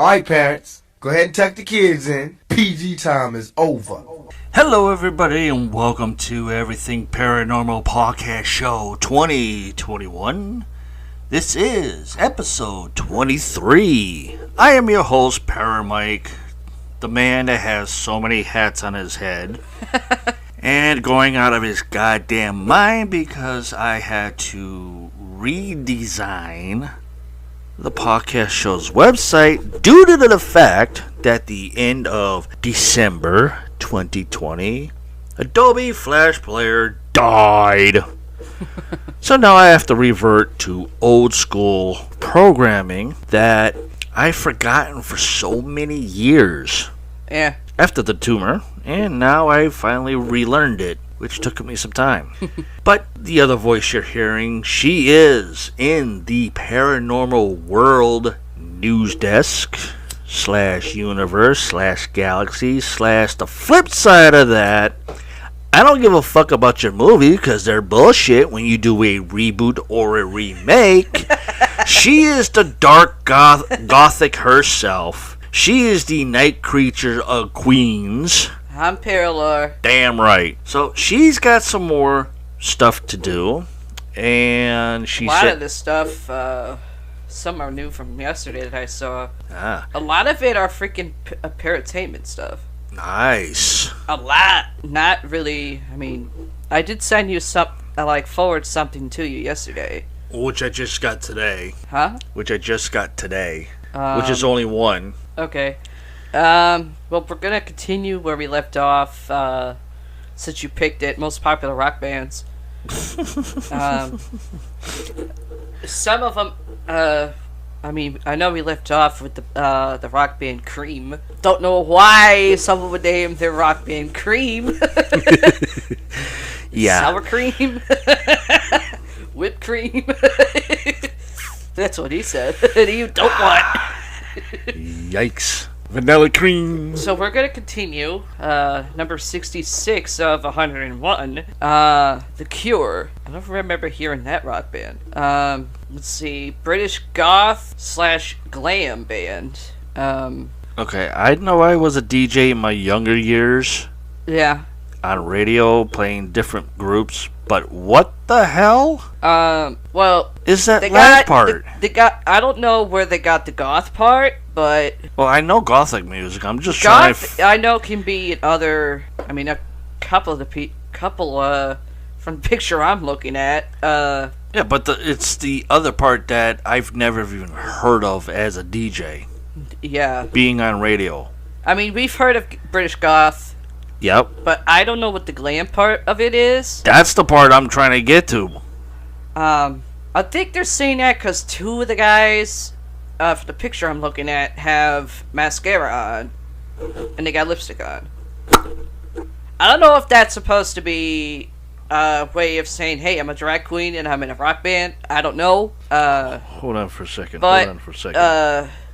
Alright, parents, go ahead and tuck the kids in. PG time is over. Hello, everybody, and welcome to Everything Paranormal Podcast Show 2021. This is episode 23. I am your host, Paramike, the man that has so many hats on his head and going out of his goddamn mind because I had to redesign the podcast show's website due to the fact that the end of December 2020, Adobe Flash Player died. So now I have to revert to old school programming that I've forgotten for so many years. Yeah. After the tumor, and now I finally relearned it, which took me some time. But the other voice you're hearing, she is in the paranormal world news desk / universe / galaxy / the flip side of that. I don't give a fuck about your movie because they're bullshit when you do a reboot or a remake. She is the dark gothic herself. She is the night creature of Queens. I'm Paralore. Damn right. So she's got some more stuff to do, and she said... A lot said, of this stuff, some are new from yesterday that I saw. Ah. A lot of it are freaking paratainment stuff. Nice. A lot. Not really, I mean, I did send you forward something to you yesterday. Which I just got today. Huh? Which I just got today. Which is only one. Okay. Well, we're gonna continue where we left off, since you picked it, most popular rock bands. Some of them, I mean, I know we left off with the rock band Cream. Don't know why someone would name their rock band Cream. Yeah. Sour cream. Whipped cream. That's what he said. You don't want. Yikes. Vanilla cream. So we're going to continue, number 66 of 101, The Cure. I don't remember hearing that rock band. Let's see, British goth / glam band. Okay, I know I was a DJ in my younger years. Yeah. On radio, playing different groups, but what the hell? Well... Is that last part? I don't know where they got the goth part, but... Well, I know gothic music, I'm just trying to... I know can be other... I mean, a couple from the picture I'm looking at, Yeah, but it's the other part that I've never even heard of as a DJ. Yeah. Being on radio. I mean, we've heard of British goth. Yep. But I don't know what the glam part of it is. That's the part I'm trying to get to. I think they're saying that because two of the guys, for the picture I'm looking at, have mascara on. And they got lipstick on. I don't know if that's supposed to be a way of saying, hey, I'm a drag queen and I'm in a rock band. I don't know. Hold on for a second.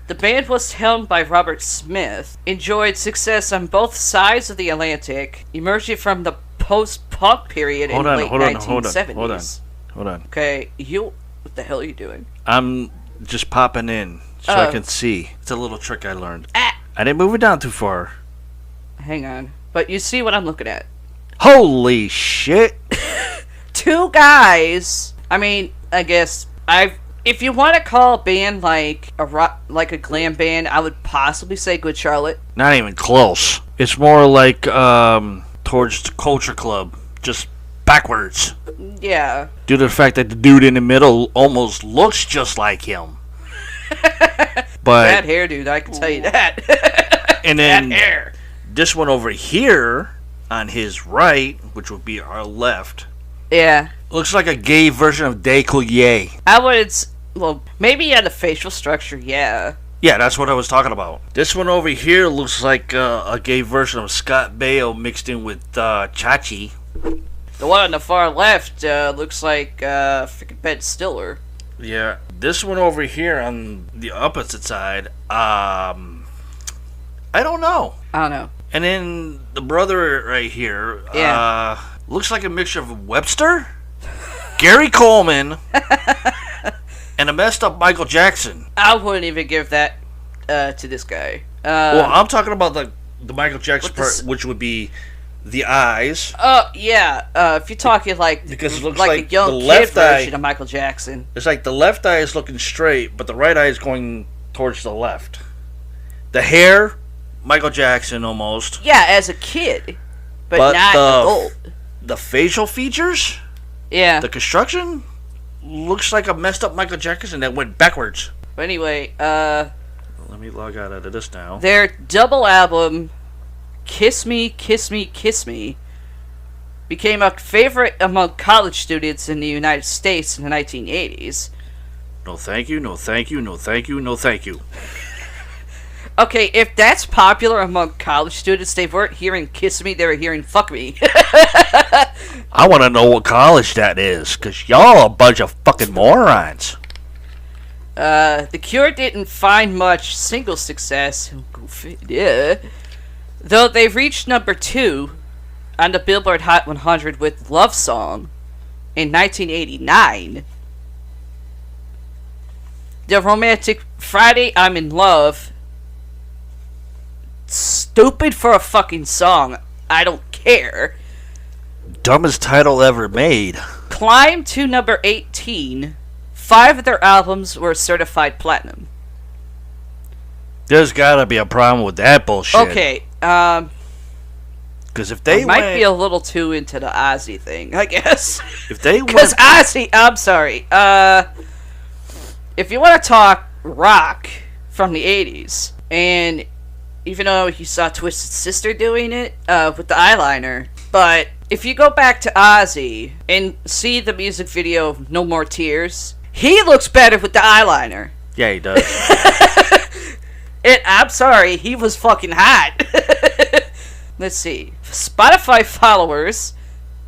The band was helmed by Robert Smith, enjoyed success on both sides of the Atlantic, emerging from the post-punk period in the late 1970s. Hold on. Okay, what the hell are you doing? I'm just popping in so I can see. It's a little trick I learned. I didn't move it down too far. Hang on. But you see what I'm looking at. Holy shit! Two guys. I mean, I guess if you want to call a band like a glam band, I would possibly say Good Charlotte. Not even close. It's more like towards the Culture Club, just backwards. Yeah. Due to the fact that the dude in the middle almost looks just like him. But that hair, dude, I can tell you that. And then that hair. This one over here on his right, which would be our left. Yeah. Looks like a gay version of Decollier. I would. Well, maybe the facial structure, yeah. Yeah, that's what I was talking about. This one over here looks like a gay version of Scott Baio mixed in with Chachi. The one on the far left looks like freaking Ben Stiller. Yeah, this one over here on the opposite side, I don't know. And then the brother right here, looks like a mixture of Webster, Gary Coleman, and a messed up Michael Jackson. I wouldn't even give that to this guy. Well, I'm talking about the Michael Jackson part, which would be the eyes. Oh, yeah. If you're talking because it looks like a young the kid left version eye, of Michael Jackson. It's like the left eye is looking straight, but the right eye is going towards the left. The hair, Michael Jackson almost. Yeah, as a kid, but not adult. The facial features, yeah. The construction looks like a messed up Michael Jackson that went backwards. But anyway, let me log out of this now. Their double album, Kiss Me, Kiss Me, Kiss Me, became a favorite among college students in the United States in the 1980s. No thank you, no thank you, no thank you, no thank you. Okay, if that's popular among college students, they weren't hearing Kiss Me, they were hearing Fuck Me. I want to know what college that is, because y'all are a bunch of fucking morons. The Cure didn't find much single success, yeah, though they reached number 2 on the Billboard Hot 100 with Love Song in 1989. The romantic Friday I'm in Love, stupid for a fucking song, I don't care, Dumbest title ever made. climbed to number 18. 5 of their albums were certified platinum. There's gotta be a problem with that bullshit. Okay, because if they might be a little too into the Ozzy thing, I guess. If they Because Ozzy, I'm sorry. If you want to talk rock from the 80s, and even though you saw Twisted Sister doing it with the eyeliner, but if you go back to Ozzy and see the music video of No More Tears, he looks better with the eyeliner. Yeah, he does. And I'm sorry, he was fucking hot. Let's see. Spotify followers,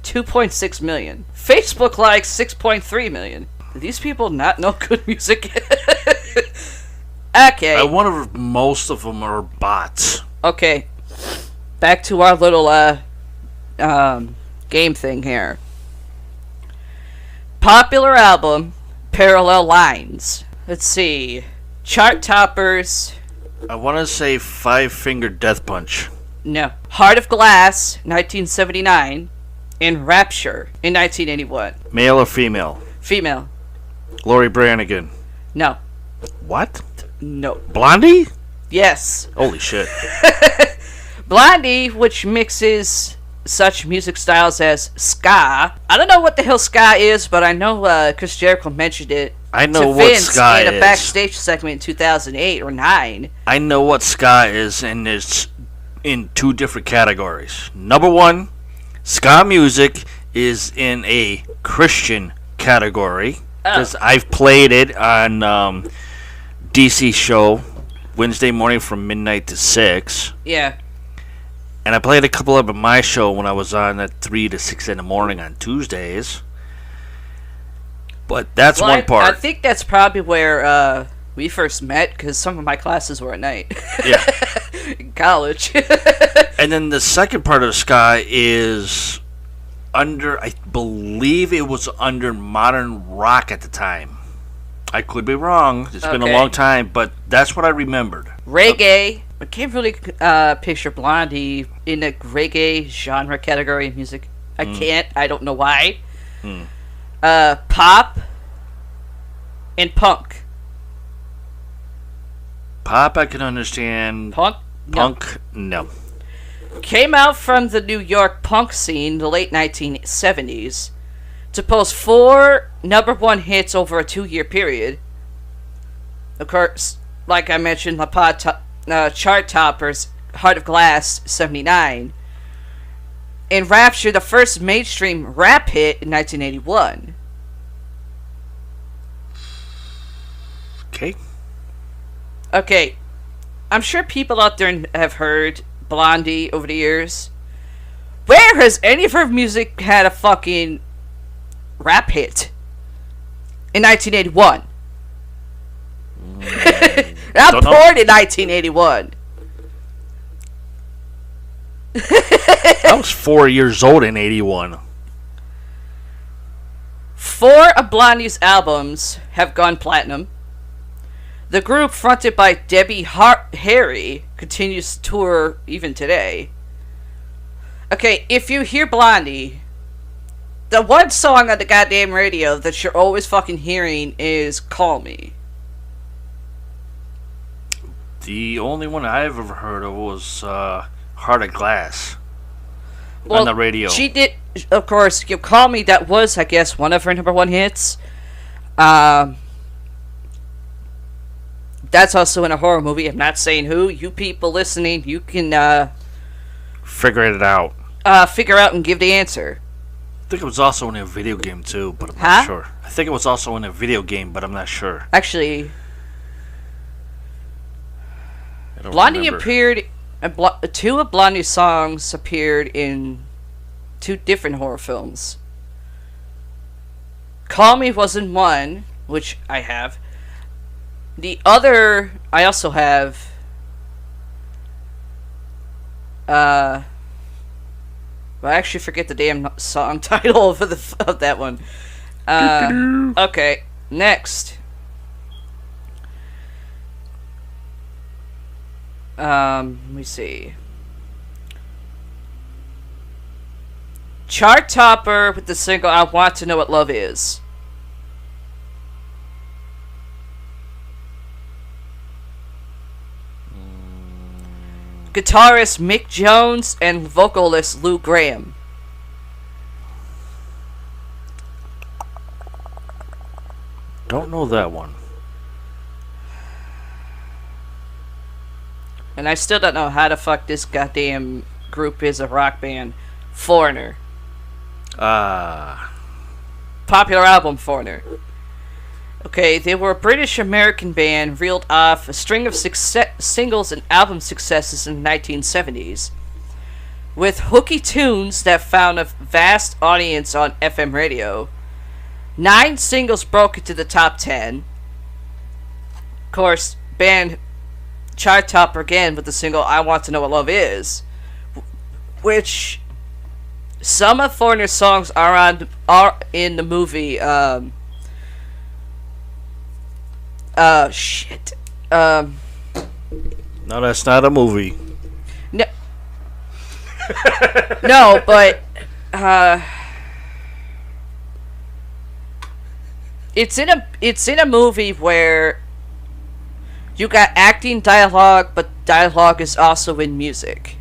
2.6 million. Facebook likes, 6.3 million. Do these people not know good music? Okay. I wonder if most of them are bots. Okay. Back to our little game thing here. Popular album, Parallel Lines. Let's see. Chart toppers. I want to say Five Finger Death Punch. No. Heart of Glass, 1979. And Rapture in 1981. Male or female? Female. Lori Branigan. No. What? No. Blondie? Yes. Holy shit. Blondie, which mixes such music styles as ska. I don't know what the hell ska is, but I know Chris Jericho mentioned it. I know to what Vince ska in a is. backstage segment in 2008 or 9. I know what ska is, and it's in 2 different categories. Number 1, ska music is in a Christian category. Because I've played it on DC show Wednesday morning from midnight to 6. Yeah. And I played a couple of them at my show when I was on at 3 to 6 in the morning on Tuesdays. But that's one part. I think that's probably where we first met, because some of my classes were at night. Yeah. In college. And then the second part of ska is under, I believe it was under modern rock at the time. I could be wrong. It's been a long time, but that's what I remembered. Reggae. I can't really picture Blondie in the reggae genre category of music. I can't. I don't know why. Pop and punk. Pop, I can understand. Punk? Punk, no. Came out from the New York punk scene in the late 1970s to post 4 number 1 hits over a 2-year period. Of course, like I mentioned, the chart toppers, Heart of Glass, 79. And Rapture, the first mainstream rap hit in 1981. Okay, I'm sure people out there have heard Blondie over the years. Where has any of her music had a fucking rap hit? In 1981. I'm born in 1981. I was 4 years old in 81. 4 of Blondie's albums have gone platinum. The group, fronted by Debbie Harry, continues to tour even today. Okay, if you hear Blondie, the one song on the goddamn radio that you're always fucking hearing is Call Me. The only one I've ever heard of was Heart of Glass Well, on the radio. She did, of course, you Call Me, that was, I guess, one of her number one hits. That's also in a horror movie. I'm not saying who. You people listening, you can Figure it out. figure out and give the answer. I think it was also in a video game too, but I'm Huh? not sure. I think it was also in a video game, but I'm not sure. Actually, I don't Blondie remember. appeared. Two of Blondie's songs appeared in two different horror films. Call Me was in one, which I have. The other, I also have. I actually forget the damn song title of that one. Okay, next. Let me see. Chart topper with the single "I Want to Know What Love Is." Guitarist Mick Jones and vocalist Lou Graham. Don't know that one. And I still don't know how the fuck this goddamn group is a rock band. Foreigner. Popular album, Foreigner. Okay, they were a British-American band reeled off a string of singles and album successes in the 1970s. With hooky tunes that found a vast audience on FM radio. 9 singles broke into the top 10. Of course, band chart topper again with the single "I Want to Know What Love Is," which some of Foreigner's songs are in the movie. Shit. No, that's not a movie. No, no, but it's in a movie where you got acting dialogue, but dialogue is also in music.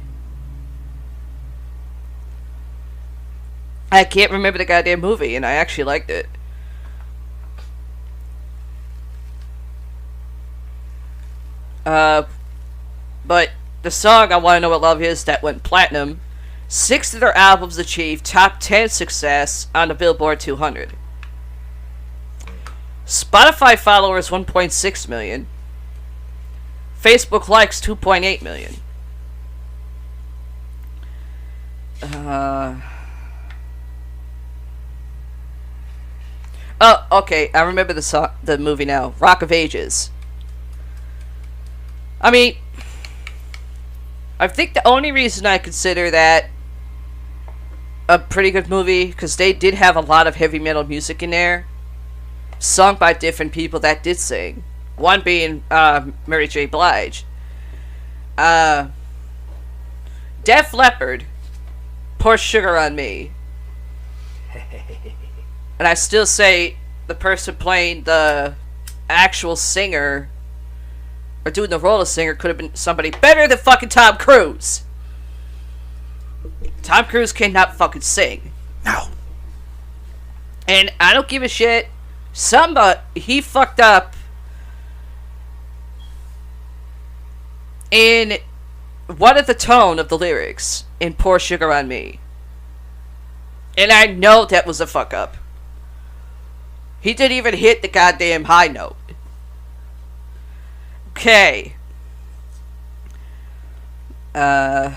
I can't remember the goddamn movie, and I actually liked it. But the song "I Want to Know What Love Is" that went platinum, 6 of their albums achieved top 10 success on the Billboard 200. Spotify followers 1.6 million. Facebook likes 2.8 million. Oh, okay. I remember the movie now. Rock of Ages. I mean, I think the only reason I consider that a pretty good movie, because they did have a lot of heavy metal music in there, sung by different people that did sing. One being Mary J. Blige. Def Leppard, "Pour Sugar on Me." And I still say the person playing the actual singer, or doing the role of singer, could have been somebody better than fucking Tom Cruise. Tom Cruise cannot fucking sing. No. And I don't give a shit. He fucked up in one of the tone of the lyrics in "Pour Sugar on Me." And I know that was a fuck up. He didn't even hit the goddamn high note. Okay. Yeah,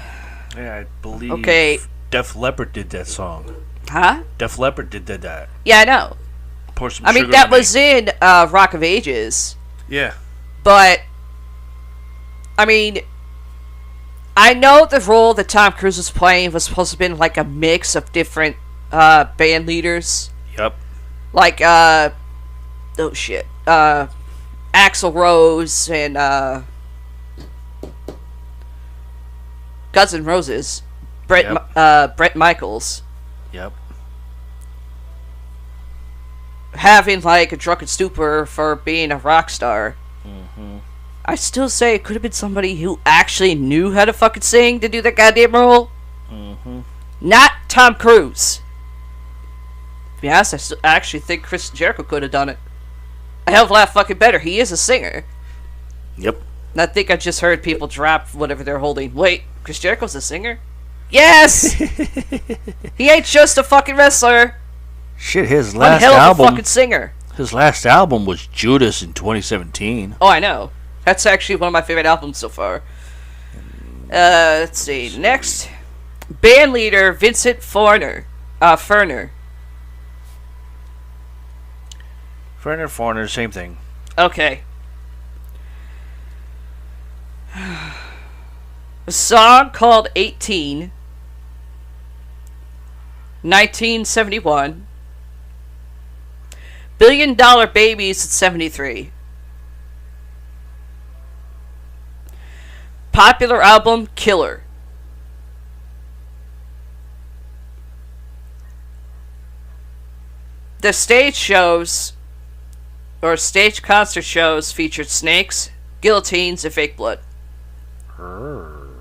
I believe Okay. Def Leppard did that song. Huh? Def Leppard did that. Yeah, I know. Pour some I mean, sugar that on me. was in Rock of Ages. Yeah. But, I mean, I know the role that Tom Cruise was playing was supposed to have been like a mix of different band leaders. Yep. Like, oh shit. Axl Rose and Guns N' Roses, Brett Michaels. Yep. Having like a drunken stupor for being a rock star. Mm-hmm. I still say it could have been somebody who actually knew how to fucking sing to do that goddamn role. Mm-hmm. Not Tom Cruise. To be honest, I actually think Chris Jericho could have done it a hell of a lot fucking better. He is a singer. Yep. And I think I just heard people drop whatever they're holding. Wait, Chris Jericho's a singer? Yes! He ain't just a fucking wrestler. Shit, his One last hell of a album. fucking singer. His last album was Judas in 2017. Oh, I know. That's actually one of my favorite albums so far. Let's see. Next, band leader Vincent Ferner. Foreigner, same thing. Okay. A song called 18, 1971. $1 Billion Babies at 73. Popular album Killer. The stage shows or stage concert shows featured snakes, guillotines, and fake blood. Don't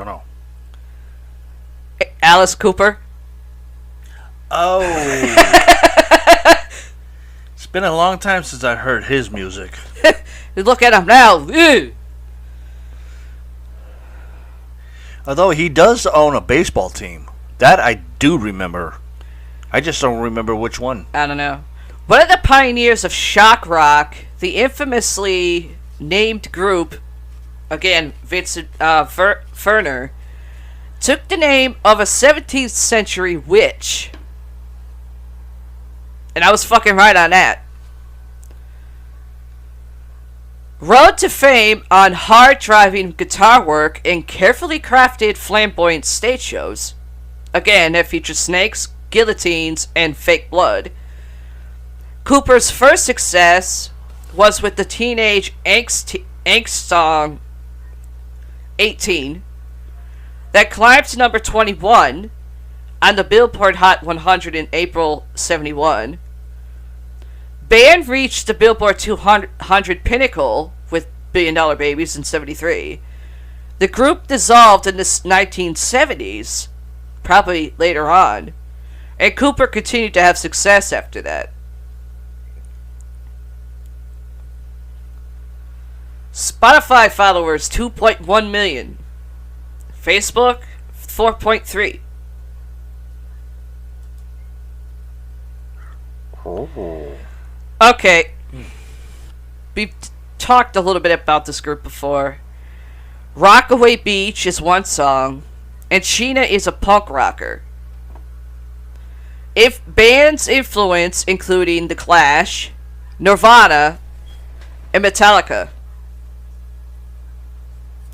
know. Alice Cooper. Oh. It's been a long time since I heard his music. Look at him now. Ew. Although he does own a baseball team. That I do remember. I just don't remember which one. I don't know. One of the pioneers of shock rock, the infamously named group, again, Vincent Ferner, took the name of a 17th century witch. And I was fucking right on that. Road to fame on hard-driving guitar work and carefully crafted flamboyant stage shows. Again, that featured snakes, guillotines, and fake blood. Cooper's first success was with the teenage angst song 18 that climbed to number 21 on the Billboard Hot 100 in April 71. Band reached the Billboard 200 pinnacle with $1 Billion Babies in 73. The group dissolved in the 1970s, probably later on, and Cooper continued to have success after that. Spotify followers 2.1 million. Facebook 4.3. Okay. We've talked a little bit about this group before. Rockaway Beach is one song, and Sheena is a punk rocker. If bands influence including The Clash, Nirvana, and Metallica.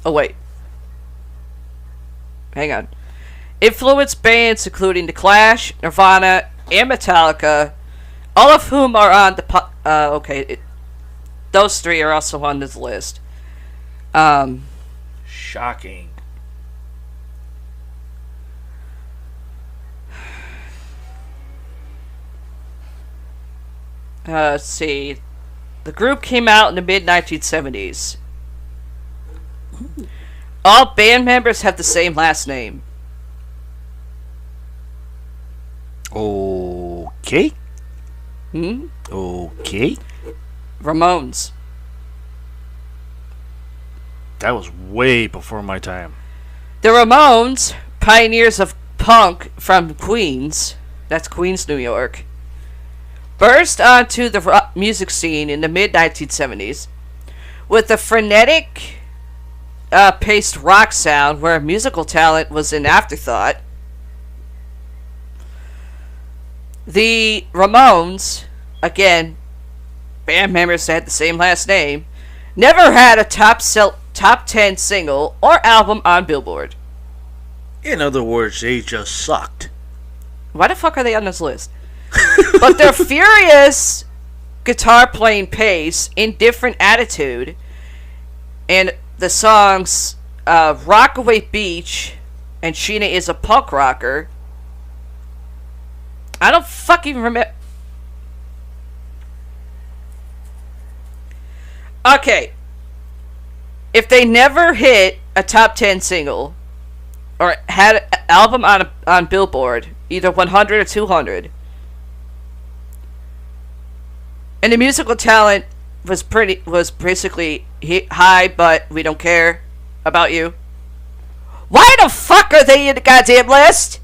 Oh wait. Hang on. Influence bands including The Clash, Nirvana, and Metallica, all of whom are on the those three are also on this list. Shocking. Let's see. The group came out in the mid-1970s. All band members have the same last name. Okay. Hmm? Okay. Ramones. That was way before my time. The Ramones, pioneers of punk from Queens, that's Queens, New York, burst onto the rock music scene in the mid-1970s with a frenetic paced rock sound where musical talent was an afterthought. The Ramones, again, band members that had the same last name, never had a top 10 single or album on Billboard. In other words, they just sucked. Why the fuck are they on this list? But they're furious guitar playing pace, indifferent attitude, and the songs Rockaway Beach and Sheena is a Punk Rocker. I don't fucking remember. Okay. If they never hit a top 10 single or had an album on Billboard, either 100 or 200, and the musical talent was basically high, but we don't care about you, why the fuck are they in the goddamn list?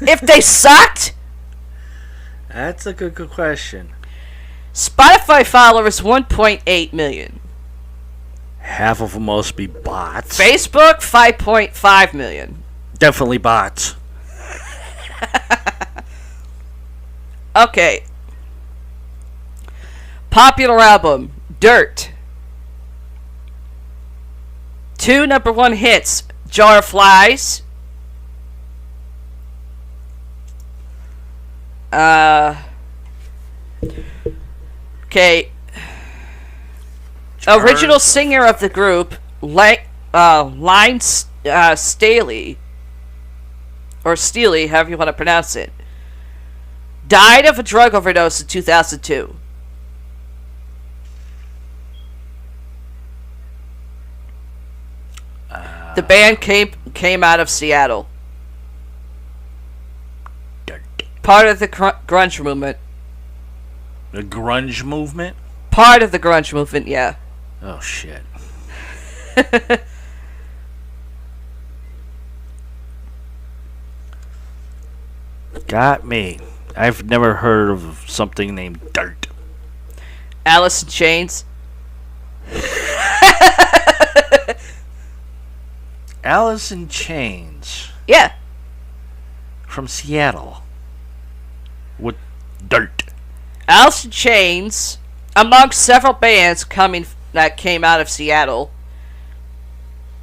If they sucked? That's a good question. Spotify followers 1.8 million. Half of them must be bots. Facebook 5.5 million. Definitely bots. Okay. Popular album Dirt. 2 number 1 hits, Jar of Flies. Okay. Original singer of the group, Line Staley, or Steely, however you want to pronounce it, died of a drug overdose in 2002. The band came out of Seattle. Part of the grunge movement. The grunge movement? Part of the grunge movement, yeah. Oh, shit. Got me. I've never heard of something named Dirt. Alice in Chains. Alice in Chains. Yeah. From Seattle. With Dirt. Alice in Chains, among several bands that came out of Seattle.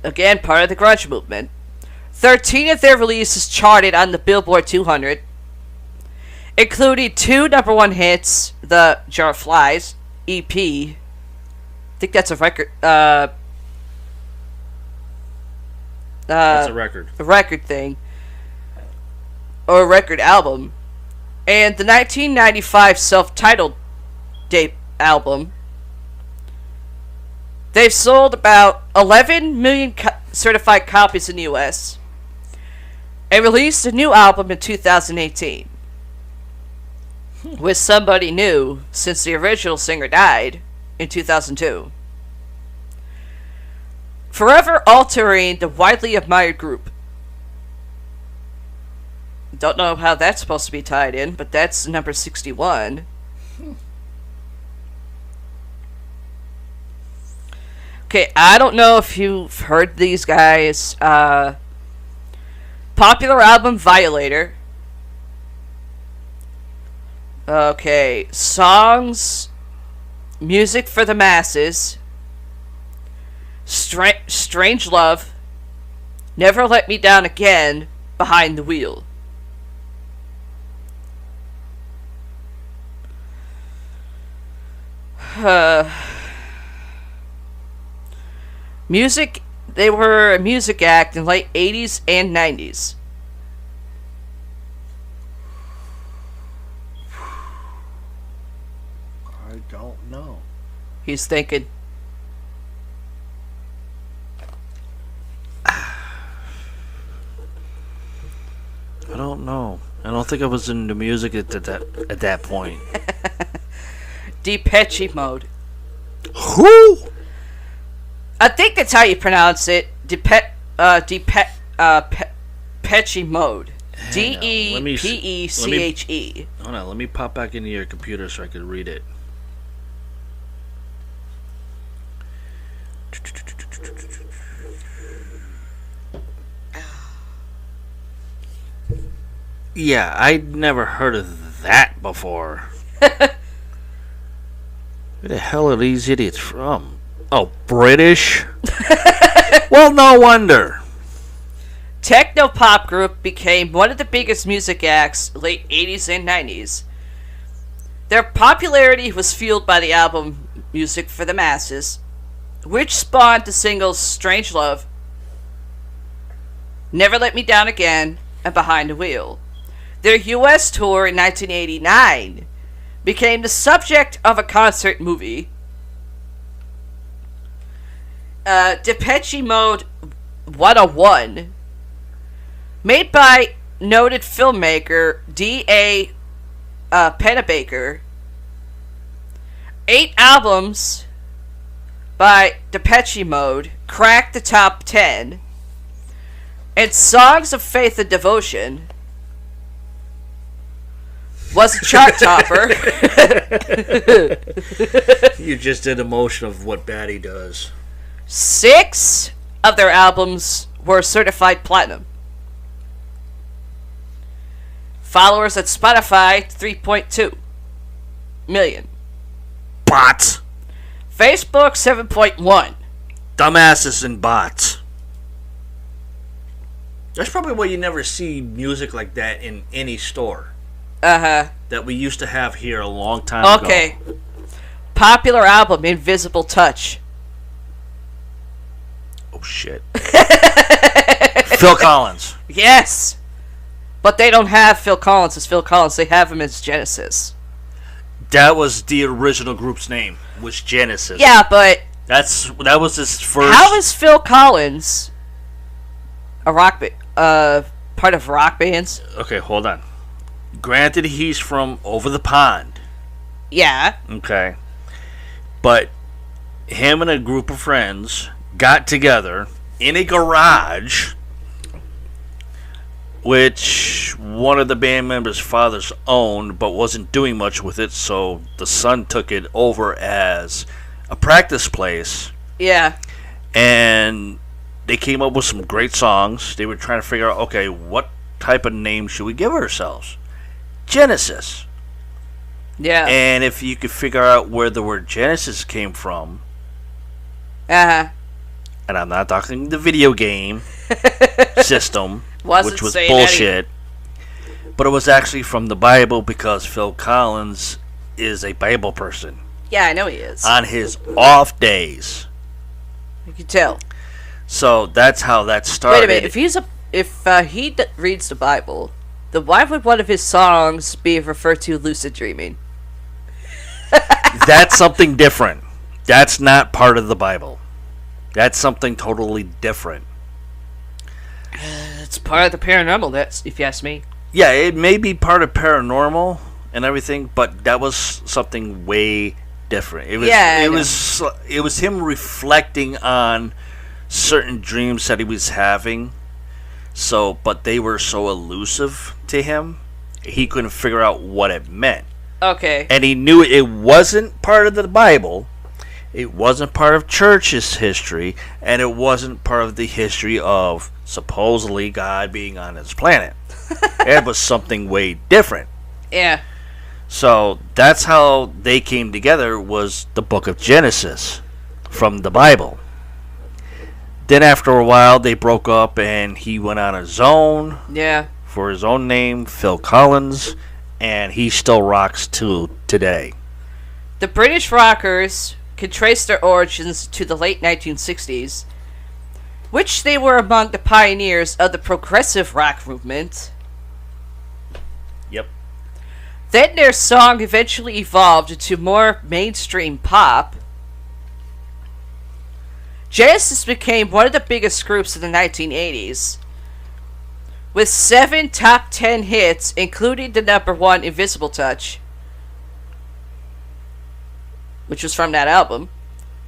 Again, part of the grunge movement. 13 of their releases charted on the Billboard 200, including 2 number 1 hits, the Jar of Flies EP. I think that's a record. That's a record. A record thing. Or a record album. And the 1995 self-titled album. They've sold about 11 million certified copies in the US. And released a new album in 2018. With somebody new, since the original singer died in 2002. Forever altering the widely admired group. Don't know how that's supposed to be tied in, but that's number 61. Okay, I don't know if you've heard these guys. Popular album Violator. Okay, songs, music for the masses. Strange Love, Never Let Me Down Again, Behind the Wheel. Music, they were a music act in late 80s and 90s. I don't know. He's thinking. I don't know. I don't think I was into music at that point. Depeche Mode. Who? I think that's how you pronounce it. Depeche Mode. Depeche. Hold on, let me pop back into your computer so I can read it. Yeah, I'd never heard of that before. Where the hell are these idiots from? Oh, British? Well, no wonder. Techno pop group became one of the biggest music acts late 80s and 90s. Their popularity was fueled by the album Music for the Masses, which spawned the singles Strange Love, Never Let Me Down Again, and Behind the Wheel. Their US tour in 1989 became the subject of a concert movie. Depeche Mode 101, made by noted filmmaker D.A. Pennebaker. 8 albums by Depeche Mode cracked the top 10, and Songs of Faith and Devotion was a chart topper. You just did a motion of what Batty does. 6 of their albums were certified platinum. Followers at Spotify, 3.2 million. Bots. Facebook, 7.1. Dumbasses and bots. That's probably why you never see music like that in any store. That we used to have here a long time ago. Okay. Popular album, Invisible Touch. Oh, shit. Phil Collins. Yes. But they don't have Phil Collins as Phil Collins. They have him as Genesis. That was the original group's name, was Genesis. Yeah, but that was his first. how is Phil Collins a part of rock bands? Okay, hold on. Granted, he's from over the pond. Yeah. Okay. But him and a group of friends got together in a garage, which one of the band members' fathers owned but wasn't doing much with it, so the son took it over as a practice place. Yeah. And they came up with some great songs. They were trying to figure out, okay, what type of name should we give ourselves? Genesis. Yeah. And if you could figure out where the word Genesis came from, and I'm not talking the video game system, which was bullshit, but it was actually from the Bible, because Phil Collins is a Bible person. Yeah, I know he is. On his off days. You can tell. So that's how that started. Wait a minute. If he reads the Bible, then why would one of his songs be referred to lucid dreaming? That's something different. That's not part of the Bible. That's something totally different. It's part of the paranormal, that's, if you ask me. Yeah, it may be part of paranormal and everything, but that was something way different. It was him reflecting on certain dreams that he was having. So, but they were so elusive to him, he couldn't figure out what it meant. Okay. And he knew it wasn't part of the Bible, it wasn't part of church's history, and it wasn't part of the history of supposedly God being on this planet. It was something way different. Yeah. So that's how they came together, was the book of Genesis from the Bible. Then after a while they broke up and he went on his own. Yeah. For his own name, Phil Collins, and he still rocks to today. The British rockers can trace their origins to the late 1960s, which they were among the pioneers of the progressive rock movement. Yep. Then their song eventually evolved into more mainstream pop. Genesis became one of the biggest groups in the 1980s, with 7 top 10 hits, including the number 1 Invisible Touch, which was from that album.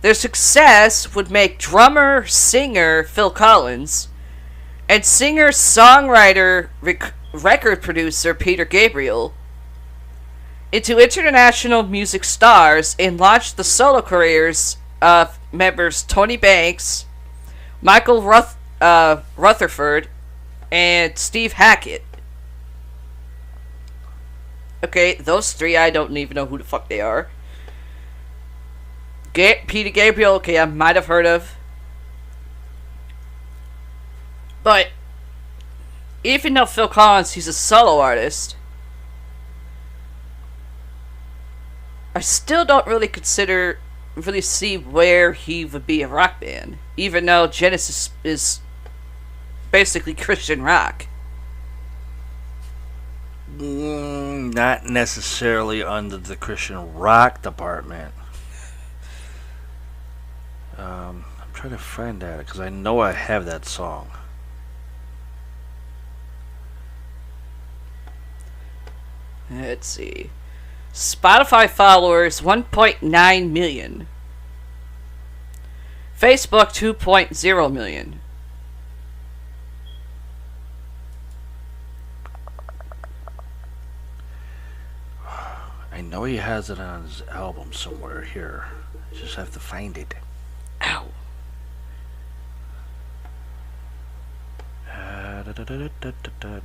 Their success would make drummer-singer Phil Collins and singer-songwriter record producer Peter Gabriel into international music stars and launched the solo careers of members Tony Banks, Michael Rutherford, and Steve Hackett. Okay, those 3 I don't even know who the fuck they are. Peter Gabriel, okay, I might have heard of. But even though Phil Collins, he's a solo artist, still don't really see where he would be a rock band, even though Genesis is basically Christian rock. Not necessarily under the Christian rock department. I'm trying to find that because I know I have that song. Let's see. Spotify followers 1.9 million. Facebook 2.0 million. I know he has it on his album somewhere here. I just have to find it. Ow.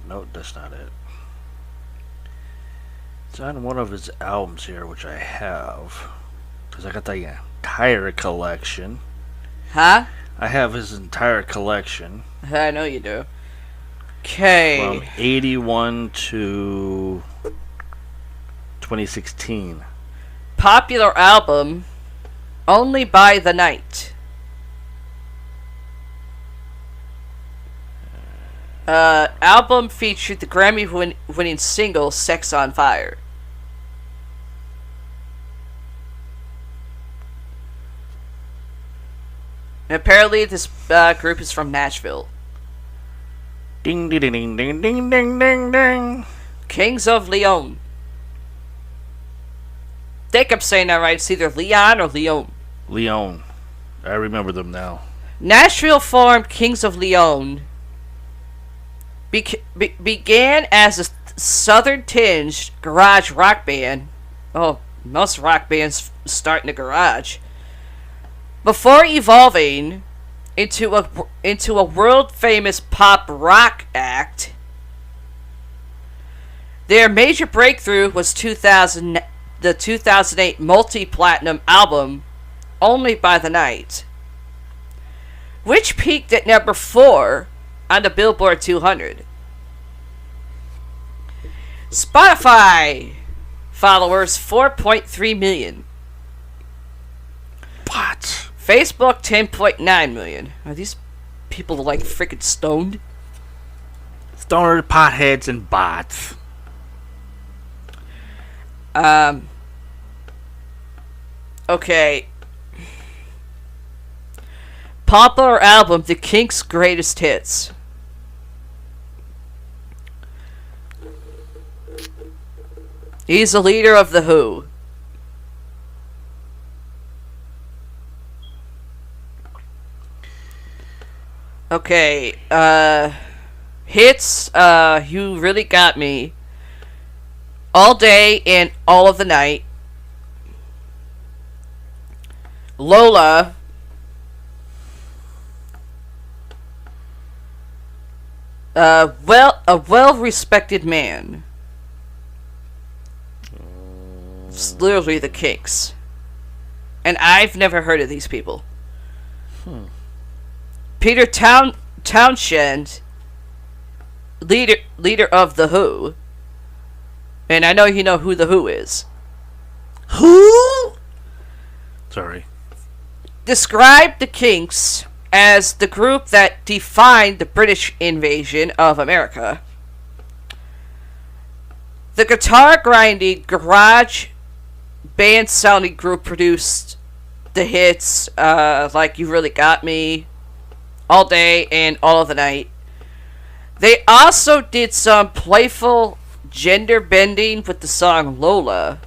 No, that's not it. It's on one of his albums here, which I have. Because I got the entire collection. Huh? I have his entire collection. I know you do. Okay. From 81 to 2016. Popular album, Only by the Night. Album featured the Grammy-winning single Sex on Fire. And apparently this group is from Nashville. Ding ding ding ding ding ding ding ding. Kings of Leon. Think I'm saying that right. It's either Leon or Leon. Leon. I remember them now. Nashville formed Kings of Leon. Began as a southern-tinged garage rock band. Oh, most rock bands start in a garage. Before evolving into a world-famous pop rock act. Their major breakthrough was the 2008 multi-platinum album Only by the Night, which peaked at number 4 on the Billboard 200. Spotify followers 4.3 million. What? Facebook 10.9 million. Are these people like freaking stoned? Stoner, potheads, and bots. Okay. Popular album, The Kinks' Greatest Hits. He's the leader of The Who. Okay, hits, You Really Got Me. All Day and All of the Night. Lola. A well-respected man. It's literally the Kinks. And I've never heard of these people. Peter Townshend, leader of The Who. And I know you know who The Who is. Who? Sorry. Described the Kinks as the group that defined the British invasion of America. The guitar-grinding, garage band-sounding group produced the hits like You Really Got Me, All Day, and All of the Night. They also did some playful gender bending with the song Lola.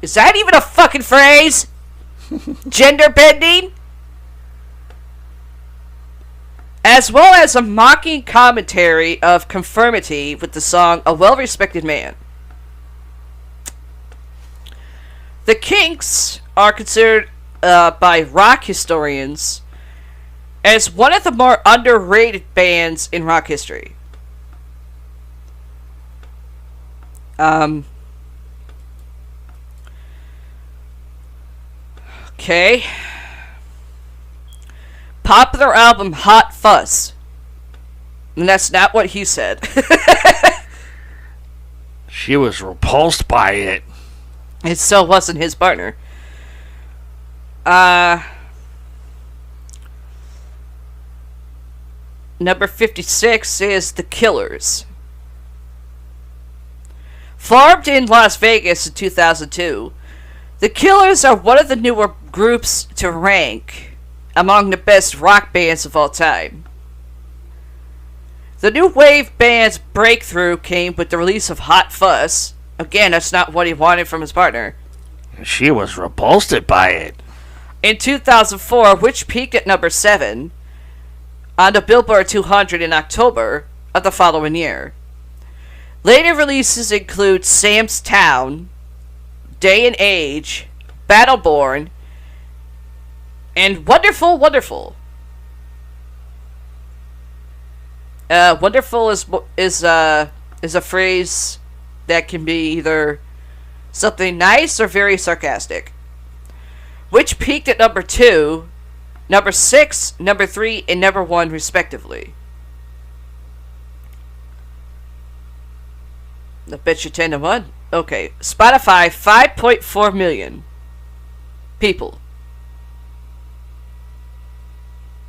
Is that even a fucking phrase? Gender bending? As well as a mocking commentary of conformity with the song A Well-Respected Man. The Kinks are considered by rock historians as one of the more underrated bands in rock history. Okay. Popular album Hot Fuzz. And that's not what he said. She was repulsed by it. It still wasn't his partner. Number 56 is The Killers. Formed in Las Vegas in 2002, The Killers are one of the newer groups to rank among the best rock bands of all time. The new wave band's breakthrough came with the release of Hot Fuss. Again, that's not what he wanted from his partner. She was repulsed by it. In 2004, which peaked at number 7 on the Billboard 200 in October of the following year. Later releases include Sam's Town, Day and Age, Battleborn, and Wonderful Wonderful. Wonderful is a phrase that can be either something nice or very sarcastic. Which peaked at number 2, number 6, number 3, and number 1 respectively. I bet you 10 to 1. Okay, Spotify, 5.4 million people.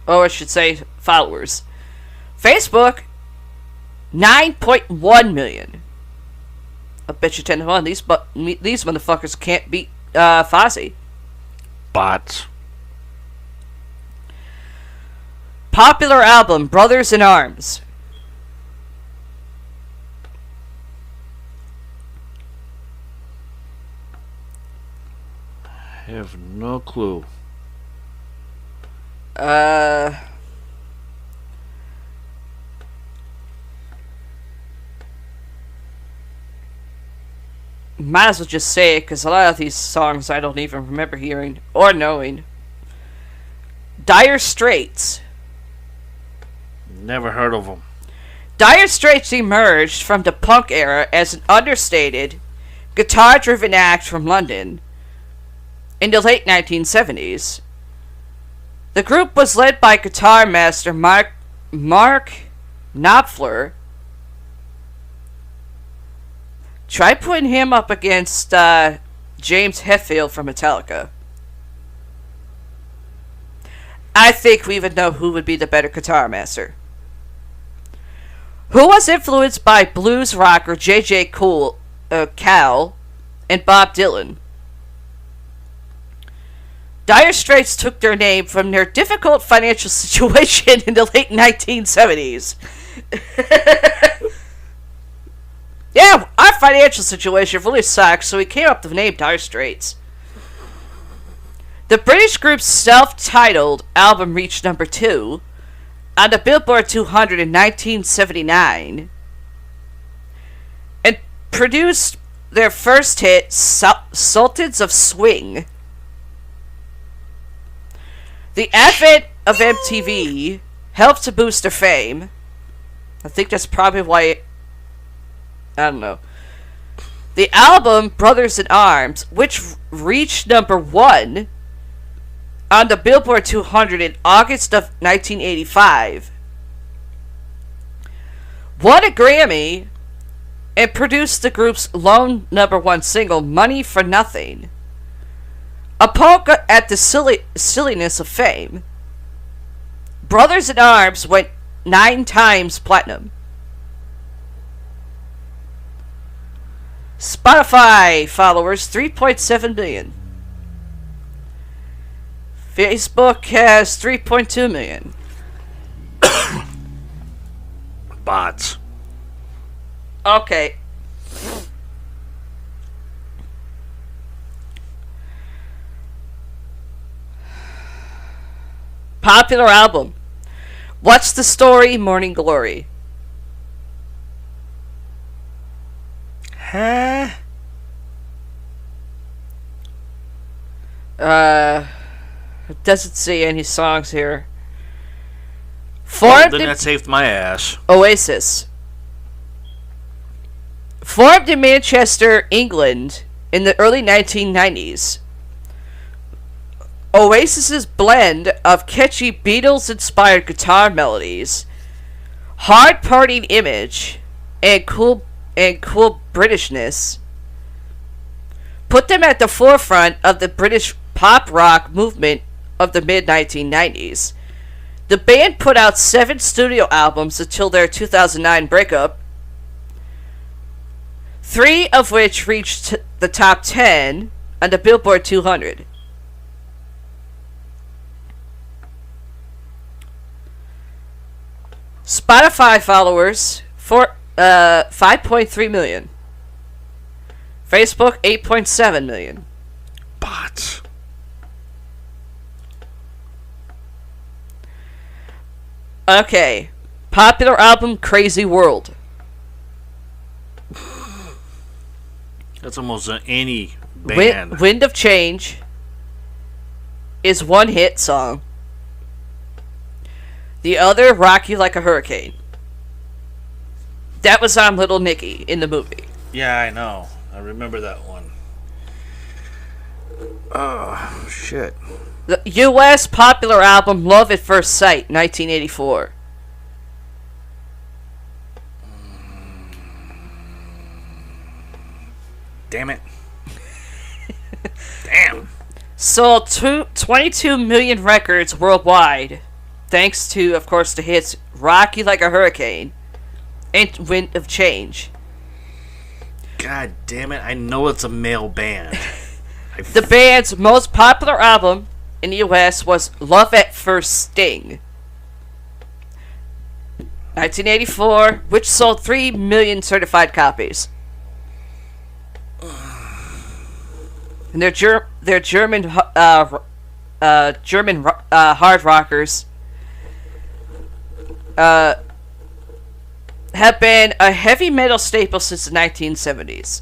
Or I should say followers. Facebook, 9.1 million. I bet you 10 to 1. These motherfuckers can't beat Fozzy. Bots. Popular album, Brothers in Arms. I have no clue. Might as well just say it, because a lot of these songs I don't even remember hearing or knowing. Dire Straits. Never heard of them. Dire Straits emerged from the punk era as an understated, guitar-driven act from London in the late 1970s. The group was led by guitar master Mark Knopfler. Try putting him up against James Hetfield from Metallica. I think we would know who would be the better guitar master. Who was influenced by blues rocker J.J. Cale and Bob Dylan. Dire Straits took their name from their difficult financial situation in the late 1970s. Yeah, our financial situation really sucks, so we came up with the name Dire Straits. The British group's self-titled album reached number 2 on the Billboard 200 in 1979 and produced their first hit, Sultans of Swing. The advent of MTV helped to boost their fame. I think that's probably why... I don't know. The album Brothers in Arms, which reached number 1 on the Billboard 200 in August of 1985, won a Grammy and produced the group's lone number 1 single, Money for Nothing, a poke at the silliness of fame. Brothers in Arms went 9 times platinum. Spotify followers, 3.7 million. Facebook has 3.2 million. Bots. Okay. Popular album. What's the Story? Morning Glory. Huh? It doesn't say any songs here. Well, then that saved my ass. Oasis. Formed in Manchester, England in the early 1990s. Oasis's blend of catchy Beatles-inspired guitar melodies, hard-partying image, and cool and cool Britishness put them at the forefront of the British pop rock movement of the mid-1990s. The band put out 7 studio albums until their 2009 breakup, 3 of which reached the top 10 on the Billboard 200. Spotify followers 5.3 million. Facebook 8.7 million. Bots. Okay. Popular album Crazy World. That's almost any band. Wind of Change is one hit song. The other, Rock You Like a Hurricane. That was on Little Nicky in the movie. Yeah, I know. I remember that one. Oh, shit. The U.S. popular album Love at First Sight, 1984. Damn it. Damn. Sold 22 million records worldwide, thanks to, of course, the hits Rock You Like a Hurricane and Wind of Change. God damn it. I know it's a male band. The band's most popular album in the U.S. was Love at First Sting, 1984, which sold 3 million certified copies. And they're German hard rockers. Have been a heavy metal staple since the 1970s.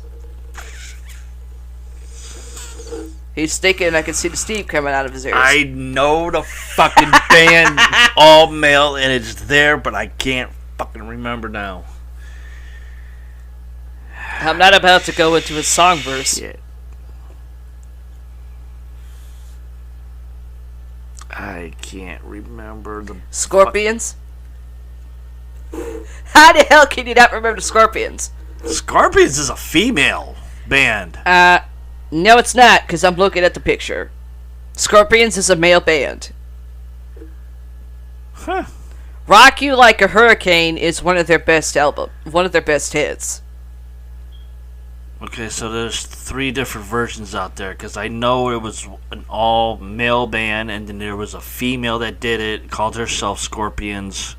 He's thinking I can see the steam coming out of his ears. I know the fucking band, all male, and it's there, but I can't fucking remember now. I'm not about to go into his song verse. Shit. I can't remember the... Scorpions? How the hell can you not remember the Scorpions? Scorpions is a female band. No, it's not, because I'm looking at the picture. Scorpions is a male band. Huh. Rock You Like a Hurricane is one of their best hits. Okay, so there's 3 different versions out there, because I know it was an all-male band, and then there was a female that did it, called herself Scorpions,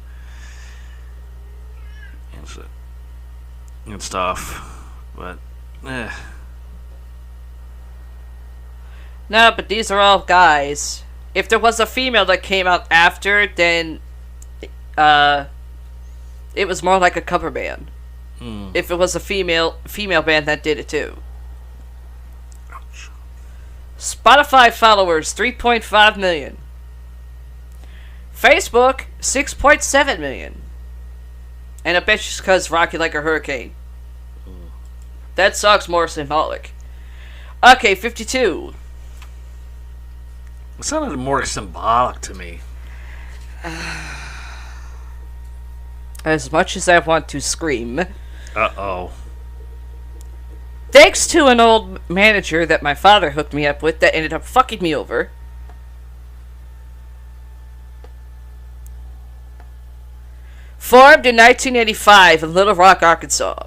and stuff, but, No, but these are all guys. If there was a female that came out after, then it was more like a cover band. If it was a female band that did it too. Ouch. Spotify followers 3.5 million. Facebook 6.7 million. And I bet it's because Rock You Like a Hurricane. That song's more symbolic. Okay, 52. It sounded more symbolic to me. As much as I want to scream. Uh-oh. Thanks to an old manager that my father hooked me up with that ended up fucking me over. Formed in 1985 in Little Rock, Arkansas.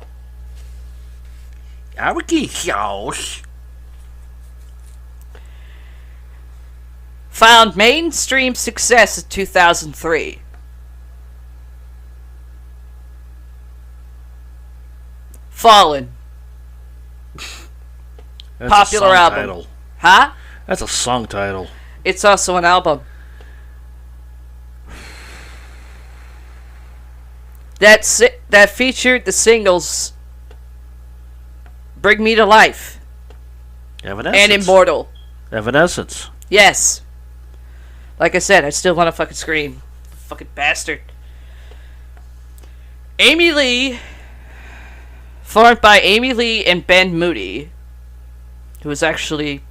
Found mainstream success in 2003. Fallen. That's Popular a song album. title. Huh? That's a song title. It's also an album. That featured the singles Bring Me to Life Evanescence. and Immortal. Evanescence. Yes. Like I said, I still want to fucking scream. Fucking bastard. Amy Lee. Formed by Amy Lee and Ben Moody, who was actually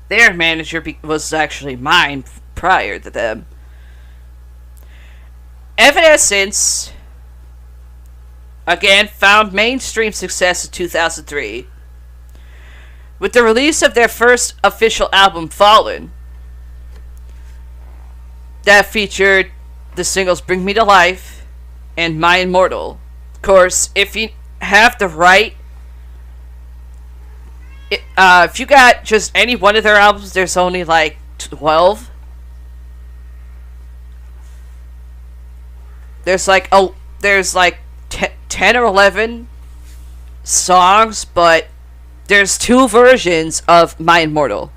their manager, was actually mine prior to them. Evanescence again found mainstream success in 2003 with the release of their first official album, Fallen, that featured the singles Bring Me to Life and My Immortal. Of course, if you have the right, if you got just any one of their albums, there's only like 12. There's like 10 or 11 songs, but there's two versions of My Immortal.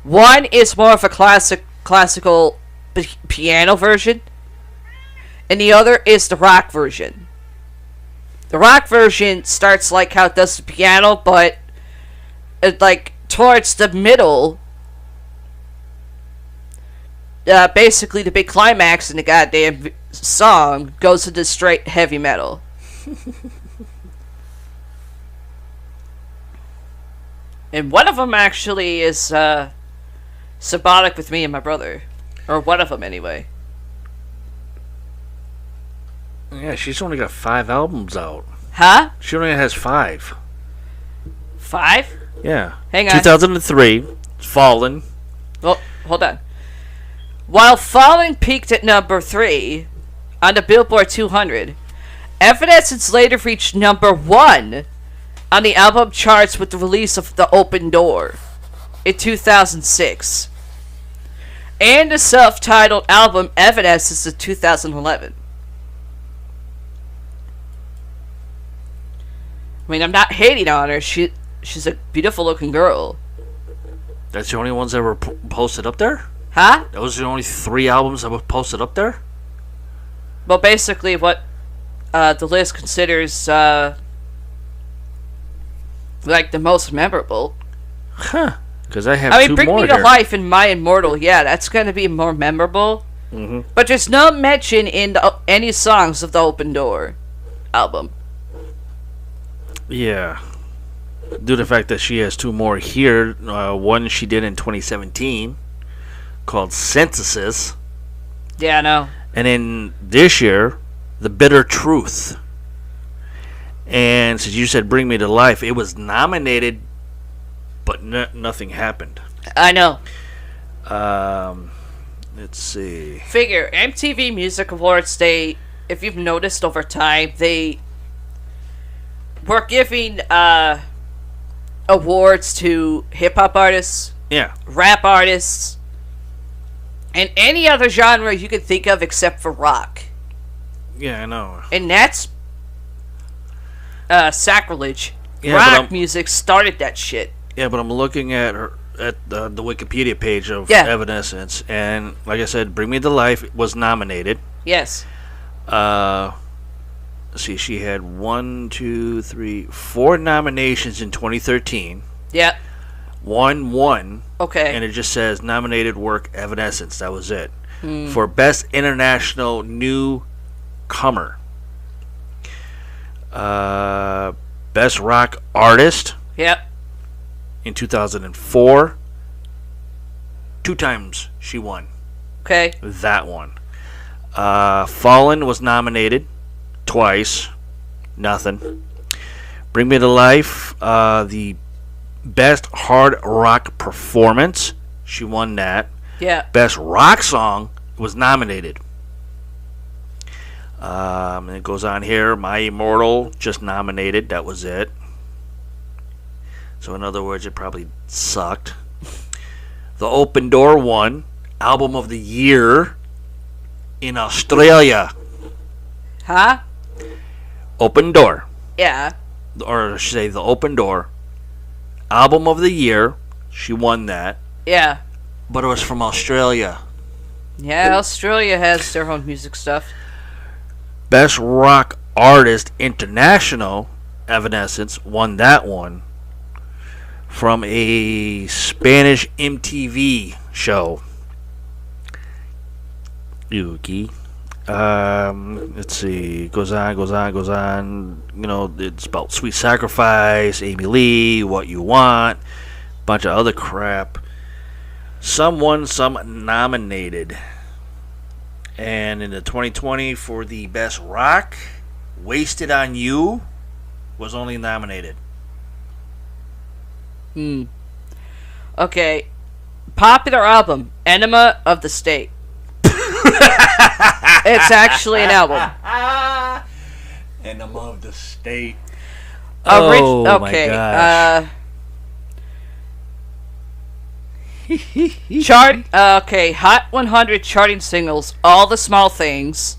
One is more of a classical piano version, and the other is the rock version. The rock version starts like how it does the piano, but like towards the middle, basically the big climax in the goddamn song goes into straight heavy metal. And one of them actually is symbolic with me and my brother. Or one of them, anyway. Yeah, she's only got 5 albums out. Huh? She only has 5. 5? Yeah. Hang on. 2003, Fallen. Well, hold on. While Fallen peaked at number 3 on the Billboard 200, Evanescence later reached number 1 on the album charts with the release of The Open Door in 2006. And the self-titled album Evanescence in 2011. I mean, I'm not hating on her. She's a beautiful-looking girl. That's the only ones that were posted up there? Huh? Those are the only 3 albums that were posted up there? Well, basically, what the list considers like the most memorable. Huh. Because I have I mean, 2 Bring more Me to here. Life and My Immortal, yeah, that's going to be more memorable. Mm-hmm. But there's no mention in any songs of the Open Door album. Yeah. Due to the fact that she has 2 more here. One she did in 2017 called Synthesis. Yeah, I know. And then this year, The Bitter Truth. And since you said Bring Me to Life, it was nominated, but nothing happened. I know. Let's see. Figure, MTV Music Awards, they, if you've noticed over time, they were giving awards to hip-hop artists, Yeah. rap artists, and any other genre you could think of except for rock. Yeah, I know. And that's sacrilege. Yeah, but Rock I'm- music started that shit. Yeah, but I'm looking at the Wikipedia page of Yeah. Evanescence, and like I said, Bring Me to Life was nominated. Yes. Let's see, she had 4 nominations in 2013. Yeah. One won, Okay. and it just says nominated work Evanescence. That was it. For Best International Newcomer. Best Rock Artist Yep. in 2004. 2 times she won Okay. that one. Fallen was nominated twice. Nothing. Bring Me to Life, the Best Hard Rock Performance. She won that. Yeah. Best Rock Song was nominated. And it goes on here. My Immortal, just nominated. That was it. So in other words, it probably sucked. The Open Door won. Album of the Year in Australia. Huh? Open Door. Yeah. Or I should say The Open Door. Album of the Year. She won that. Yeah. But it was from Australia. Yeah, Australia has their own music stuff. Best Rock Artist International, Evanescence, won that one from a Spanish MTV show. Yuki. Let's see. Goes on. You know, it's about Sweet Sacrifice, Amy Lee, What You Want, bunch of other crap. Some won, some nominated. And in the 2020 for the Best Rock, Wasted on You was only nominated. Okay. Popular album, Enema of the State. It's actually an album. Enema of the State. Okay. My gosh. Okay, Hot 100 charting singles, All the Small Things,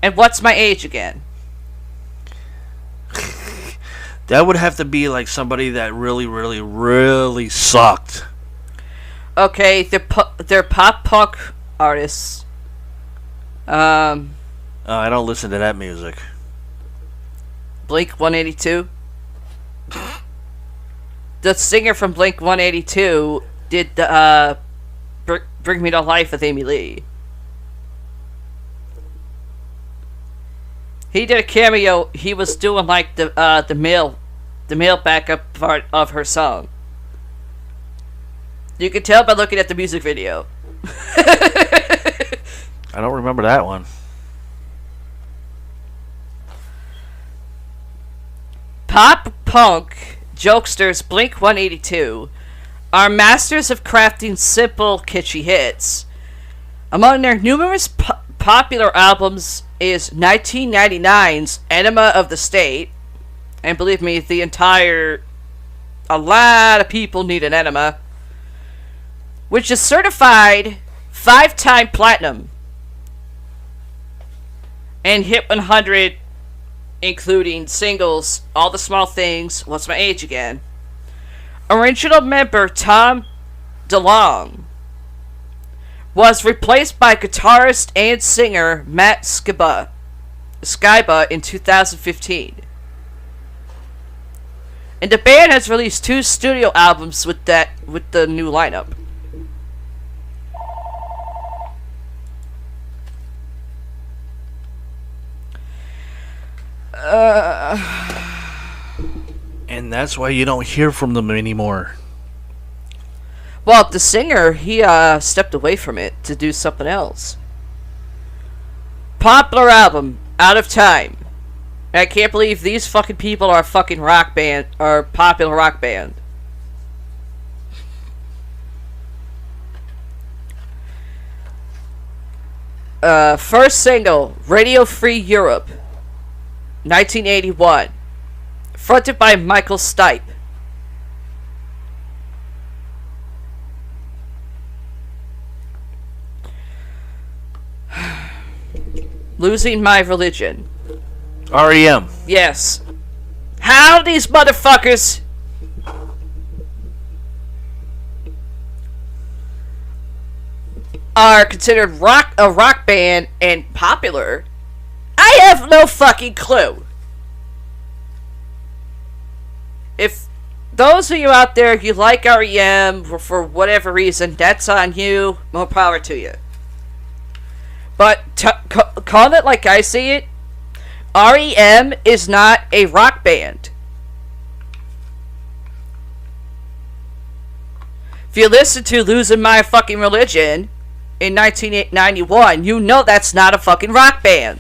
and What's My Age Again? That would have to be like somebody that really, really, really sucked. Okay, they're pop punk artists. I don't listen to that music. Blink 182. The singer from Blink 182 did Bring Me to Life with Amy Lee. He did a cameo. He was doing like the male backup part of her song. You can tell by looking at the music video. I don't remember that one. Pop punk jokesters Blink 182 are masters of crafting simple, kitschy hits. Among their numerous popular albums is 1999's Enema of the State. And believe me, a lot of people need an enema. Which is certified 5-time platinum. And hit 100, including singles, All the Small Things, What's My Age Again. Original member Tom DeLonge was replaced by guitarist and singer Matt Skiba in 2015. And the band has released 2 studio albums with the new lineup. And that's why you don't hear from them anymore. Well, the singer, he stepped away from it to do something else. Popular album, Out of Time. I can't believe these fucking people are a fucking rock band, or popular rock band. First single, Radio Free Europe, 1981. Fronted by Michael Stipe. Losing My Religion. REM. Yes. How these motherfuckers are considered a rock band and popular, I have no fucking clue. If those of you out there, you like REM for whatever reason, that's on you. More power to you. But call it like I see it, REM is not a rock band. If you listen to Losing My Fucking Religion in 1991, you know that's not a fucking rock band.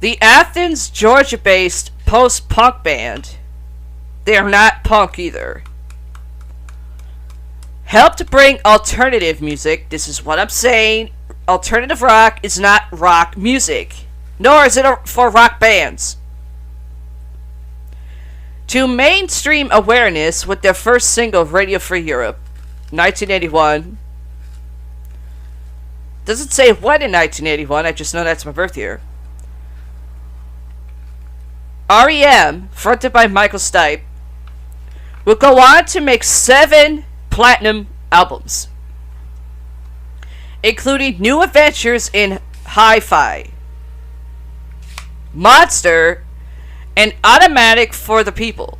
The Athens, Georgia-based post-punk band, they are not punk either, helped bring alternative music. This is what I'm saying. Alternative rock is not rock music, nor is it for rock bands. To mainstream awareness with their first single, Radio Free Europe, 1981. Doesn't say when in 1981, I just know that's my birth year. REM, fronted by Michael Stipe, will go on to make 7 platinum albums, including New Adventures in Hi-Fi, Monster, and Automatic for the People.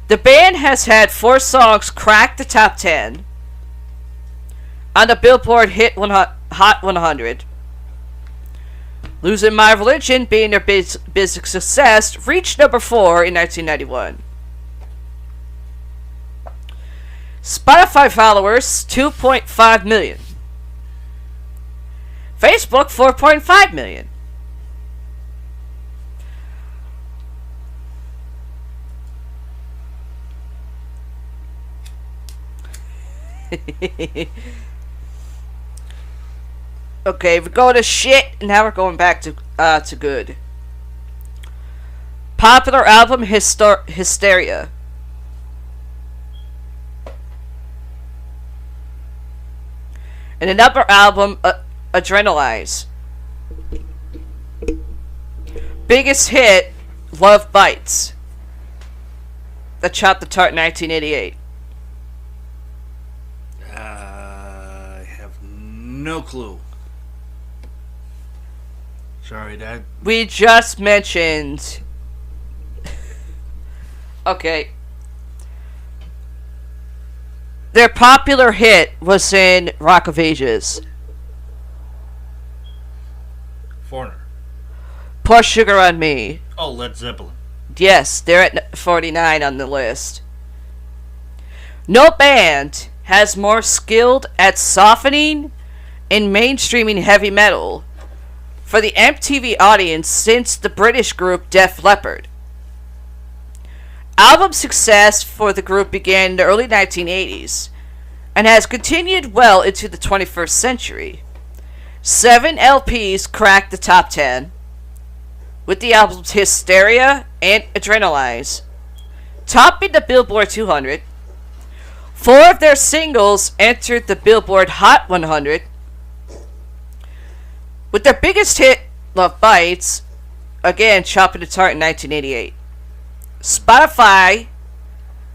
The band has had 4 songs crack the top 10 on the Billboard Hot 100. Losing My Religion, being their big success, reached number 4 in 1991. Spotify followers 2.5 million. Facebook 4.5 million. Okay, we go to shit, and now we're going back to good. Popular album Hysteria. And another album, Adrenalize. Biggest hit, Love Bites. That chopped the tart in 1988. I have no clue. Sorry, Dad. We just mentioned... Okay. Their popular hit was in Rock of Ages. Foreigner. Pour Sugar on Me. Oh, Led Zeppelin. Yes, they're at 49 on the list. No band has more skilled at softening and mainstreaming heavy metal for the MTV audience since the British group Def Leppard. Album success for the group began in the early 1980s and has continued well into the 21st century. 7 LPs cracked the top 10, with the albums Hysteria and Adrenalize topping the Billboard 200. 4 of their singles entered the Billboard Hot 100, with their biggest hit, Love Bites, again chopping the chart in 1988. Spotify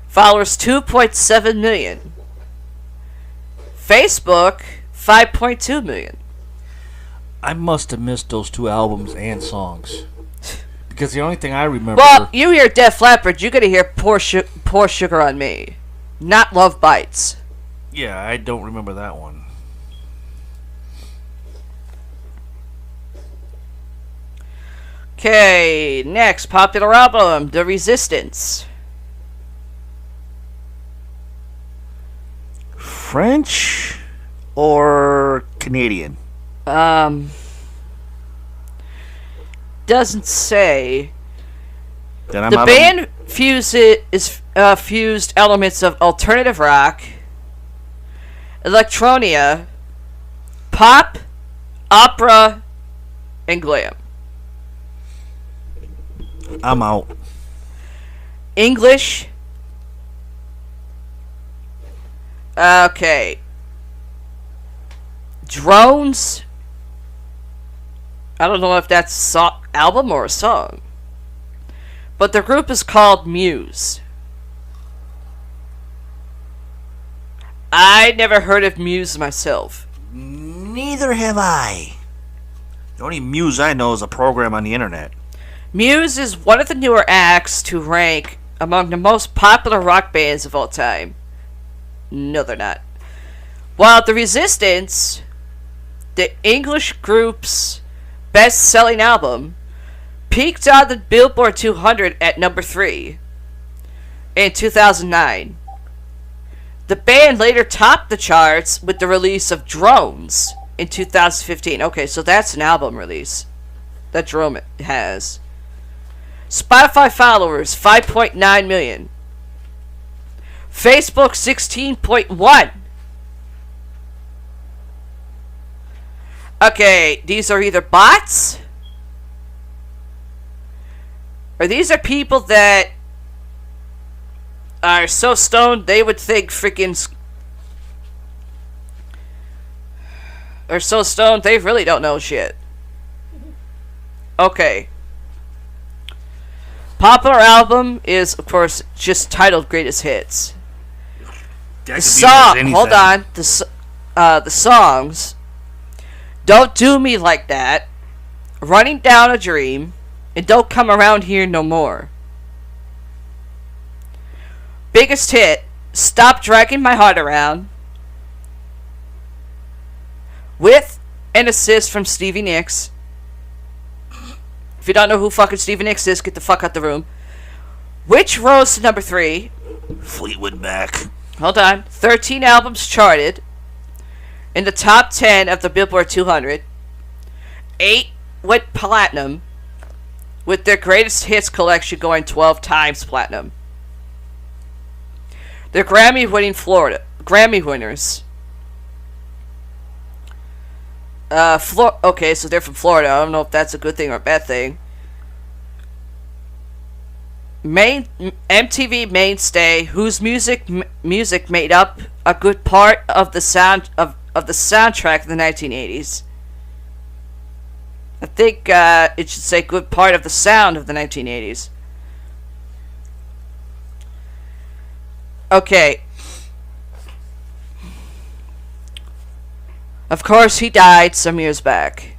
followers 2.7 million. Facebook 5.2 million. I must have missed those 2 albums and songs. Because the only thing I remember... Well, you hear Def Leppard, you're going to hear Pour Sugar on Me. Not Love Bites. Yeah, I don't remember that one. Okay, next popular album, The Resistance. French or Canadian? Doesn't say. Then I'm The out band fused elements of alternative rock, electronia, pop, opera, and glam. I'm out. English. Okay. Drones. I don't know if that's album or a song. But the group is called Muse. I never heard of Muse myself. Neither have I. The only Muse I know is a program on the internet. Muse is one of the newer acts to rank among the most popular rock bands of all time. No, they're not. While The Resistance, the English group's best-selling album, peaked on the Billboard 200 at number 3 in 2009. The band later topped the charts with the release of Drones in 2015. Okay, so that's an album release that Drone has. Spotify followers 5.9 million. Facebook 16.1. Okay, these are either bots or these are people that are so stoned they would think freaking are so stoned they really don't know shit. Okay. Popular album is, of course, just titled Greatest Hits. The song, hold on, the songs, Don't Do Me Like That, Running Down a Dream, and Don't Come Around Here No More. Biggest hit, Stop Dragging My Heart Around, with an assist from Stevie Nicks. If you don't know who fucking Stevie Nicks is, get the fuck out the room. Which rose to number 3? Fleetwood Mac. hold on, 13 albums charted in the top 10 of the Billboard 200. 8 went platinum, with their greatest hits collection going 12 times platinum. They're Grammy winners. Okay, so they're from Florida. I don't know if that's a good thing or a bad thing. MTV mainstay, whose music made up a good part of the sound of the soundtrack of the 1980s. I think it should say good part of the sound of the 1980s. Okay. Of course, he died some years back.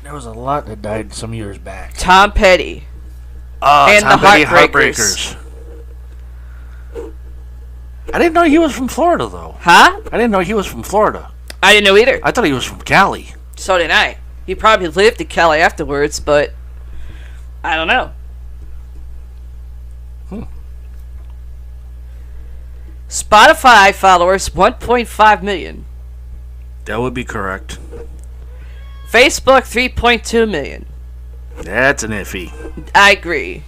There was a lot that died some years back. Tom Petty. And Tom the Petty Heartbreakers. I didn't know he was from Florida, though. Huh? I didn't know he was from Florida. I didn't know either. I thought he was from Cali. So did I. He probably lived in Cali afterwards, but I don't know. Spotify followers 1.5 million. That would be correct. Facebook 3.2 million. That's an iffy. I agree.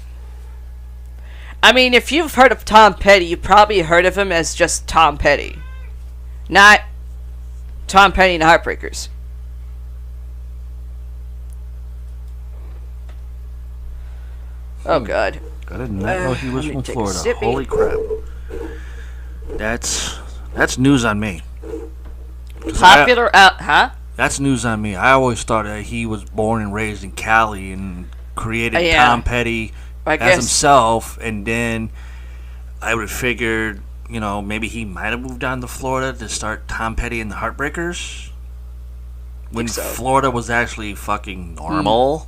I mean, if you've heard of Tom Petty, you probably heard of him as just Tom Petty. Not Tom Petty and the Heartbreakers. Oh, God. I did not know he was from Florida. Sippy. Holy crap. That's news on me. Popular huh? That's news on me. I always thought that he was born and raised in Cali and created Yeah. Tom Petty as himself, and then I would have figured, maybe he might have moved on to Florida to start Tom Petty and the Heartbreakers when Florida was actually fucking normal.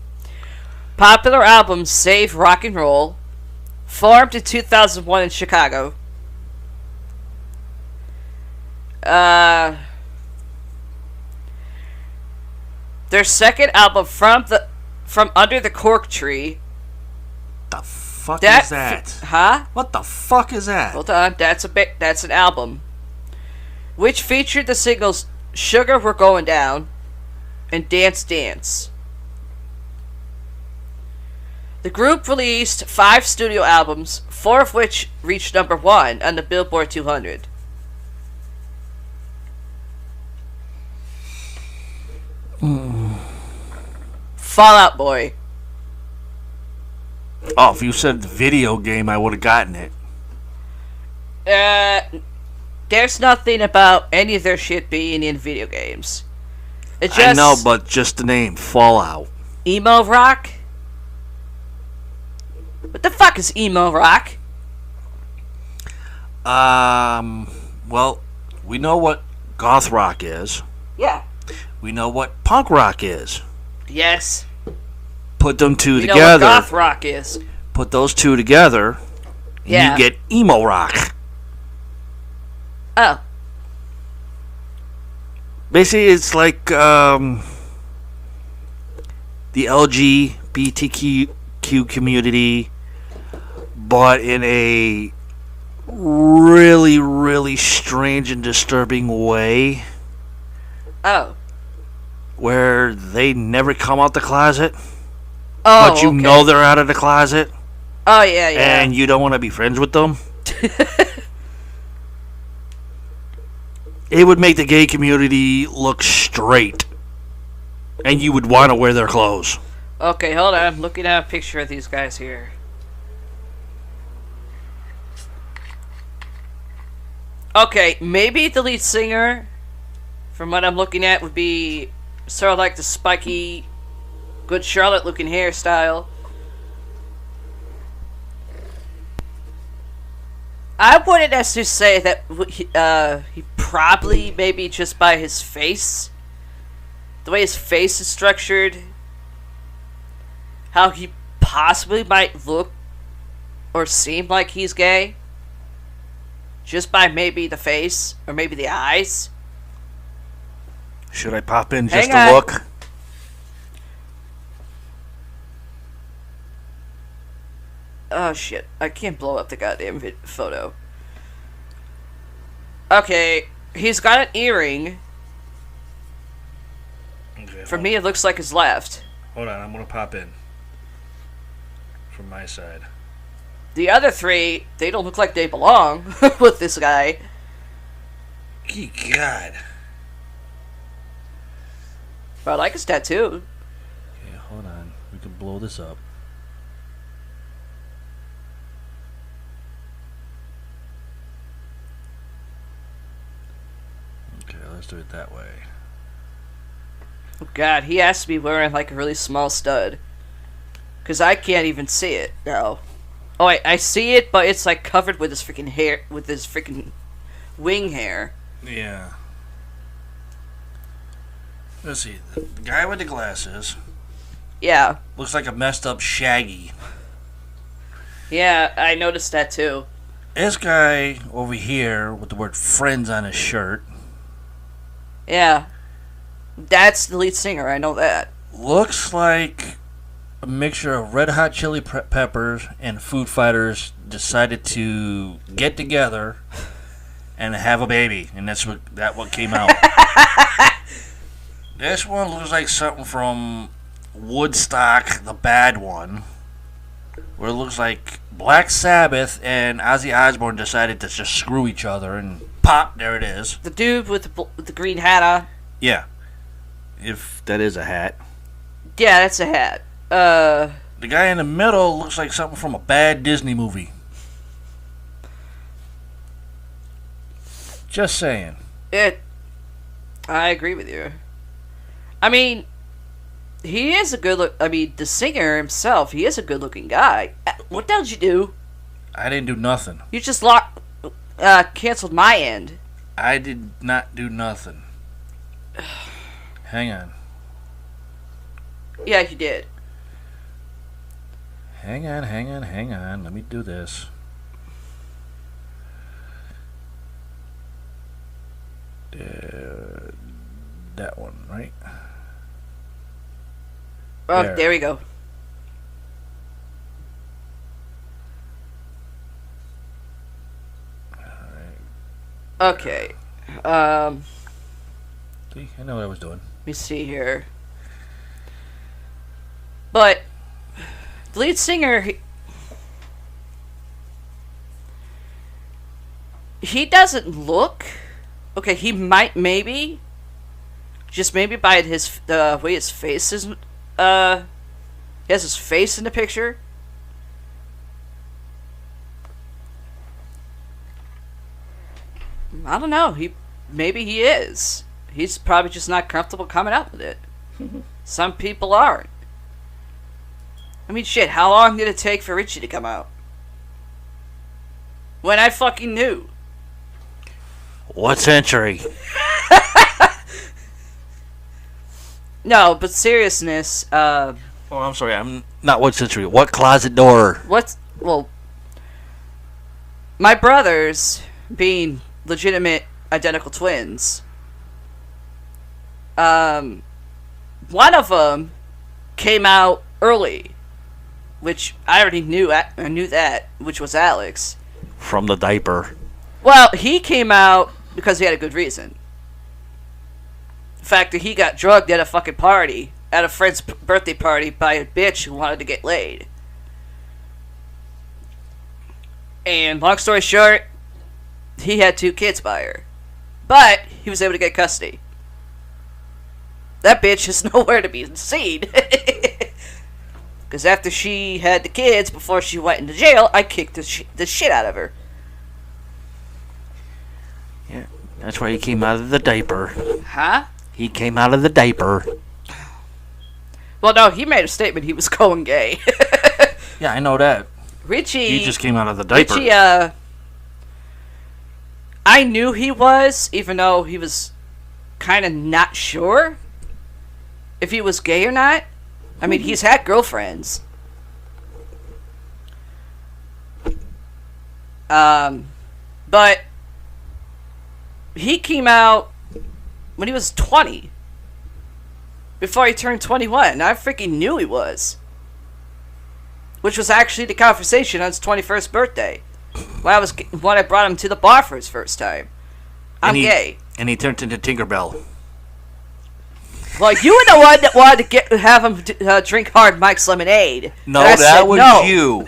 Popular album Save Rock and Roll, formed in 2001 in Chicago. Their second album, From Under the Cork Tree. The fuck is that? Huh? What the fuck is that? Hold on, that's an album, which featured the singles "Sugar We're Going Down" and "Dance Dance." The group released 5 studio albums, 4 of which reached number 1 on the Billboard 200. Fall Out Boy. Oh, if you said the video game, I would have gotten it. There's nothing about any of their shit being in video games. It's just I know, but just the name, Fallout. Emo rock? What the fuck is emo rock? Well, we know what goth rock is. Yeah. We know what punk rock is. Yes. Put them two You know together. what goth rock is. Put those two together, and Yeah. you get emo rock. Oh. Basically, it's like the LGBTQ community, but in a really, really strange and disturbing way. Oh. Where they never come out the closet, Oh, but you know they're out of the closet. Oh, yeah, yeah. And you don't want to be friends with them. It would make the gay community look straight. And you would want to wear their clothes. Okay, hold on. I'm looking at a picture of these guys here. Okay, maybe the lead singer, from what I'm looking at, would be sort of like the spiky, Good Charlotte looking hairstyle. I wouldn't necessarily say that he probably, maybe just by his face, the way his face is structured, how he possibly might look or seem like he's gay, just by maybe the face or maybe the eyes. Should I pop in just Hang to on. look? Oh Oh shit! I can't blow up the goddamn photo. Okay, he's got an earring. Okay, For me, it looks like his left. Hold on, I'm gonna pop in. From my side. The other three, they don't look like they belong with this guy. Good God. But I like his tattoo. Okay, hold on. We can blow this up. Okay, let's do it that way. Oh god, he has to be wearing like a really small stud. Because I can't even see it. No. Oh, I see it, but it's like covered with his freaking hair, with his freaking wing hair. Yeah. Let's see. The guy with the glasses Yeah. looks like a messed up Shaggy. Yeah, I noticed that too. This guy over here with the word friends on his shirt Yeah. That's the lead singer, I know that. looks like a mixture of Red Hot Chili Peppers and Foo Fighters decided to get together and have a baby, and that's what came out. This one looks like something from Woodstock, the bad one, where it looks like Black Sabbath and Ozzy Osbourne decided to just screw each other, and pop, there it is. The dude with the green hat on. Yeah, if that is a hat. Yeah, that's a hat. The guy in the middle looks like something from a bad Disney movie. Just saying. I agree with you. I mean, he is a good look. I mean, the singer himself, he is a good looking guy. What the hell did you do? I didn't do nothing. You just canceled my end. I did not do nothing. Hang on. Yeah, you did. Hang on. Let me do this. That one, right? Oh, there we go. Okay. See, I know what I was doing. Let me see here. But the lead singer, he doesn't look. Okay, he might maybe, just maybe by the way his face is. He has his face in the picture. I don't know. Maybe he is. He's probably just not comfortable coming out with it. Some people aren't. I mean, shit, how long did it take for Richie to come out? When I fucking knew. What century? No, but seriousness, Oh, I'm sorry. I'm not what century. What closet door? well, my brothers, being legitimate identical twins, one of them came out early, which I already knew. I knew that, which was Alex. From the diaper. Well, he came out because he had a good reason. The fact that he got drugged at a fucking party, at a friend's birthday party, by a bitch who wanted to get laid. And long story short, he had 2 kids by her. But he was able to get custody. That bitch is nowhere to be seen. Because after she had the kids, before she went into jail, I kicked the shit out of her. Yeah, that's why he came out of the diaper. Huh? He came out of the diaper. Well, no, he made a statement he was going gay. Yeah, I know that. Richie... He just came out of the diaper. Richie, I knew he was, even though he was kind of not sure if he was gay or not. I mean, he's had girlfriends. But he came out when he was 20. Before he turned 21. I freaking knew he was. which was actually the conversation on his 21st birthday. When I brought him to the bar for his first time. I'm gay. And he turned into Tinkerbell. Well, you were the one that wanted to have him drink Hard Mike's lemonade. No, that was you.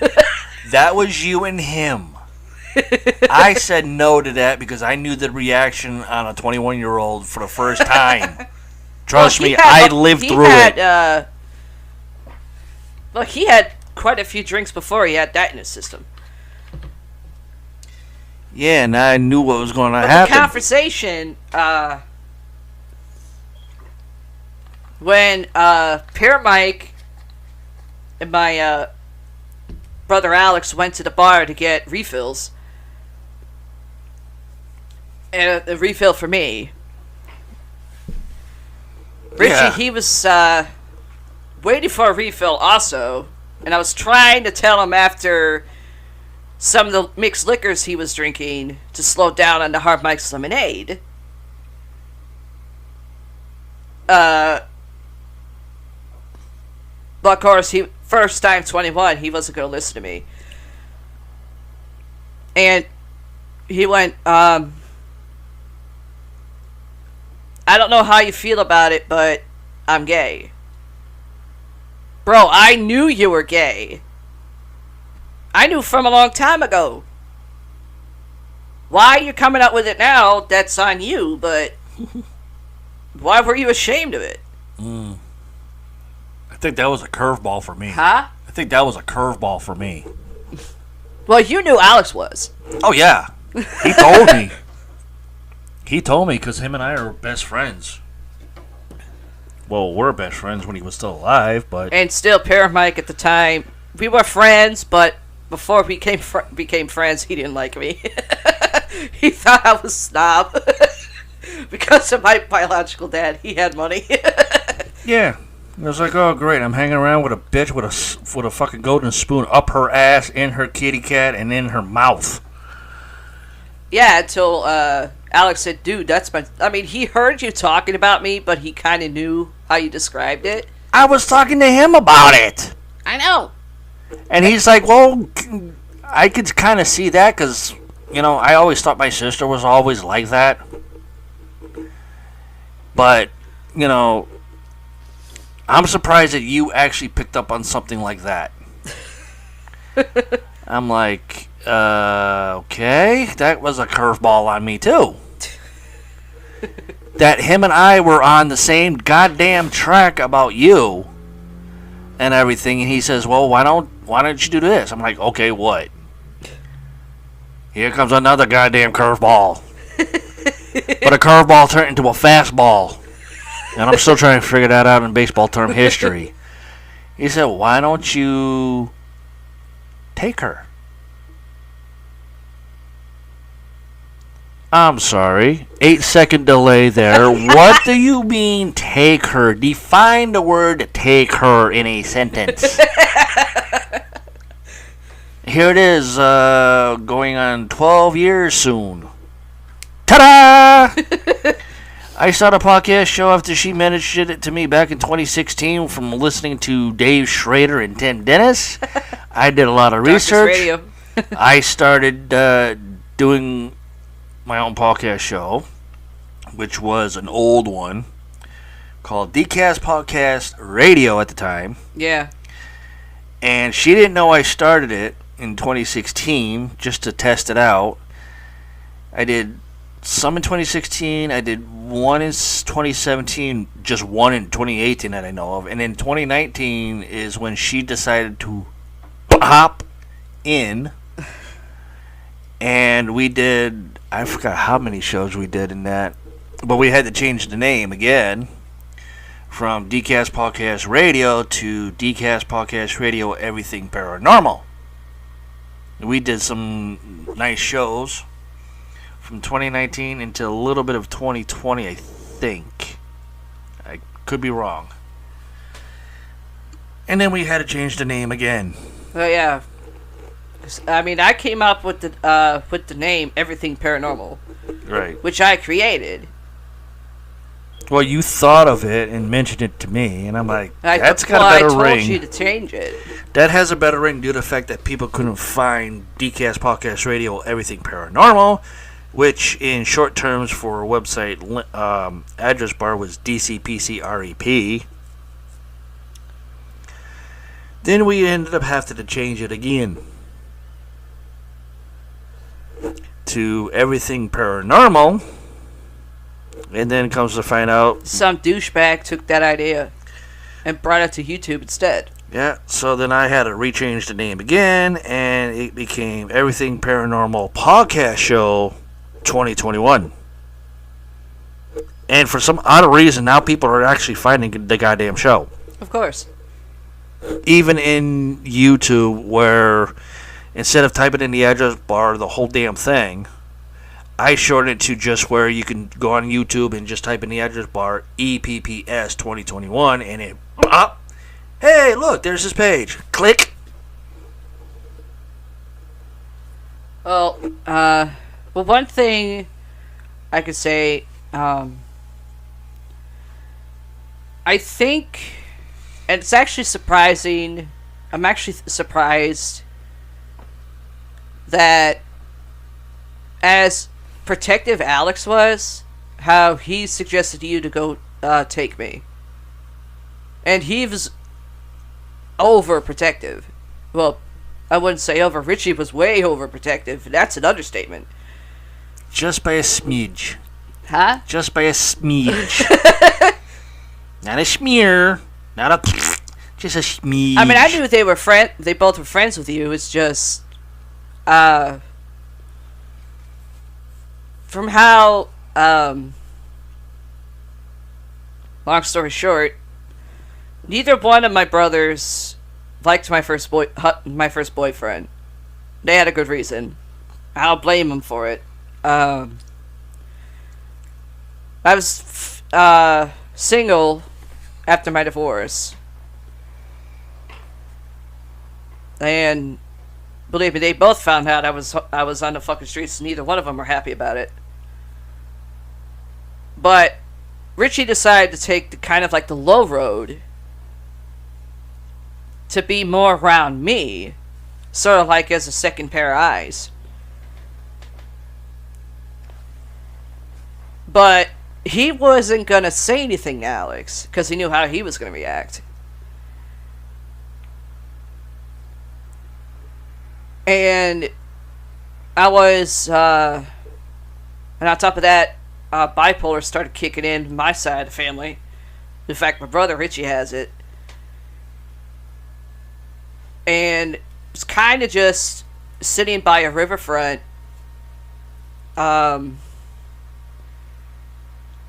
That was you and him. I said no to that because I knew the reaction on a 21-year-old for the first time. Trust me, I lived through it. Well, he had quite a few drinks before he had that in his system. Yeah, and I knew what was going to happen. The conversation, when Pear Mike and my brother Alex went to the bar to get refills, and a refill for me. Richie, he was waiting for a refill also, and I was trying to tell him after some of the mixed liquors he was drinking to slow down on the Hard Mike's lemonade. But of course, first time 21, he wasn't going to listen to me. And he went, I don't know how you feel about it, but I'm gay. Bro, I knew you were gay. I knew from a long time ago. Why you're coming out with it now, that's on you, but why were you ashamed of it? I think that was a curveball for me. Huh? I think that was a curveball for me. Well, you knew Alex was. Oh, yeah. He told me. He told me because him and I are best friends. Well, we're best friends when he was still alive, but... And still, Pear Mike at the time, we were friends, but before we became friends, he didn't like me. He thought I was a snob. Because of my biological dad, he had money. Yeah. It was like, oh, great, I'm hanging around with a bitch with a fucking golden spoon up her ass, in her kitty cat, and in her mouth. Yeah, until Alex said, dude, that's my... I mean, he heard you talking about me, but he kind of knew how you described it. I was talking to him about it. I know. And he's like, well, I could kind of see that because, I always thought my sister was always like that. But, I'm surprised that you actually picked up on something like that. I'm like, okay, that was a curveball on me too. That him and I were on the same goddamn track about you and everything, and he says, well, why don't you do this? I'm like, okay, what? Here comes another goddamn curveball. But a curveball turned into a fastball. And I'm still trying to figure that out in baseball term history. He said, why don't you take her? I'm sorry. 8-second delay there. What do you mean take her? Define the word take her in a sentence. Here it is, going on 12 years soon. Ta-da! I started a podcast show after she mentioned it to me back in 2016 from listening to Dave Schrader and Tim Dennis. I did a lot of research. I started doing my own podcast show, which was an old one called Decast Podcast Radio at the time. Yeah. And she didn't know I started it in 2016 just to test it out. I did some in 2016. I did one in 2017, just one in 2018 that I know of. And in 2019 is when she decided to hop in. And we did, I forgot how many shows we did in that. But we had to change the name again from Decast Podcast Radio to Decast Podcast Radio Everything Paranormal. We did some nice shows from 2019 into a little bit of 2020, I think. I could be wrong. And then we had to change the name again. Oh yeah. I mean, I came up with the name Everything Paranormal. Right. Which I created. Well, you thought of it and mentioned it to me, and I'm like, that's got I a better told ring. you to change it. That has a better ring due to the fact that people couldn't find DCast Podcast Radio Everything Paranormal, which in short terms for a website address bar was DCPCREP. Then we ended up having to change it again to Everything Paranormal, and then comes to find out some douchebag took that idea and brought it to YouTube instead. Yeah, so then I had to rechange the name again, and it became Everything Paranormal Podcast Show 2021. And for some odd reason, now people are actually finding the goddamn show. Of course. Even in YouTube, where instead of typing in the address bar the whole damn thing, I shortened it to just where you can go on YouTube and just type in the address bar EPPS2021, and it pop. Hey, look, there's his page. Click. Well, one thing I could say, I think, and it's actually surprising, I'm actually surprised that as protective Alex was, how he suggested you to go take me. And he was overprotective. Well, I wouldn't say over. Richie was way overprotective. That's an understatement. Just by a smidge. Huh? Just by a smidge. Not a smear. Not a... Just a smidge. I mean, I knew they were they both were friends with you. It's just... from how... long story short, neither one of my brothers liked my first boyfriend. They had a good reason. I don't blame them for it. I was single after my divorce, and believe me, they both found out I was on the fucking streets. Neither one of them were happy about it. But Richie decided to take the kind of like the low road to be more around me, sort of like as a second pair of eyes. But he wasn't gonna say anything to Alex because he knew how he was gonna react. And I was, and on top of that, bipolar started kicking in my side of the family. In fact, my brother Richie has it. And it's kind of just sitting by a riverfront,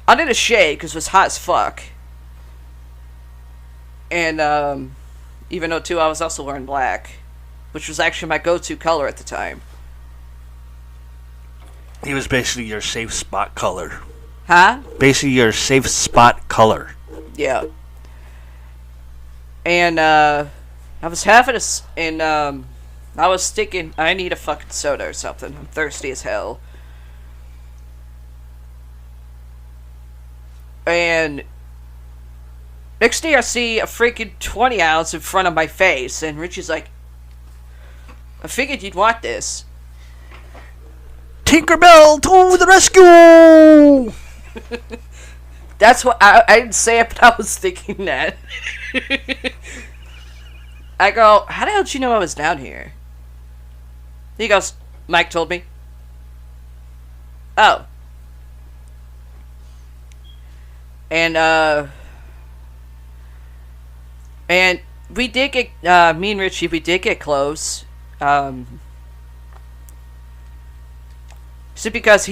under the shade because it was hot as fuck. And even though too, I was also wearing black, which was actually my go-to color at the time. He was basically your safe spot color. Huh? Basically your safe spot color. Yeah. And I was having and I was thinking I need a fucking soda or something. I'm thirsty as hell. And next day I see a freaking 20 ounce in front of my face, and Richie's like, I figured you'd want this. Tinkerbell to the rescue! That's what I didn't say it, but I was thinking that. I go, how the hell did you know I was down here? He goes, Mike told me. Oh. And we did get, me and Richie, we did get close. So because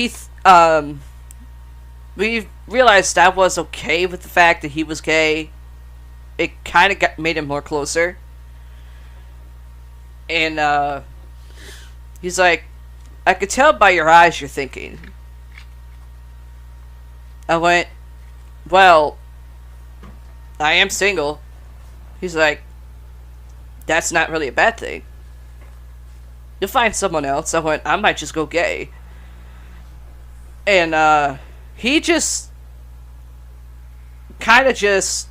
we realized I was okay with the fact that he was gay. It kind of made him more closer. And, he's like, I could tell by your eyes you're thinking. I went, well, I am single. He's like, that's not really a bad thing. You'll find someone else. I went, I might just go gay. And, he just kind of just...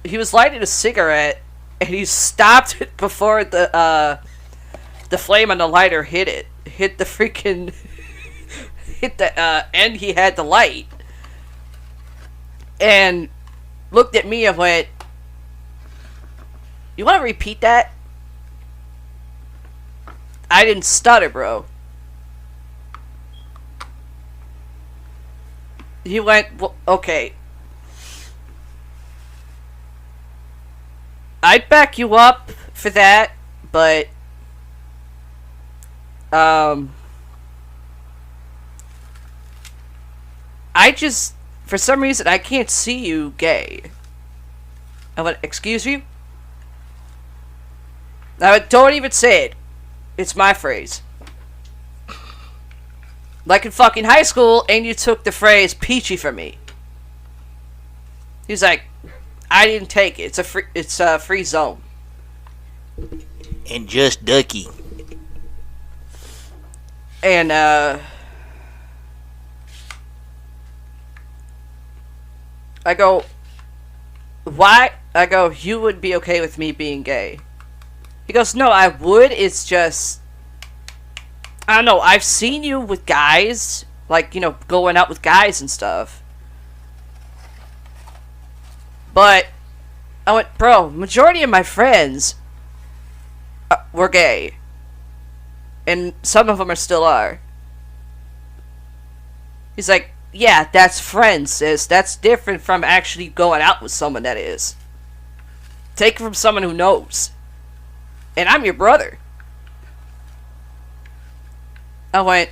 He was lighting a cigarette, and he stopped it before the flame on the lighter hit it. Hit the freaking... hit the end he had the light. And looked at me and went, "You want to repeat that?" I didn't stutter, bro. He went, "Well, okay. I'd back you up for that, but I just, for some reason, I can't see you gay." I went, "Excuse you?" I went, "Don't even say it. It's my phrase." Like in fucking high school, and you took the phrase peachy from me. He's like, "I didn't take it. It's a free zone." And just ducky. And I go, "Why?" I go, "You would be okay with me being gay?" He goes, "No, I would. It's just, I don't know. I've seen you with guys, like, you know, going out with guys and stuff. But," I went, "Bro, majority of my friends were gay. And some of them still are." He's like, "Yeah, that's friends, sis. That's different from actually going out with someone that is. Take it from someone who knows. And I'm your brother." I went,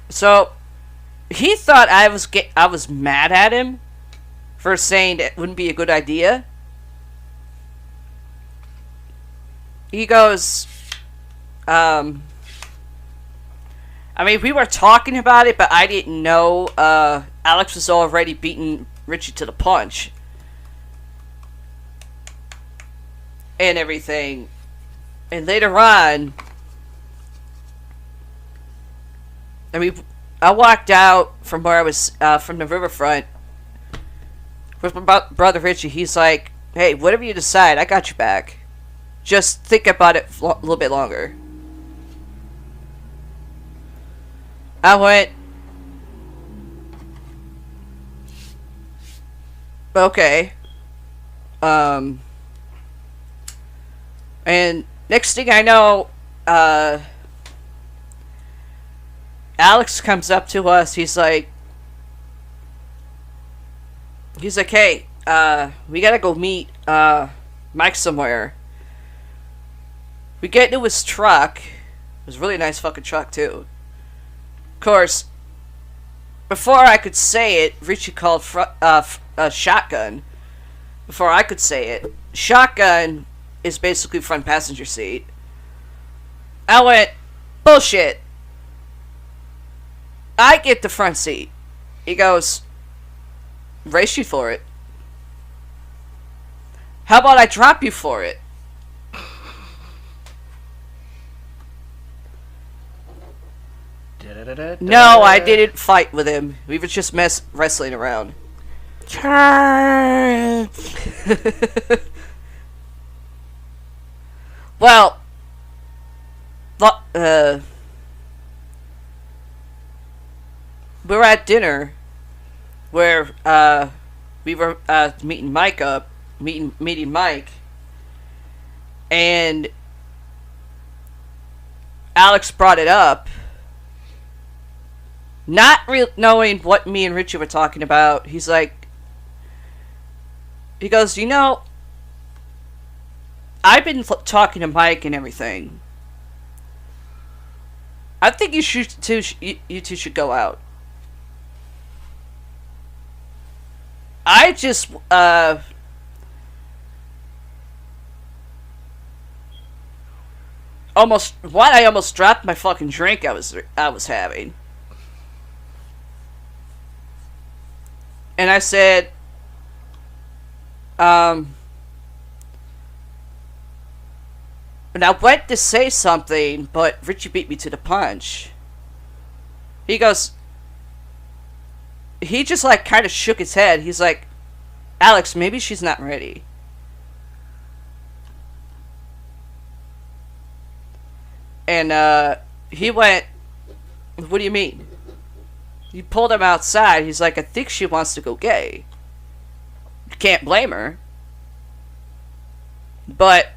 so he thought I was mad at him for saying it wouldn't be a good idea. He goes, I mean, we were talking about it, but I didn't know Alex was already beating Richie to the punch and everything. And later on, I mean, I walked out from where I was, from the riverfront with my brother Richie. He's like, "Hey, whatever you decide, I got your back. Just think about it a little bit longer." I went, "Okay." And next thing I know, Alex comes up to us. He's like, "Hey, we gotta go meet Mike somewhere." We get into his truck. It was a really nice fucking truck too. Of course, before I could say it, Richie called shotgun. Before I could say it, shotgun is basically front passenger seat. I went, "Bullshit. I get the front seat." He goes, "Race you for it. How about I drop you for it?" No, I didn't fight with him. We were just wrestling around. Well, we were at dinner where we were meeting Mike, and Alex brought it up, not knowing what me and Richie were talking about. He goes, "You know, I've been talking to Mike and everything. I think you two should go out." I just almost dropped my fucking drink I was having. And I said, and I went to say something, but Richie beat me to the punch. he goes, he just like kind of shook his head. He's like, Alex, maybe she's not ready. And he went, what do you mean? You pulled him outside. He's like, I think she wants to go gay. You can't blame her. But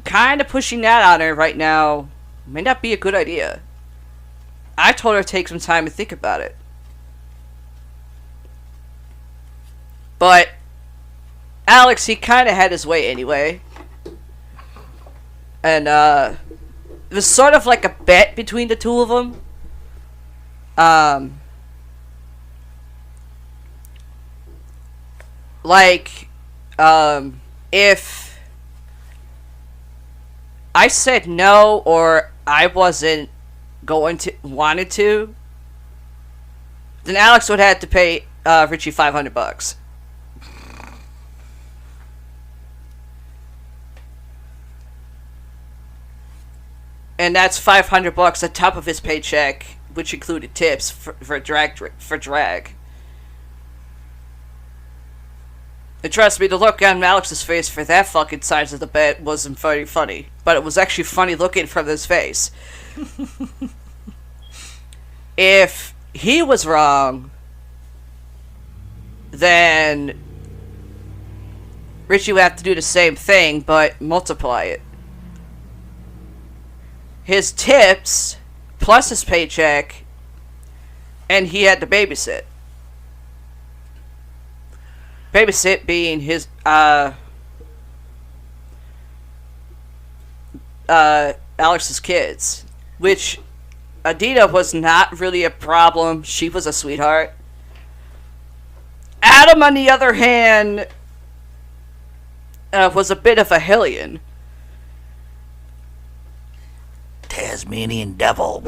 kind of pushing that on her right now may not be a good idea. I told her to take some time to think about it. But Alex, he kind of had his way anyway. And it was sort of like a bet between the two of them. If I said no or I wasn't wanted to, then Alex would have to pay Richie $500. And that's $500 on top of his paycheck, which included tips for drag. And trust me, the look on Alex's face for that fucking size of the bet wasn't very funny. But it was actually funny looking from his face. If he was wrong, then Richie would have to do the same thing, but multiply it. His tips, plus his paycheck, and he had to babysit. Babysit being his Alex's kids, which Adita was not really a problem. She was a sweetheart. Adam, on the other hand, was a bit of a hellion. Tasmanian devil.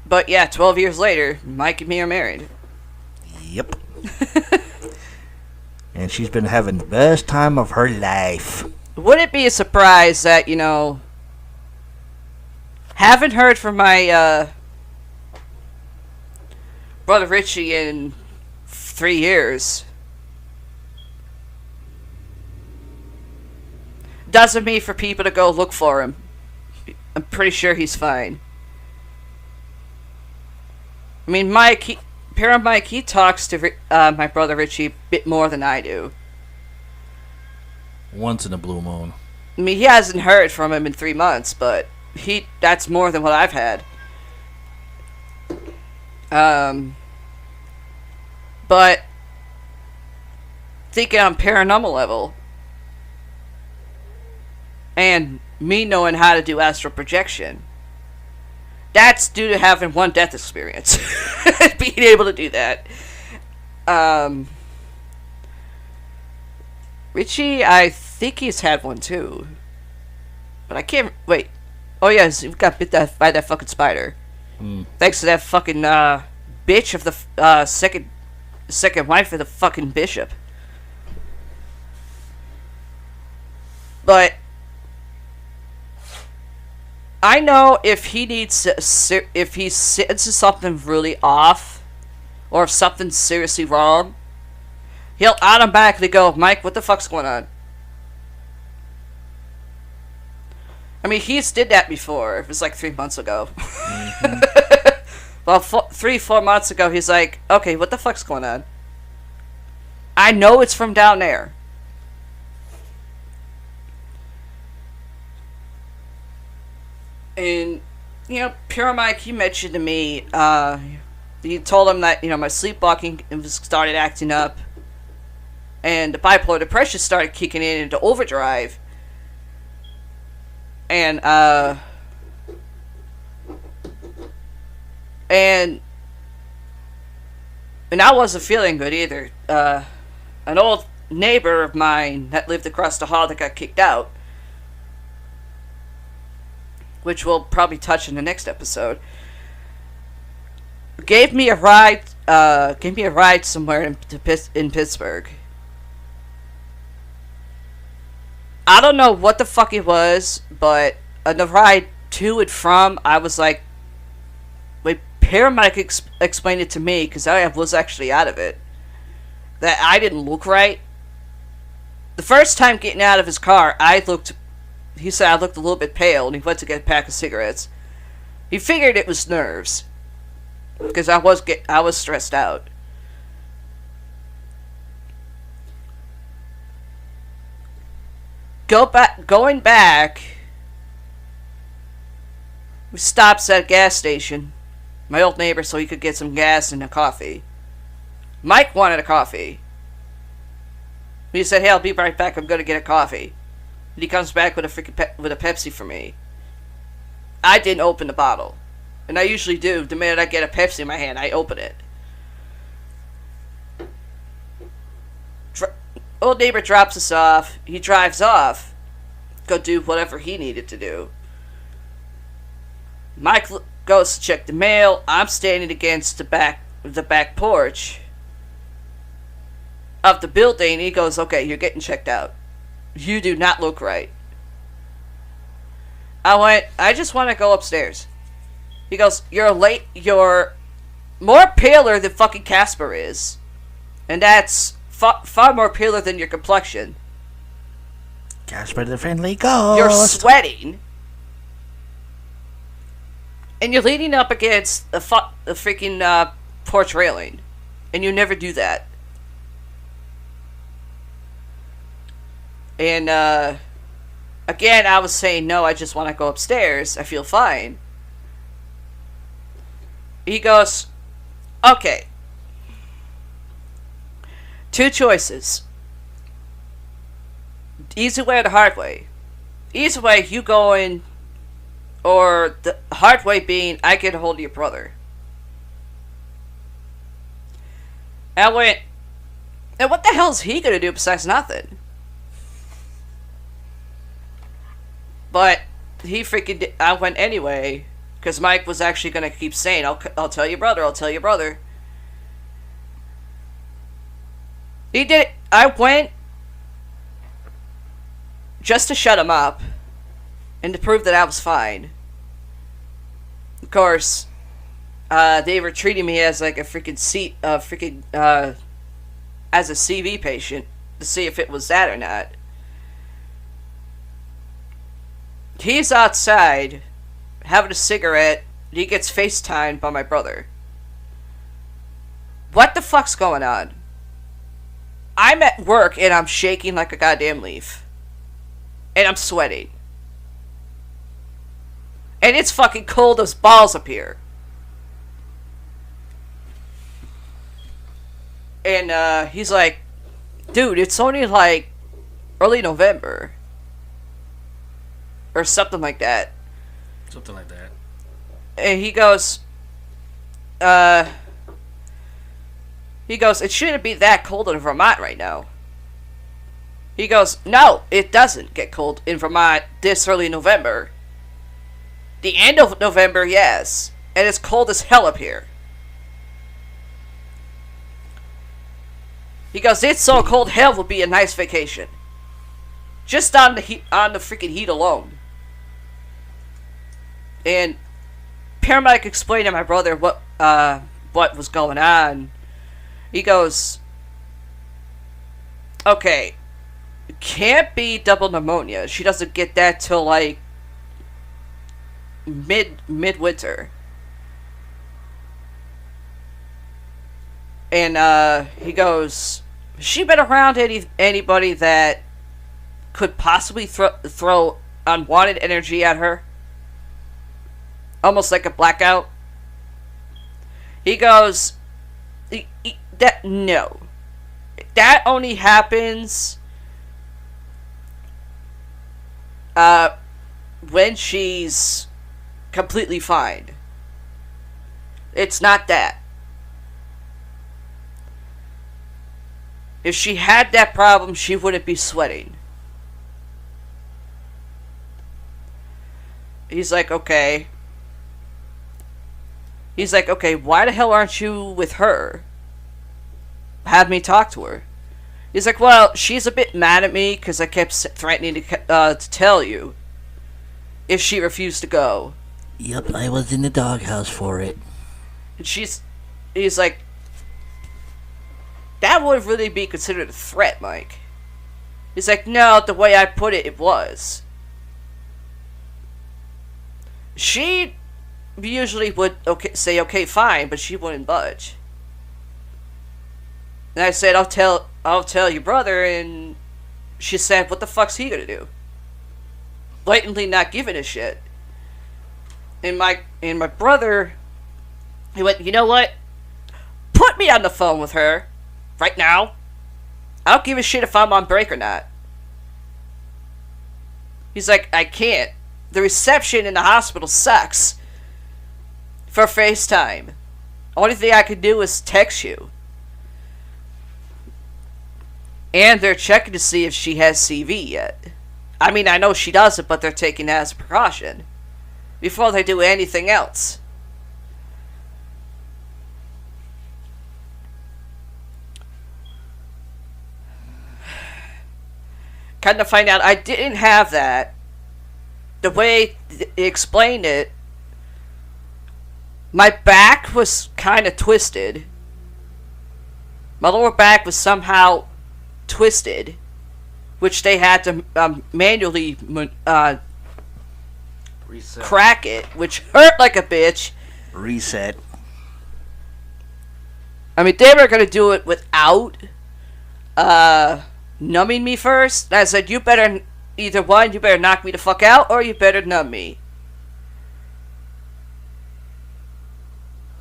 But yeah, 12 years later, Mike and me are married. Yep. And she's been having the best time of her life. Would it be a surprise that, haven't heard from my brother Richie in 3 years? Doesn't mean for people to go look for him. I'm pretty sure he's fine. I mean, Parent Mike, he talks to my brother Richie a bit more than I do. Once in a blue moon. I mean, he hasn't heard from him in 3 months, but that's more than what I've had. But thinking on paranormal level, and me knowing how to do astral projection, that's due to having one death experience. Being able to do that. Richie, I think he's had one too. But I can't... Wait. Oh yeah, he got bit by that fucking spider. Thanks to that fucking bitch of the second wife of the fucking bishop. But I know if he senses something really off, or if something's seriously wrong, he'll automatically go, Mike, what the fuck's going on? I mean, he's did that before. It was like 3 months ago. Mm-hmm. Well, 3-4 months ago, he's like, okay, what the fuck's going on? I know it's from down there. And, Pure Mike, he mentioned to me, he told him that, my sleepwalking started acting up, and the bipolar depression started kicking in into overdrive. And I wasn't feeling good either. An old neighbor of mine that lived across the hall that got kicked out, which we'll probably touch in the next episode, gave me a ride somewhere in Pittsburgh. I don't know what the fuck it was, but on the ride to and from, I was like, wait, paramedic explained it to me, because I was actually out of it, that I didn't look right. The first time getting out of his car, he said I looked a little bit pale, and he went to get a pack of cigarettes. He figured it was nerves, because I was stressed out. Going back, we stopped at a gas station. My old neighbor, so he could get some gas and a coffee. Mike wanted a coffee. He said, "Hey, I'll be right back. I'm gonna get a coffee." And he comes back with with a Pepsi for me. I didn't open the bottle, and I usually do. The minute I get a Pepsi in my hand, I open it. Old neighbor drops us off. He drives off. Go do whatever he needed to do. Mike goes to check the mail. I'm standing against the back porch of the building. He goes, "Okay, you're getting checked out. You do not look right." I went, "I just want to go upstairs." He goes, "You're more paler than fucking Casper is. And that's far more paler than your complexion. Casper the Friendly Ghost. You're sweating. And you're leaning up against the freaking porch railing. And you never do that." And, again, I was saying, "No, I just want to go upstairs. I feel fine." He goes, "Okay. Two choices. Easy way or the hard way. Easy way, you go in, or the hard way being, I get a hold of your brother." And I went, "And what the hell is he gonna do besides nothing?" But he freaking did. I went anyway, because Mike was actually gonna keep saying, I'll tell your brother, I'll tell your brother." He did it. I went just to shut him up and to prove that I was fine. Of course, they were treating me as like a freaking as a CV patient to see if it was that or not. He's outside having a cigarette. He gets FaceTimed by my brother. What the fuck's going on? I'm at work and I'm shaking like a goddamn leaf. And I'm sweating. And it's fucking cold as balls up here. And he's like, "Dude, it's only like early November." Or something like that. Something like that. And he goes, "It shouldn't be that cold in Vermont right now." He goes, "No, it doesn't get cold in Vermont this early November. The end of November, yes. And it's cold as hell up here." He goes, "It's so cold, hell would be a nice vacation. Just on the heat, on the freaking heat alone." And paramedic explained to my brother what was going on. He goes, "Okay, it can't be double pneumonia. She doesn't get that till like midwinter." And he goes, "Has she been around anybody that could possibly throw unwanted energy at her? Almost like a blackout?" He goes, No. That only happens when she's completely fine. It's not that. If she had that problem, she wouldn't be sweating." He's like, "Okay." He's like, "Okay, why the hell aren't you with her? Have me talk to her." He's like, well, she's a bit mad at me because I kept threatening to tell you if she refused to go. Yep, I was in the doghouse for it. And he's like, that would really be considered a threat, Mike. He's like, no, the way I put it, it was. She usually would say, okay, fine, but she wouldn't budge. And I said, I'll tell your brother, and she said, what the fuck's he gonna do? Blatantly not giving a shit. And my brother, he went, you know what? Put me on the phone with her, right now. I don't give a shit if I'm on break or not. He's like, I can't. The reception in the hospital sucks. For FaceTime. Only thing I can do is text you. And they're checking to see if she has CV yet. I mean, I know she doesn't, but they're taking that as a precaution. Before they do anything else. Kind of find out I didn't have that. The way they explained it, my back was kind of twisted. My lower back was somehow twisted, which they had to manually Reset. crack it, which hurt like a bitch. Reset. I mean, they were gonna do it without numbing me first. And I said, you better, either one, you better knock me the fuck out, or you better numb me.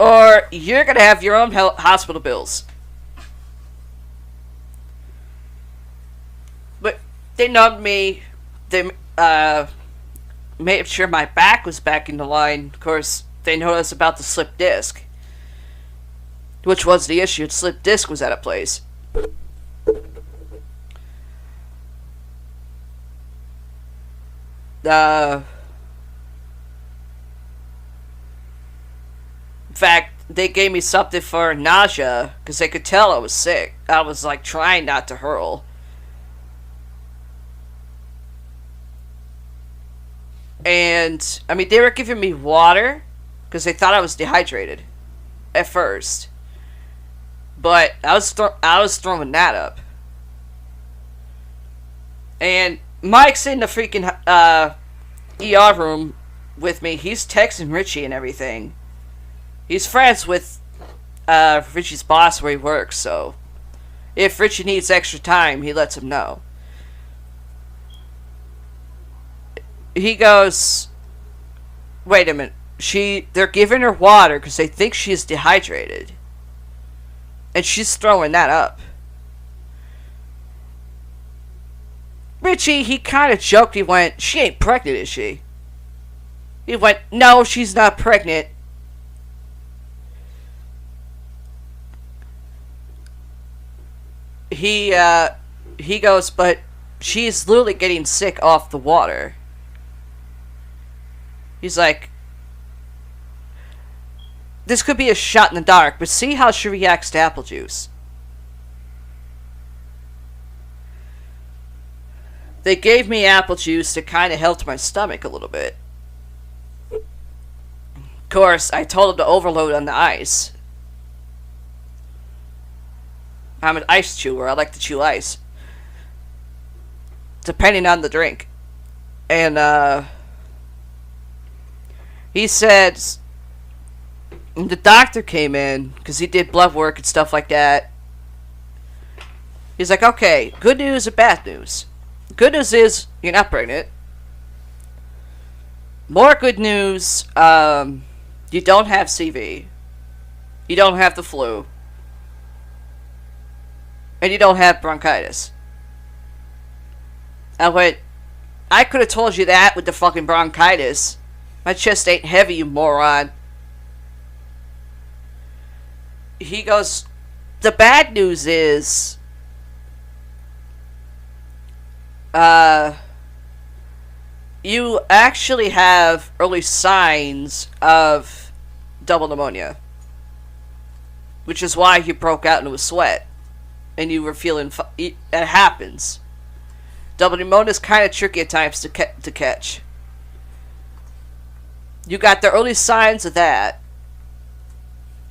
Or you're gonna have your own hospital bills. But they numbed me. They made sure my back was back in the line. Of course, they noticed about the slip disc, which was the issue. The slip disc was out of place. In fact, they gave me something for nausea because they could tell I was sick. I was like trying not to hurl. And I mean, they were giving me water because they thought I was dehydrated at first. But I was throwing that up. And Mike's in the freaking ER room with me. He's texting Richie and everything. He's friends with Richie's boss where he works, so if Richie needs extra time, he lets him know. He goes, wait a minute. They're giving her water because they think she's dehydrated. And she's throwing that up. Richie, he kind of joked. He went, she ain't pregnant, is she? He went, no, she's not pregnant. He goes, but she's literally getting sick off the water. He's like, this could be a shot in the dark, but see how she reacts to apple juice. They gave me apple juice to kind of help my stomach a little bit. Of course, I told him to overload on the ice. I'm an ice chewer. I like to chew ice. Depending on the drink. And, he said, the doctor came in, because he did blood work and stuff like that. He's like, okay, good news or bad news? Good news is, you're not pregnant. More good news, you don't have CV. You don't have the flu. And you don't have bronchitis. I went, I could have told you that with the fucking bronchitis. My chest ain't heavy, you moron. He goes, the bad news is, you actually have early signs of double pneumonia. Which is why he broke out into a sweat. and you were feeling it happens. Double pneumonia is kind of tricky at times to catch. You got the early signs of that.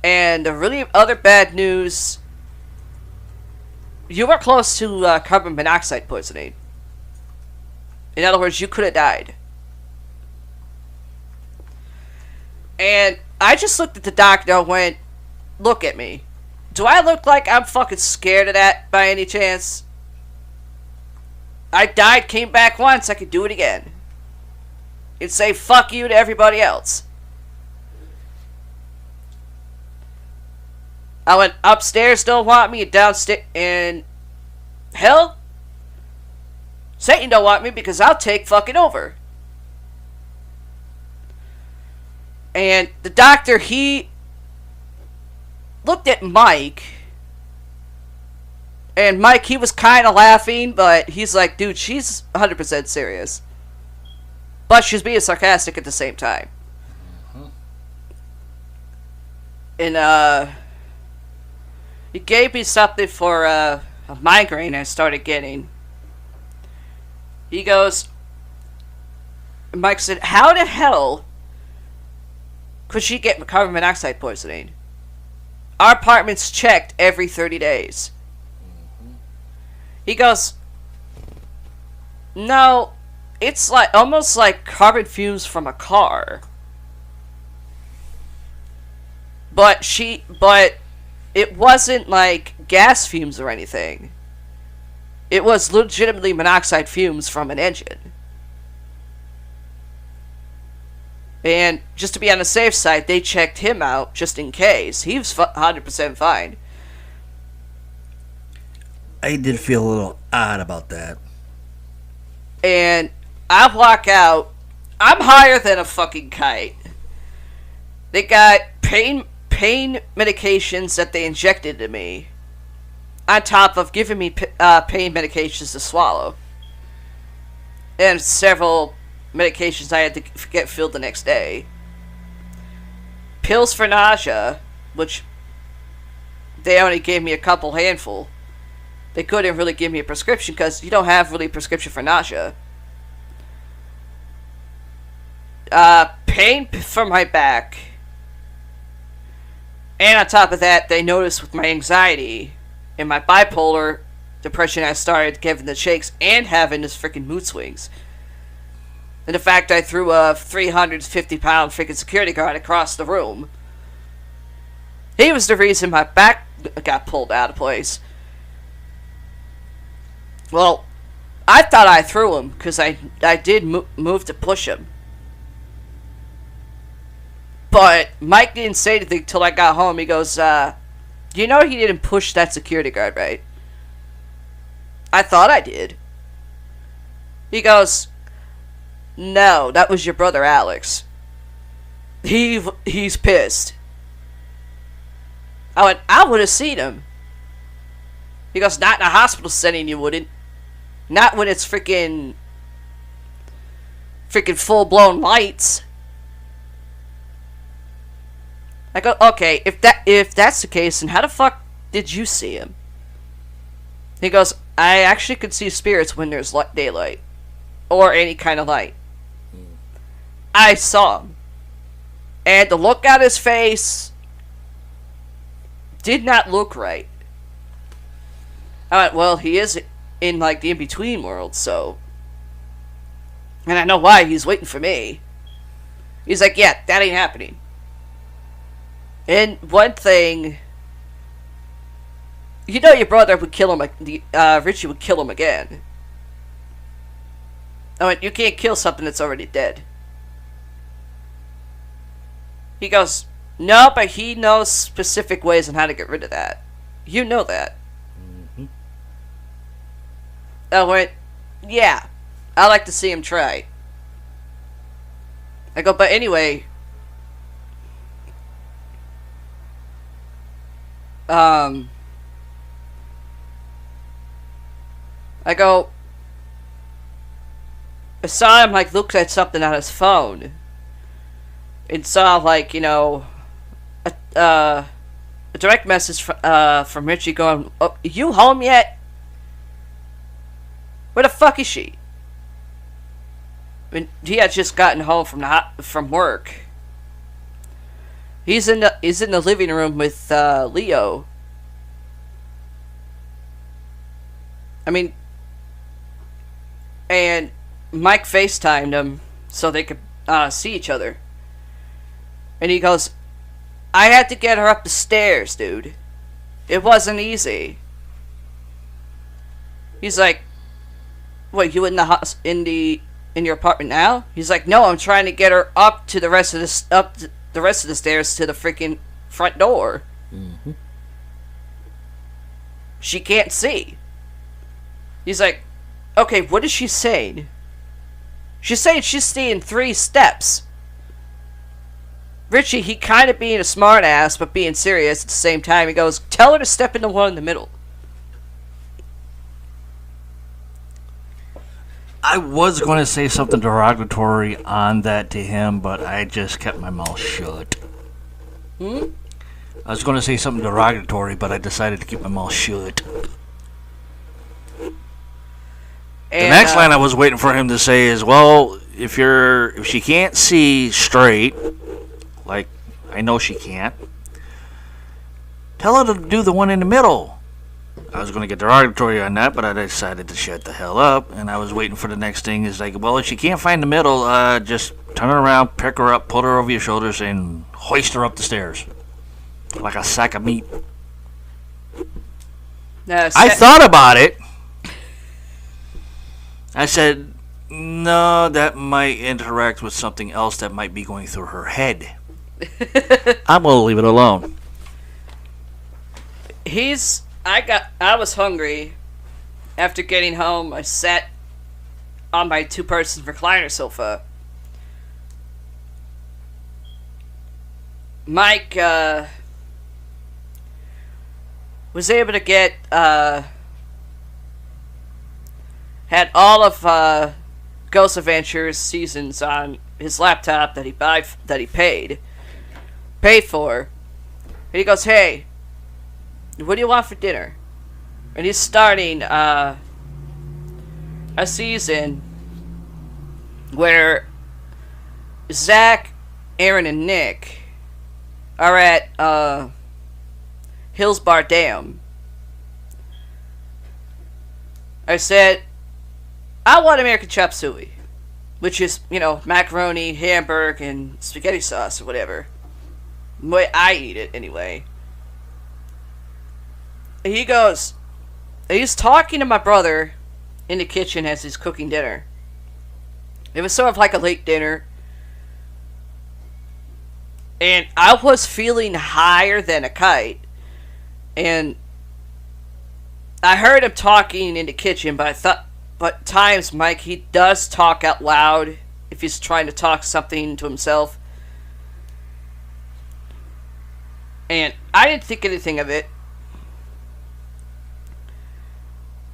And the really other bad news, you were close to carbon monoxide poisoning. In other words, you could have died. And I just looked at the doctor and went, look at me. Do I look like I'm fucking scared of that by any chance? I died, came back once, I could do it again. And say fuck you to everybody else. I went upstairs, don't want me, and downstairs, and hell, Satan don't want me because I'll take fucking over. And the doctor, he looked at Mike, and Mike, he was kind of laughing, but he's like, dude, she's 100% serious. But she's being sarcastic at the same time. And, he gave me something for, a migraine I started getting. He goes, Mike said, how the hell could she get carbon monoxide poisoning? Our apartment's checked every 30 days. He goes, no, it's like almost like carbon fumes from a car. But it wasn't like gas fumes or anything. It was legitimately monoxide fumes from an engine. And just to be on the safe side, they checked him out just in case. He was 100% fine. I did feel a little odd about that. And I walk out. I'm higher than a fucking kite. They got pain medications that they injected to me, on top of giving me pain medications to swallow. And several medications I had to get filled the next day. Pills for nausea, which they only gave me a couple handful. They couldn't really give me a prescription because you don't have really a prescription for nausea. Pain for my back. And on top of that, they noticed with my anxiety and my bipolar depression, I started giving the shakes and having this freaking mood swings. And the fact I threw a 350-pound freaking security guard across the room. He was the reason my back got pulled out of place. Well, I thought I threw him because I did move to push him. But Mike didn't say anything till I got home. He goes, you know he didn't push that security guard, right? I thought I did. He goes, no, that was your brother Alex. He's pissed. I went, I would have seen him. He goes, not in a hospital setting you wouldn't. Not when it's freaking full-blown lights. I go, okay, if that's the case, then how the fuck did you see him? He goes, I actually could see spirits when there's daylight. Or any kind of light. I saw him. And the look on his face did not look right. I went, well, he is in, like, the in-between world, so... And I know why, he's waiting for me. He's like, yeah, that ain't happening. And one thing... You know your brother would kill him, Richie would kill him again. I went, you can't kill something that's already dead. He goes, no, but he knows specific ways on how to get rid of that. You know that. Mm-hmm. I went, yeah, I'd like to see him try. I go, but anyway, I go, I saw him, like, look at something on his phone. And saw, like, you know, a direct message from Richie going, "Oh, you home yet? Where the fuck is she?" I mean, he had just gotten home from work. He's in the living room with Leo. I mean, and Mike FaceTimed him so they could see each other. And he goes, "I had to get her up the stairs, dude. It wasn't easy." He's like, "What, you in your apartment now?" He's like, "No, I'm trying to get her up to the rest of the stairs to the freaking front door." Mm-hmm. She can't see. He's like, "Okay, what is she saying?" She's saying she's seeing 3 steps. Richie, he kind of being a smart ass, but being serious at the same time, he goes, "Tell her to step in the one in the middle." I was going to say something derogatory on that to him, but I just kept my mouth shut. I was going to say something derogatory, but I decided to keep my mouth shut. The next line I was waiting for him to say is, "Well, if she can't see straight, like I know she can't, tell her to do the one in the middle." I was going to get derogatory on that, but I decided to shut the hell up, and I was waiting for the next thing. Is like, "Well, if she can't find the middle, just turn her around, pick her up, put her over your shoulders, and hoist her up the stairs like a sack of meat." I thought about it. I said, "No, that might interact with something else that might be going through her head." I'm going to leave it alone. I was hungry. After getting home, I sat on my 2-person recliner sofa. Mike was able to get had all of Ghost Adventures seasons on his laptop that he paid for. And he goes, "Hey, what do you want for dinner?" And he's starting a season where Zach, Aaron, and Nick are at Hills Bar Dam. I said, "I want American chop suey," which is, macaroni, hamburger, and spaghetti sauce or whatever. The way I eat it, anyway. And he's talking to my brother in the kitchen as he's cooking dinner. It was sort of like a late dinner. And I was feeling higher than a kite. And I heard him talking in the kitchen, but at times, Mike, he does talk out loud if he's trying to talk something to himself. And I didn't think anything of it.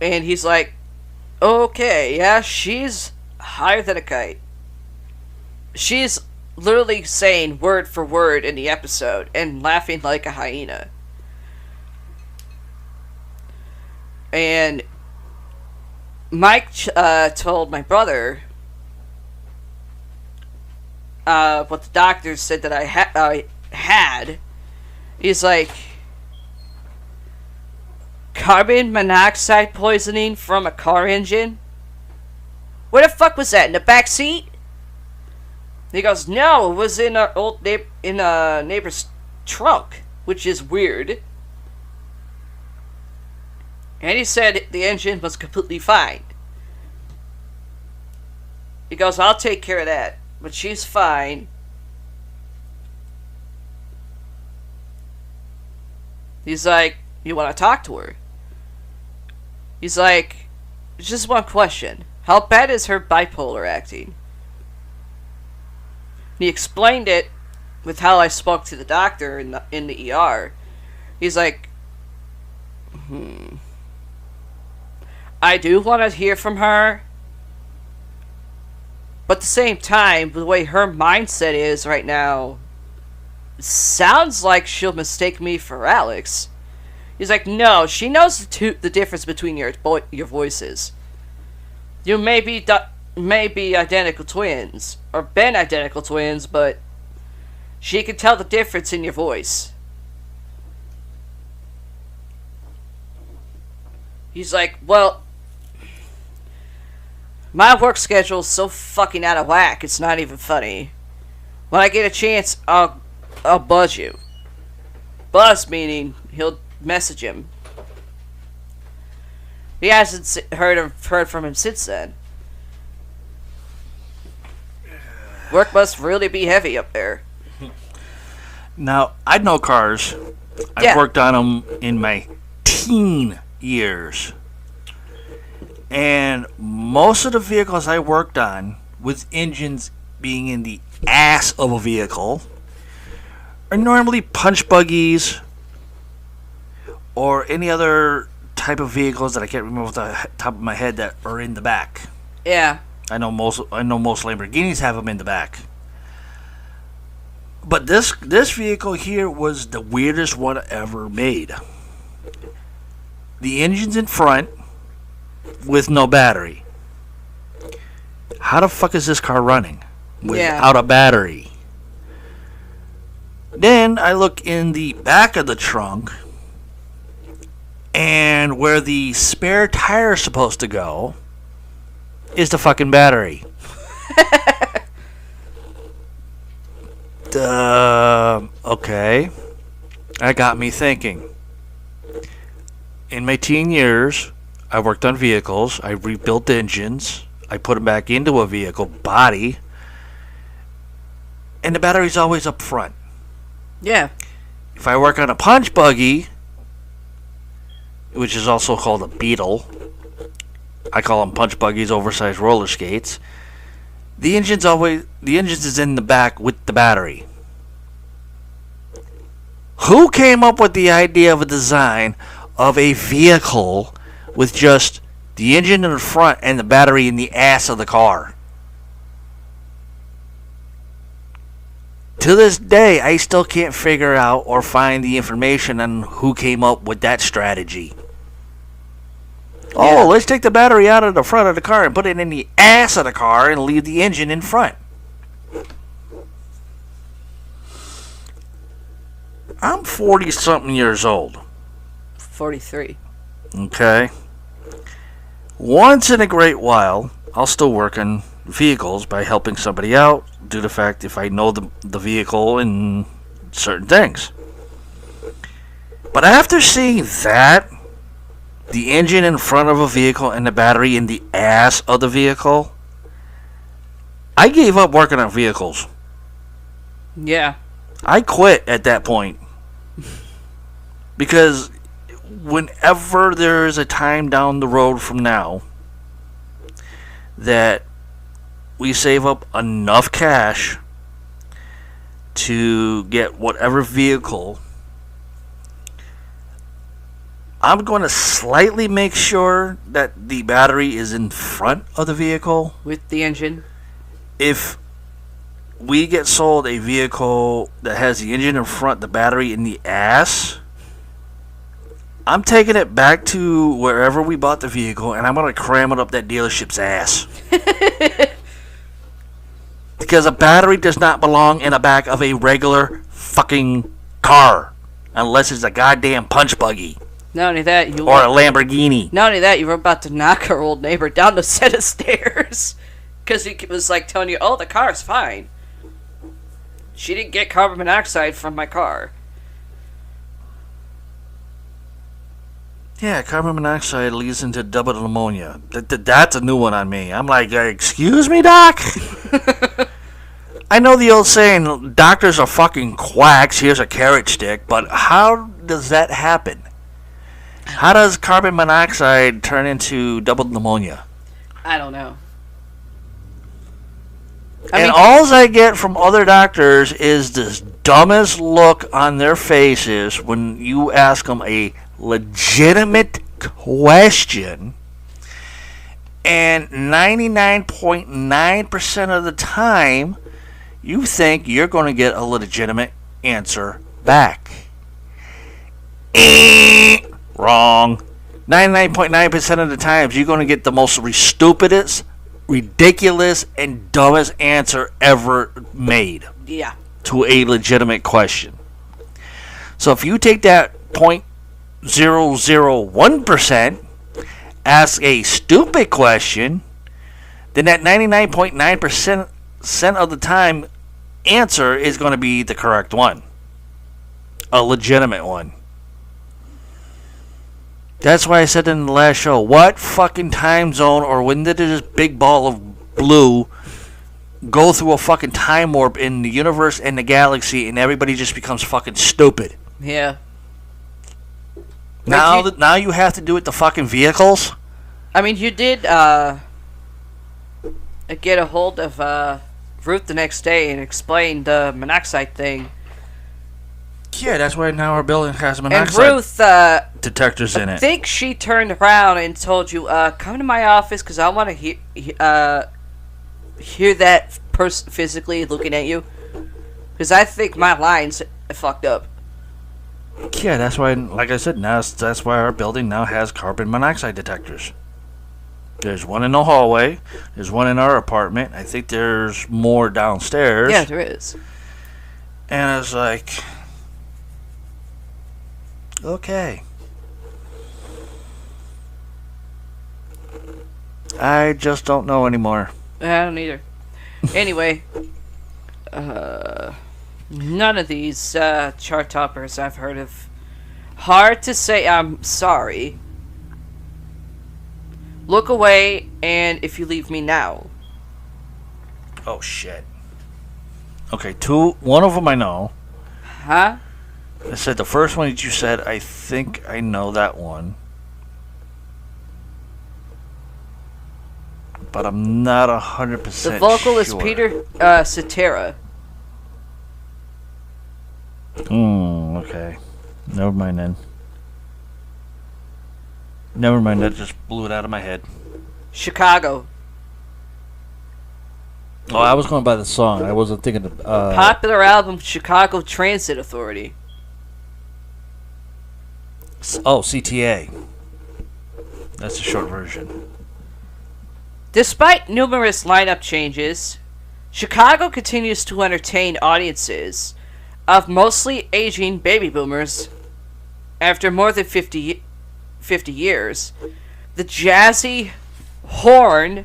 And he's like, "Okay, yeah, she's higher than a kite." She's literally saying word for word in the episode and laughing like a hyena. And Mike told my brother what the doctors said that I had. He's like, "Carbon monoxide poisoning from a car engine? Where the fuck was that? In the back seat?" He goes, "No, it was in a neighbor's trunk," which is weird. And he said the engine was completely fine. He goes, "I'll take care of that, but she's fine." He's like, "You want to talk to her?" He's like, "Just one question. How bad is her bipolar acting?" And he explained it with how I spoke to the doctor in the ER. He's like, "I do want to hear from her, but at the same time, the way her mindset is right now, sounds like she'll mistake me for Alex. He's like, no, she knows the difference between your voices. You may be identical twins, or been identical twins, but she can tell the difference in your voice. He's like, well, my work schedule's so fucking out of whack, it's not even funny. When I get a chance, I'll buzz you. Buzz meaning he'll message him. He hasn't heard from him since then. Work must really be heavy up there. Now, I know cars. I've worked on them in my teen years. And most of the vehicles I worked on, with engines being in the ass of a vehicle, are normally punch buggies or any other type of vehicles that I can't remember off the top of my head that are in the back. Yeah. I know most Lamborghinis have them in the back. But this vehicle here was the weirdest one ever made. The engine's in front with no battery. How the fuck is this car running without a battery? Then I look in the back of the trunk, and where the spare tire is supposed to go is the fucking battery. Okay. That got me thinking. In my teen years, I worked on vehicles. I rebuilt engines. I put them back into a vehicle body. And the battery's always up front. Yeah. If I work on a punch buggy, which is also called a Beetle, I call them punch buggies, oversized roller skates. The engine's is in the back with the battery. Who came up with the idea of a design of a vehicle with just the engine in the front and the battery in the ass of the car? To this day, I still can't figure out or find the information on who came up with that strategy. Oh, let's take the battery out of the front of the car and put it in the ass of the car and leave the engine in front. I'm 40-something years old. 43. Okay. Once in a great while, I'll still work on vehicles by helping somebody out due to the fact if I know the vehicle and certain things. But after seeing that, the engine in front of a vehicle and the battery in the ass of the vehicle, I gave up working on vehicles. Yeah. I quit at that point. Because whenever there is a time down the road from now that we save up enough cash to get whatever vehicle, I'm going to slightly make sure that the battery is in front of the vehicle. With the engine? If we get sold a vehicle that has the engine in front, the battery in the ass, I'm taking it back to wherever we bought the vehicle and I'm going to cram it up that dealership's ass. Because a battery does not belong in the back of a regular fucking car. Unless it's a goddamn punch buggy. Not only that, or a Lamborghini. Not only that, you were about to knock our old neighbor down the set of stairs. Because he was like telling you, oh, the car's fine. She didn't get carbon monoxide from my car. Yeah, carbon monoxide leads into double pneumonia. That's a new one on me. I'm like, excuse me, doc? I know the old saying, doctors are fucking quacks, here's a carrot stick, but how does that happen? How does carbon monoxide turn into double pneumonia? I don't know. And all I get from other doctors is this dumbest look on their faces when you ask them a legitimate question, and 99.9% of the time you think you're going to get a legitimate answer back. Wrong. 99.9% of the times, you're going to get the most stupidest, ridiculous, and dumbest answer ever made. Yeah. To a legitimate question. So if you take that 0.001%, ask a stupid question, then that 99.9% of the time answer is going to be the correct one. A legitimate one. That's why I said in the last show, what fucking time zone or when did this big ball of blue go through a fucking time warp in the universe and the galaxy and everybody just becomes fucking stupid? Yeah. Now you have to do it to fucking vehicles? I mean, you did get a hold of Ruth the next day and explain the monoxide thing. Yeah, that's why now our building has monoxide and Ruth, detectors in it. I think she turned around and told you, come to my office because I want to hear that person physically looking at you. Because I think my line's fucked up. Yeah, that's why, like I said, that's why our building now has carbon monoxide detectors. There's one in the hallway. There's one in our apartment. I think there's more downstairs. Yeah, there is. And I was like, okay. I just don't know anymore. I don't either. Anyway, none of these chart toppers I've heard of. Hard to say I'm sorry. Look away, and if you leave me now. Oh shit. Okay, one of them I know. Huh? I said the first one that you said, I think I know that one. But I'm not 100% sure. The vocal is Peter Cetera. Okay. Never mind then. Never mind, that just blew it out of my head. Chicago. Oh, I was going by the song. I wasn't thinking of... Popular album, Chicago Transit Authority. Oh, CTA. That's the short version. Despite numerous lineup changes, Chicago continues to entertain audiences of mostly aging baby boomers. After more than 50 years, the jazzy horn,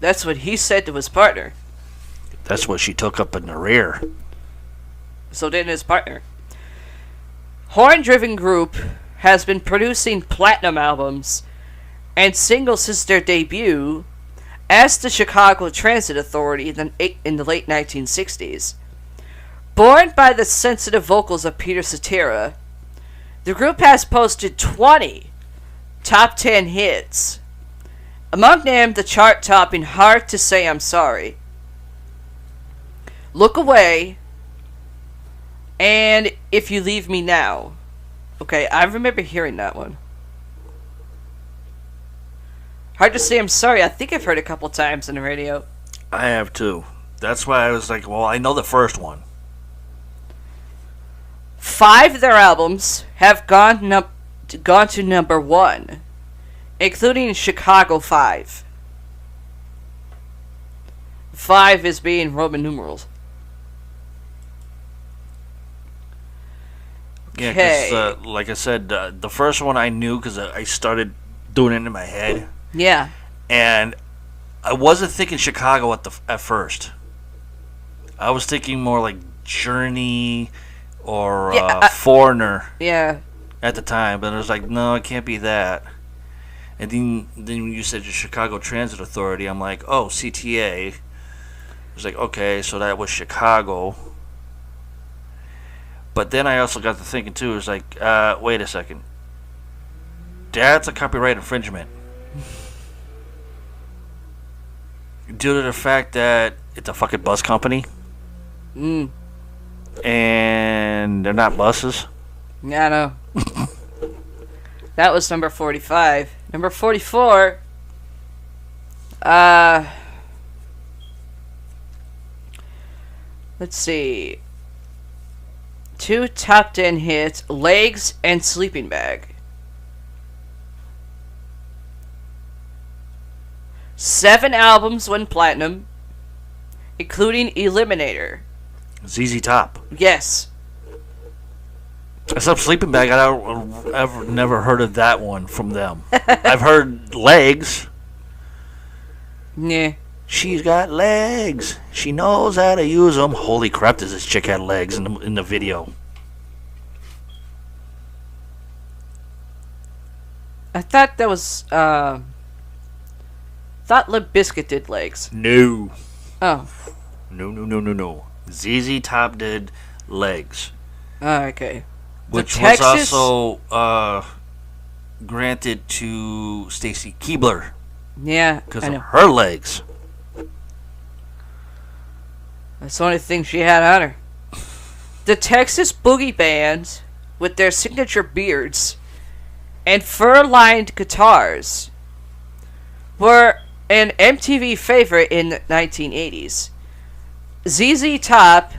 that's what he said to his partner. That's what she took up in the rear. So did his partner. Horn-driven group has been producing platinum albums and singles since their debut as the Chicago Transit Authority in the late 1960s. Born by the sensitive vocals of Peter Cetera, the group has posted 20 top 10 hits. Among them, the chart-topping Hard to Say I'm Sorry, Look Away, and If You Leave Me Now. Okay, I remember hearing that one. Hard to Say I'm Sorry, I think I've heard a couple times on the radio. I have too. That's why I was like, well, I know the first one. 5 of their albums have gone to number 1, including Chicago 5. 5 is being Roman numerals. Yeah, because like I said, the first one I knew because I started doing it in my head. Yeah. And I wasn't thinking Chicago at first. I was thinking more like Journey or Foreigner. Yeah. At the time, but I was like, no, it can't be that. And then when you said the Chicago Transit Authority, I'm like, oh, CTA. I was like, okay, so that was Chicago. But then I also got to thinking too. It was like, wait a second. That's a copyright infringement. Due to the fact that it's a fucking bus company. And they're not buses. Yeah, I know. That was number 45. Number 44. Let's see. 2 top 10 hits, Legs and Sleeping Bag. 7 albums went platinum, including Eliminator. ZZ Top. Yes. Except Sleeping Bag, I've never heard of that one from them. I've heard Legs. Yeah. She's got legs. She knows how to use them. Holy crap, does this chick have legs in the video? I thought that was, thought Limp Bizkit did Legs. No. Oh. No. ZZ Top did Legs. Oh, okay. Which was also granted to Stacy Keibler. Yeah, Because I of know. her legs. That's the only thing she had on her. The Texas Boogie Band, with their signature beards and fur-lined guitars, were an MTV favorite in the 1980s. ZZ Top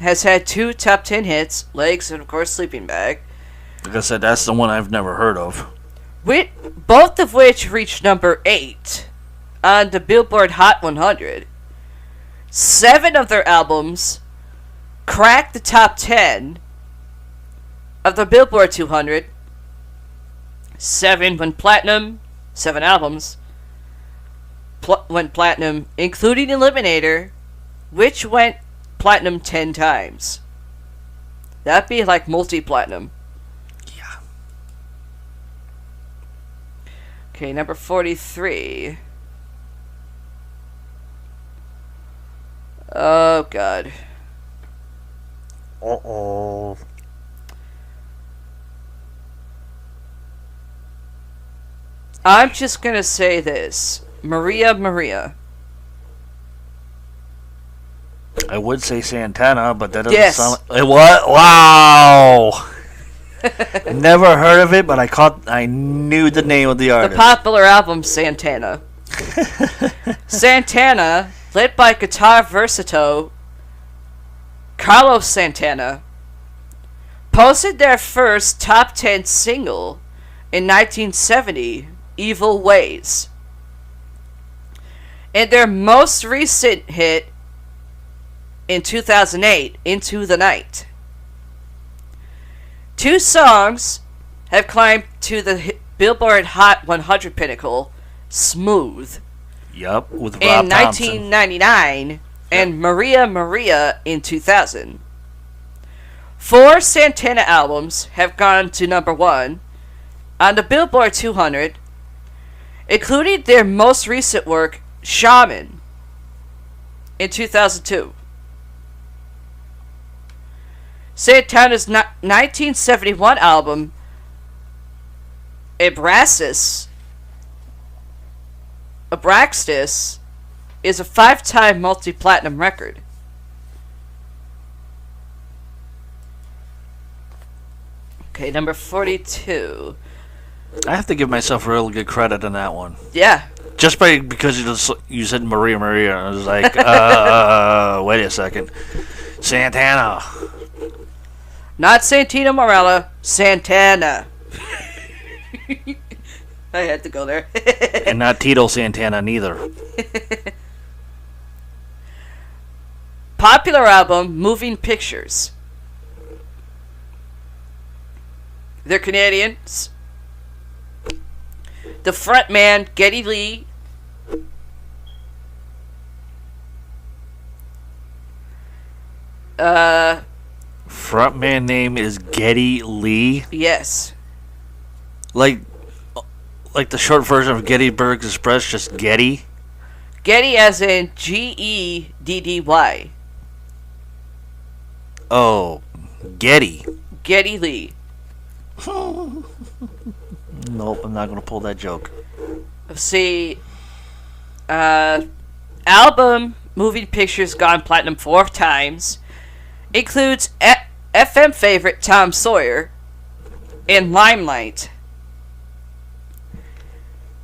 has had 2 top 10 hits, Legs and of course Sleeping Bag, Like I said, that's the one I've never heard of. both of which reached number 8 on the Billboard Hot 100. 7 of their albums cracked the top 10 of the Billboard 200. 7 went platinum. 7 albums went platinum, including Eliminator, which went platinum 10 times. That'd be like multi-platinum. Yeah. Okay, number 43. Oh, God. Uh-oh. I'm just gonna say this. Maria. I would say Santana, but that doesn't Yes. sound like... What? Wow! Never heard of it, but I knew the name of the The artist. popular album Santana. Santana, led by guitar virtuoso Carlos Santana, posted their first top 10 single in 1970, Evil Ways. And their most recent hit in 2008, Into the Night. 2 songs have climbed to the Billboard Hot 100 pinnacle, Smooth, Yup, with Rob in Thompson. 1999, and Maria in 2000. 4 Santana albums have gone to number 1 on the Billboard 200, including their most recent work, Shaman, in 2002. Santana's 1971 album, Abraxas, is a 5-time multi-platinum record. Okay, number 42. I have to give myself real good credit on that one. Yeah. Just because you said Maria, I was like, wait a second. Santana. Not Santino Marella, Santana. I had to go there. And not Tito Santana neither. Popular album, Moving Pictures. They're Canadians. The frontman, Geddy Lee. Frontman name is Geddy Lee. Yes. Like the short version of Gettysburg Express, just Getty. Geddy as in Geddy. Oh, Getty. Geddy Lee. Nope, I'm not gonna pull that joke. See, album Moving Pictures gone platinum 4 times. Includes FM favorite Tom Sawyer and Limelight.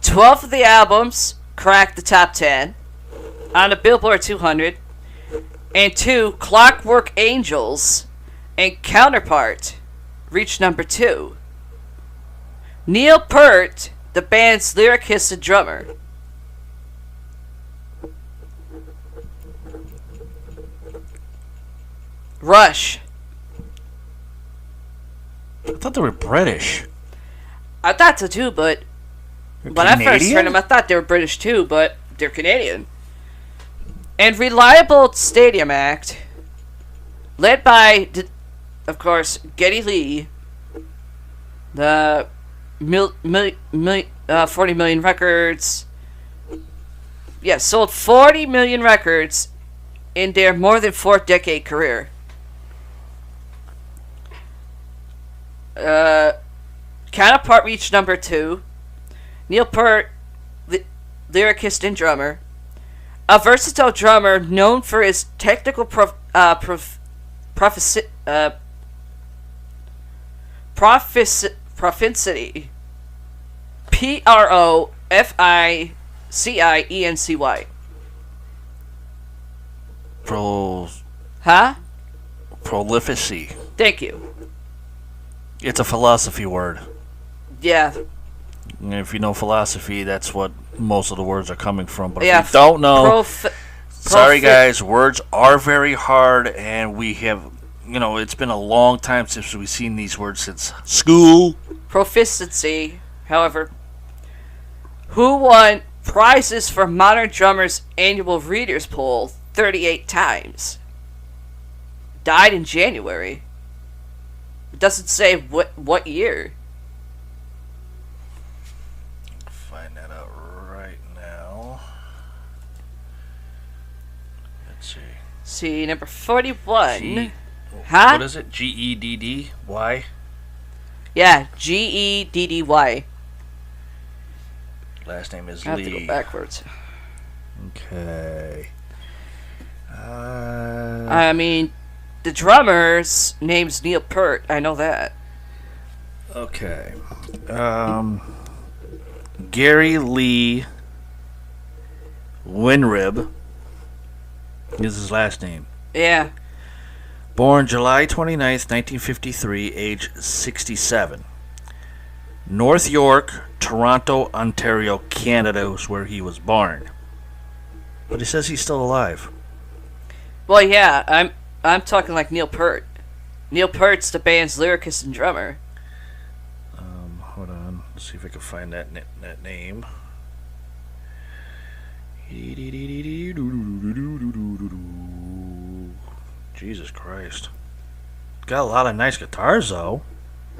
12 of the albums cracked the top 10 on the Billboard 200, and 2 Clockwork Angels and Counterpart reached number 2. Neil Peart, the band's lyricist and drummer. Rush. I thought they were British. I thought so too, but when I first heard them, I thought they were British too, but they're Canadian. And Reliable Stadium Act, led by, of course, Geddy Lee, the 40 million records. Yeah, sold 40 million records in their more than 4-decade career. Counterpart reached number 2. Neil Peart, lyricist and drummer, a versatile drummer known for his technical proficiency. Proficiency. Prolificy. Thank you. It's a philosophy word. Yeah. And if you know philosophy, that's what most of the words are coming from. But Yeah, if you don't know, sorry guys, words are very hard, and we have, it's been a long time since we've seen these words since school. Proficiency, however, who won prizes for Modern Drummer's annual Readers' Poll 38 times, died in January. It doesn't say what year. Find that out right now. Let's see. See, number 41. Huh? What is it? Geddy? Yeah, Geddy. Last name is I have Lee. to go backwards. Okay. I mean, the drummer's name's Neil Peart. I know that. Okay. Gary Lee Winrib is his last name. Yeah. Born July 29th, 1953, age 67. North York, Toronto, Ontario, Canada is where he was born. But he says he's still alive. Well, yeah, I'm talking like Neil Peart. Neil Peart's the band's lyricist and drummer. Hold on. Let's see if I can find that name. Jesus Christ. Got a lot of nice guitars, though.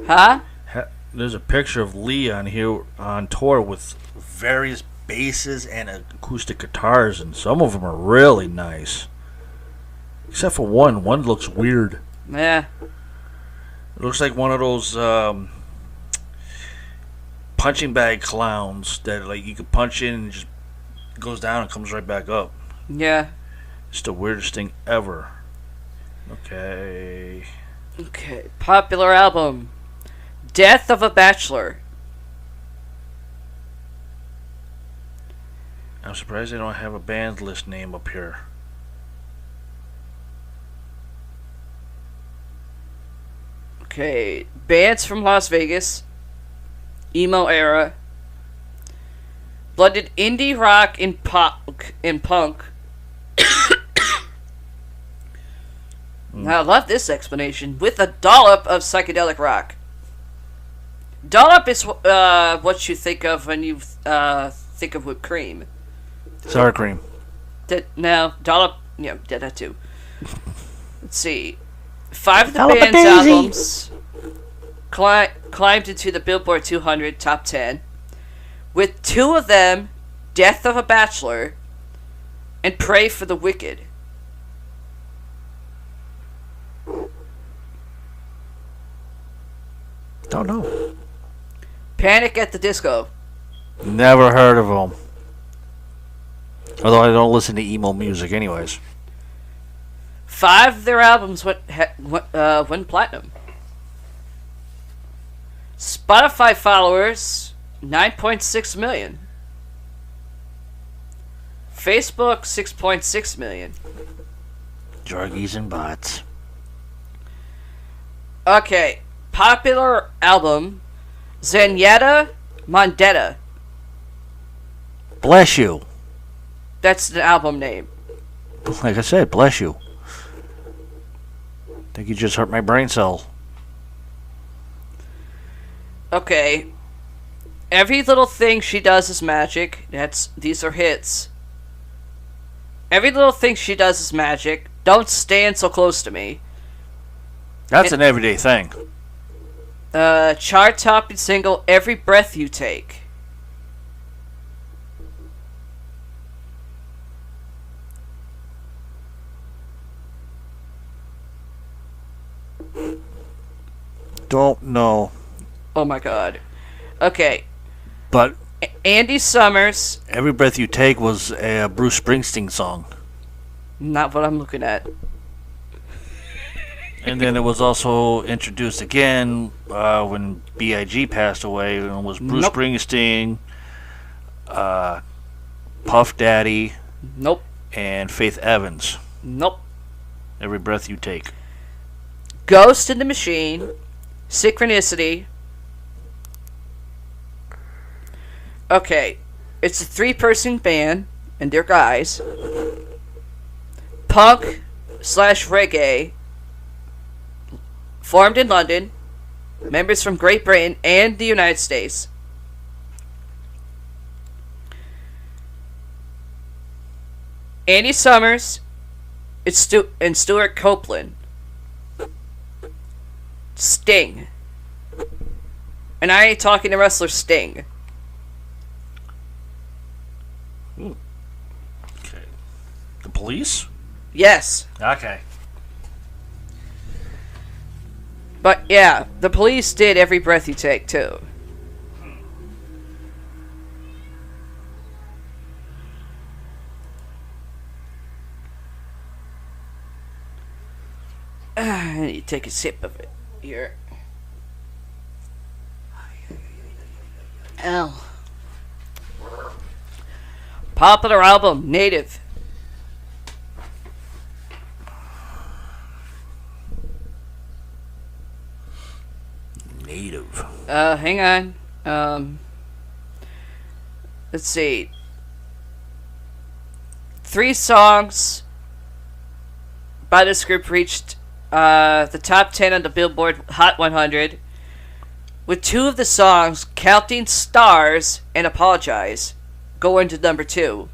Huh? There's a picture of Lee on here on tour with various basses and acoustic guitars, and some of them are really nice. Except for one. One looks weird. Yeah. It looks like one of those punching bag clowns that you can punch in and just goes down and comes right back up. Yeah. It's the weirdest thing ever. Okay. Popular album. Death of a Bachelor. I'm surprised they don't have a band list name up here. Okay. Bands from Las Vegas. Emo era. Blended indie rock and punk. Now, I love this explanation. With a dollop of psychedelic rock. Dollop is what you think of when you think of whipped cream. Sour cream. No, dollop. Yeah, did that too. Let's see. 5 of the band's albums climbed into the Billboard 200 top 10, with 2 of them, "Death of a Bachelor" and "Pray for the Wicked." Don't know. Panic at the Disco. Never heard of them. Although I don't listen to emo music anyways. 5 of their albums went platinum. Spotify followers, 9.6 million. Facebook, 6.6 million. Druggies and bots. Okay. Popular album, Zenyatta Mondetta. Bless you. That's the album name. Like I said, bless you. I think you just hurt my brain cell. Okay. Every Little Thing She Does Is Magic. These are hits. Every Little Thing She Does Is Magic. Don't Stand So Close to Me. That's an everyday thing. Chart-topping single, Every Breath You Take. Don't know. Oh my god. Okay. But Andy Summers. Every Breath You Take was a Bruce Springsteen song. Not what I'm looking at. And then it was also introduced again when B.I.G. passed away. And it was Bruce Springsteen, Puff Daddy, Nope. and Faith Evans. Nope. Every Breath You Take. Ghost in the Machine. Synchronicity. Okay. It's a 3-person band, and they're guys. Punk / reggae. Formed in London. Members from Great Britain and the United States. Andy Summers and Stuart Copeland. Sting. And I ain't talking to wrestler Sting. Okay. The Police? Yes. Okay. But yeah, the Police did Every Breath You Take too. I need to take a sip of it here. Ow. Popular album, Native. Native. Hang on. Let's see. 3 songs by this group reached the top 10 on the Billboard Hot 100, with 2 of the songs, Counting Stars and Apologize, going to number 2.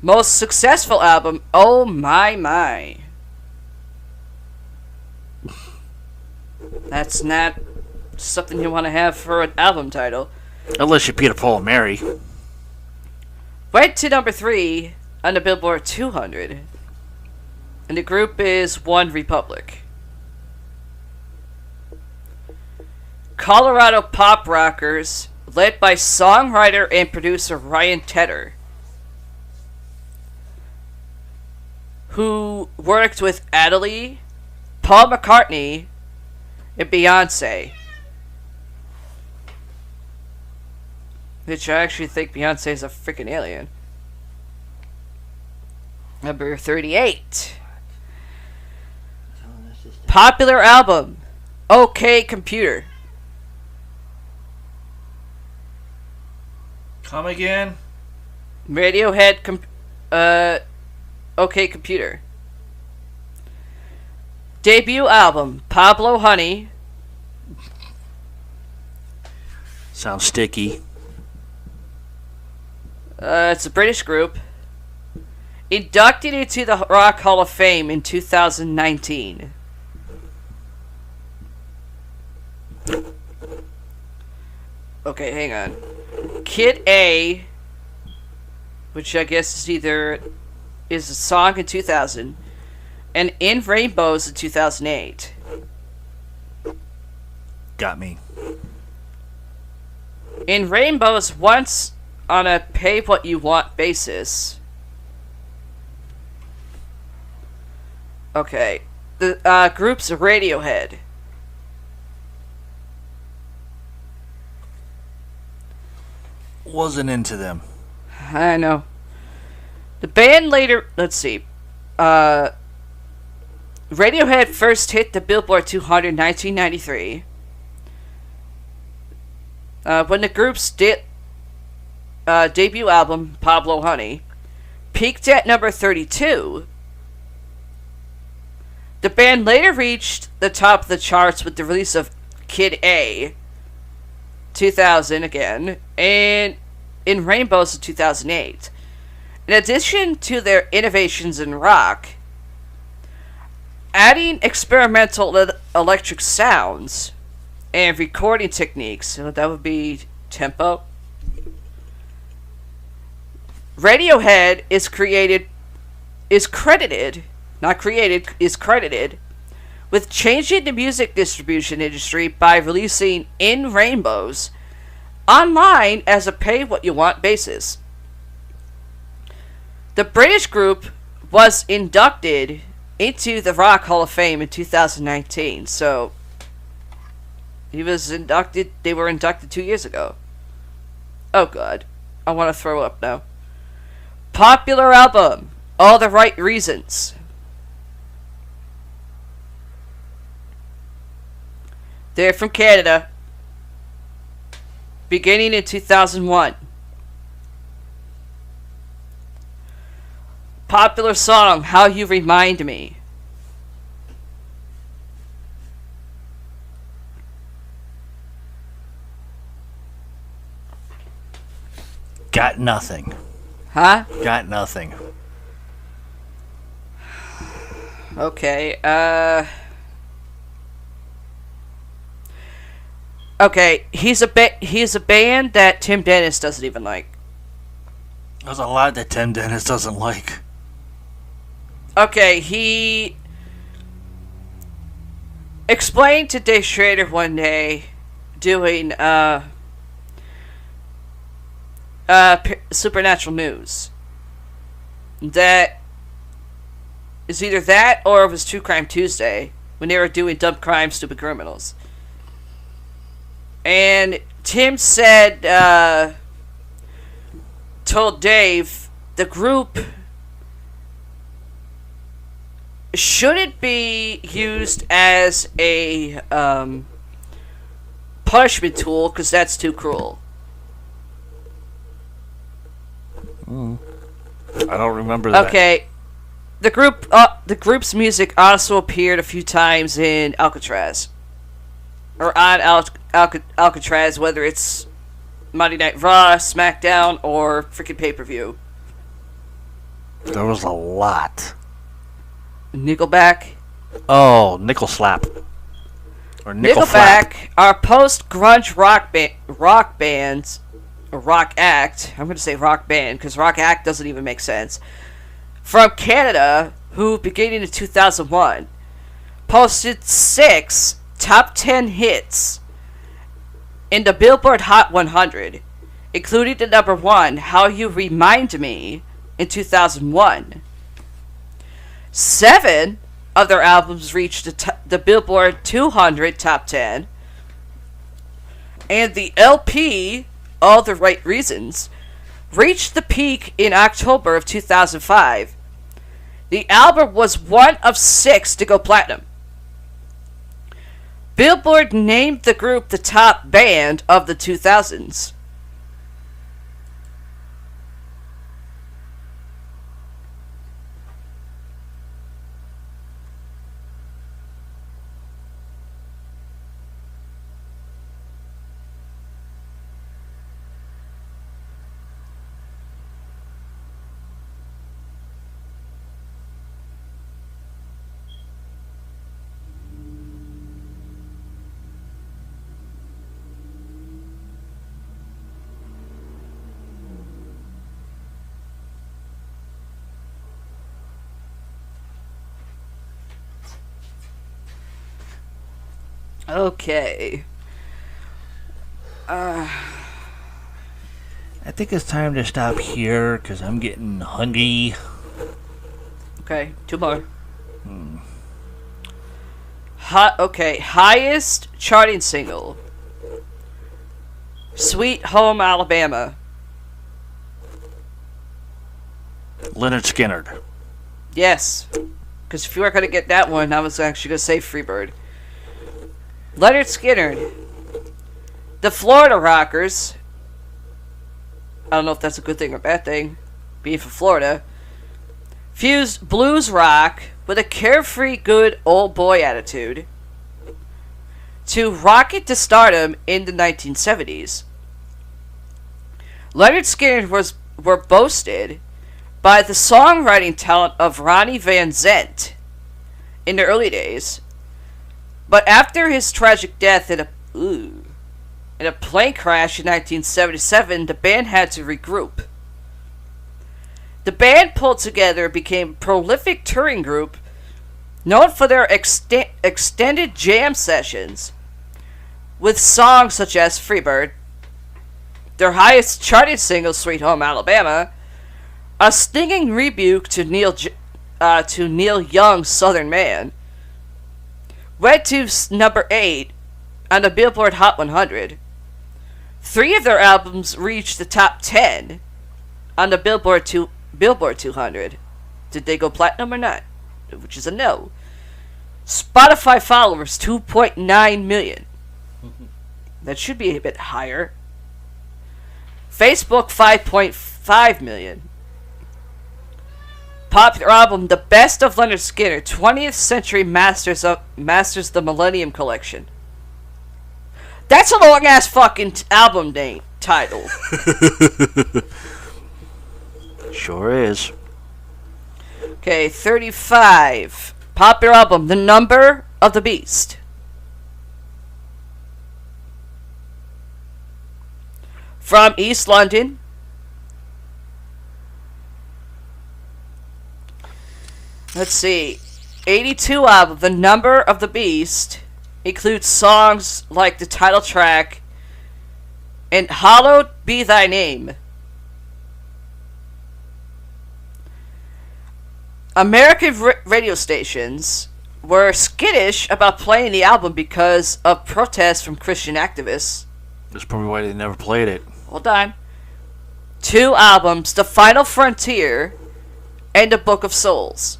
Most successful album, Oh My My. That's not something you want to have for an album title. Unless you're Peter, Paul, and Mary. Went to number 3 on the Billboard 200. And the group is One Republic. Colorado pop rockers, led by songwriter and producer Ryan Tedder, who worked with Adele, Paul McCartney, and Beyonce. Which I actually think Beyonce is a freaking alien. Number 38. Popular album, OK Computer. Come again? Radiohead, OK Computer. Debut album, Pablo Honey. Sounds sticky. It's a British group. Inducted into the Rock Hall of Fame in 2019. Okay, hang on. Kid A, which I guess is a song in 2000, and In Rainbows in 2008. Got me. In Rainbows once on a pay what you want basis. Okay. The group's Radiohead. Wasn't into them. I know. The band later, let's see. Radiohead first hit the Billboard 200 in 1993. When the group's debut album, Pablo Honey, peaked at number 32, the band later reached the top of the charts with the release of Kid A, 2000 again, and In Rainbows in 2008. In addition to their innovations in rock, adding experimental electric sounds and recording techniques, so that would be tempo. Radiohead is credited with changing the music distribution industry by releasing In Rainbows online as a pay-what-you-want basis. The British group was inducted into the Rock Hall of Fame in 2019, so they were inducted 2 years ago. Oh god, I want to throw up now. Popular album, All the Right Reasons. They're from Canada, beginning in 2001. Popular song, How You Remind Me. Got nothing. Huh? Got nothing. Okay, okay, he's a band that Tim Dennis doesn't even like. There's a lot that Tim Dennis doesn't like. Okay, he explained to Dave Schrader one day doing Supernatural News that is either that or it was True Crime Tuesday when they were doing Dumb Crime, Stupid Criminals. And Tim said, told Dave, the group shouldn't be used as a punishment tool because that's too cruel. I don't remember that. Okay, the group's music also appeared a few times in Alcatraz, or on Alcatraz, whether it's Monday Night Raw, SmackDown, or freaking pay-per-view. There was a lot. Nickelback. Oh, Nickel Slap. Or Nickel Nickelback Flap. are post-grunge rock bands, or rock act. I'm going to say rock band because rock act doesn't even make sense. From Canada, who beginning in 2001 posted 6 top 10 hits in the Billboard Hot 100, including the number 1, How You Remind Me, in 2001. 7 of their albums reached the Billboard 200 Top 10. And the LP, All the Right Reasons, reached the peak in October of 2005. The album was one of 6 to go platinum. Billboard named the group the top band of the 2000s. Okay. I think it's time to stop here because I'm getting hungry. Okay, 2 more. Highest charting single. Sweet Home Alabama. Leonard Skinner. Yes. Because if you were going to get that one, I was actually going to say Freebird. Leonard Skinner. The Florida Rockers. I don't know if that's a good thing or a bad thing, being from Florida. Fused blues rock with a carefree, good old boy attitude to rocket to stardom in the 1970s. Leonard Skinner were boasted by the songwriting talent of Ronnie Van Zant in the early days, but after his tragic death in a plane crash in 1977, the band had to regroup. The band pulled together and became a prolific touring group known for their extended jam sessions with songs such as Freebird, their highest charted single Sweet Home Alabama, a stinging rebuke to Neil Young's Southern Man, went to number 8 on the Billboard Hot 100. 3 of their albums reached the top 10 on the Billboard 200. Did they go platinum or not? Which is a no. Spotify followers, 2.9 million. That should be a bit higher. Facebook, 5.5 million. Popular album, The Best of Leonard Skinner, 20th Century Masters the Millennium Collection. That's a long ass fucking album name title. Sure is. Okay, 35. Popular album, The Number of the Beast. From East London. Let's see. 82 album, The Number of the Beast, includes songs like the title track and Hallowed Be Thy Name. American radio stations were skittish about playing the album because of protests from Christian activists. That's probably why they never played it. Hold on. 2 albums, The Final Frontier and The Book of Souls.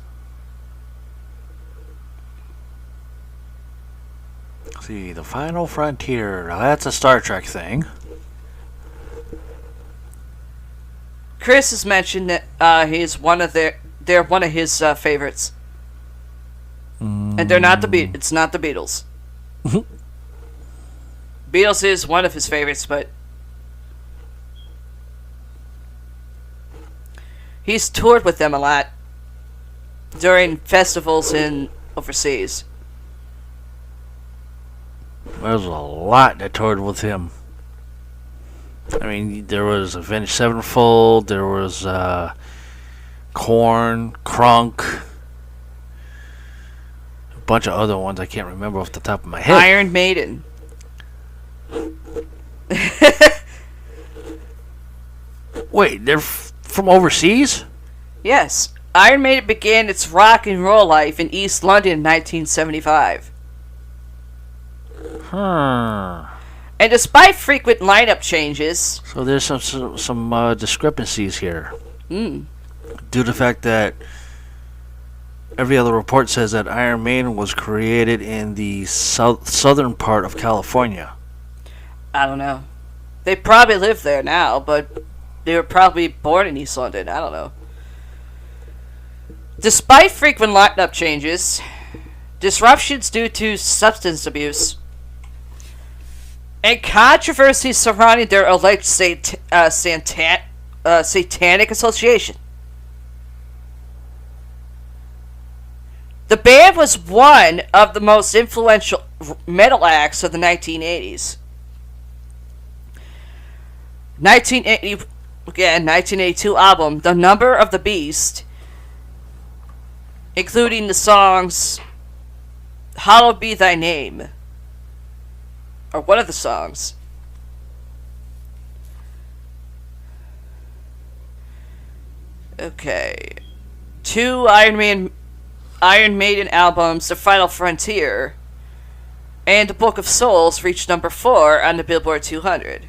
See, The Final Frontier. Now that's a Star Trek thing. Chris has mentioned that he's they're one of his favorites, and they're not it's not the Beatles. Beatles is one of his favorites, but he's toured with them a lot during festivals in overseas. There's a lot that toured with him. I mean, there was Avenged Sevenfold, there was Korn, Crunk, a bunch of other ones I can't remember off the top of my head. Iron Maiden. Wait, they're from overseas? Yes. Iron Maiden began its rock and roll life in East London in 1975. Huh. And despite frequent lineup changes... So there's some discrepancies here. Due to the fact that every other report says that Iron Maiden was created in the southern part of California. I don't know. They probably live there now, but they were probably born in East London. I don't know. Despite frequent lineup changes, disruptions due to substance abuse, and controversy surrounding their alleged satanic association, the band was one of the most influential metal acts of the 1980s. 1982 album, The Number of the Beast, including the songs Hallowed Be Thy Name, or one of the songs. Okay. 2 Iron Maiden albums, The Final Frontier and The Book of Souls, reached number 4 on the Billboard 200.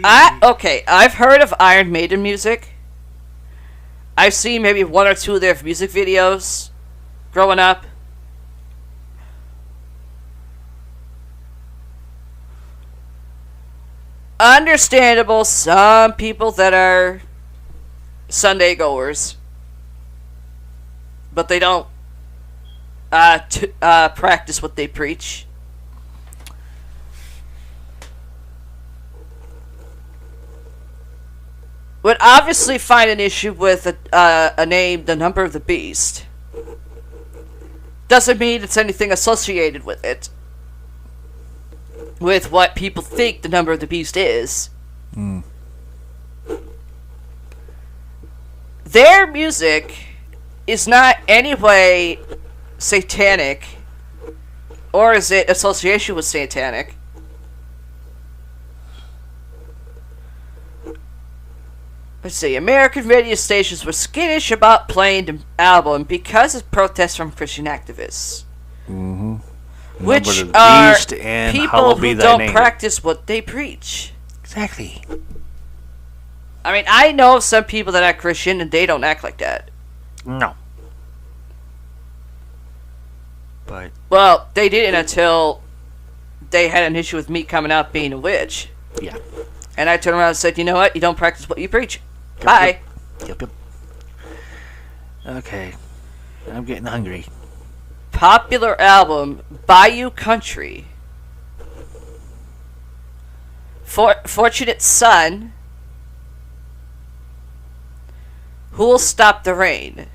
I've heard of Iron Maiden music. I've seen maybe one or two of their music videos growing up. Understandable, some people that are Sunday goers, but they don't practice what they preach. Would obviously find an issue with a name, the Number of the Beast. Doesn't mean it's anything associated with it. With what people think the Number of the Beast is. Their music is not anyway satanic, or is it association with satanic. Let's see. American radio stations were skittish about playing the album because of protests from Christian activists. Mm-hmm. Which are and people who don't practice what they preach. Exactly. I mean, I know of some people that are Christian and they don't act like that. No. But... Well, they didn't until they had an issue with me coming out being a witch. Yeah. And I turned around and said, you know what? You don't practice what you preach. Bye. Yep. Okay. I'm getting hungry. Popular album, Bayou Country. Fortunate Son. Who'll Stop the Rain?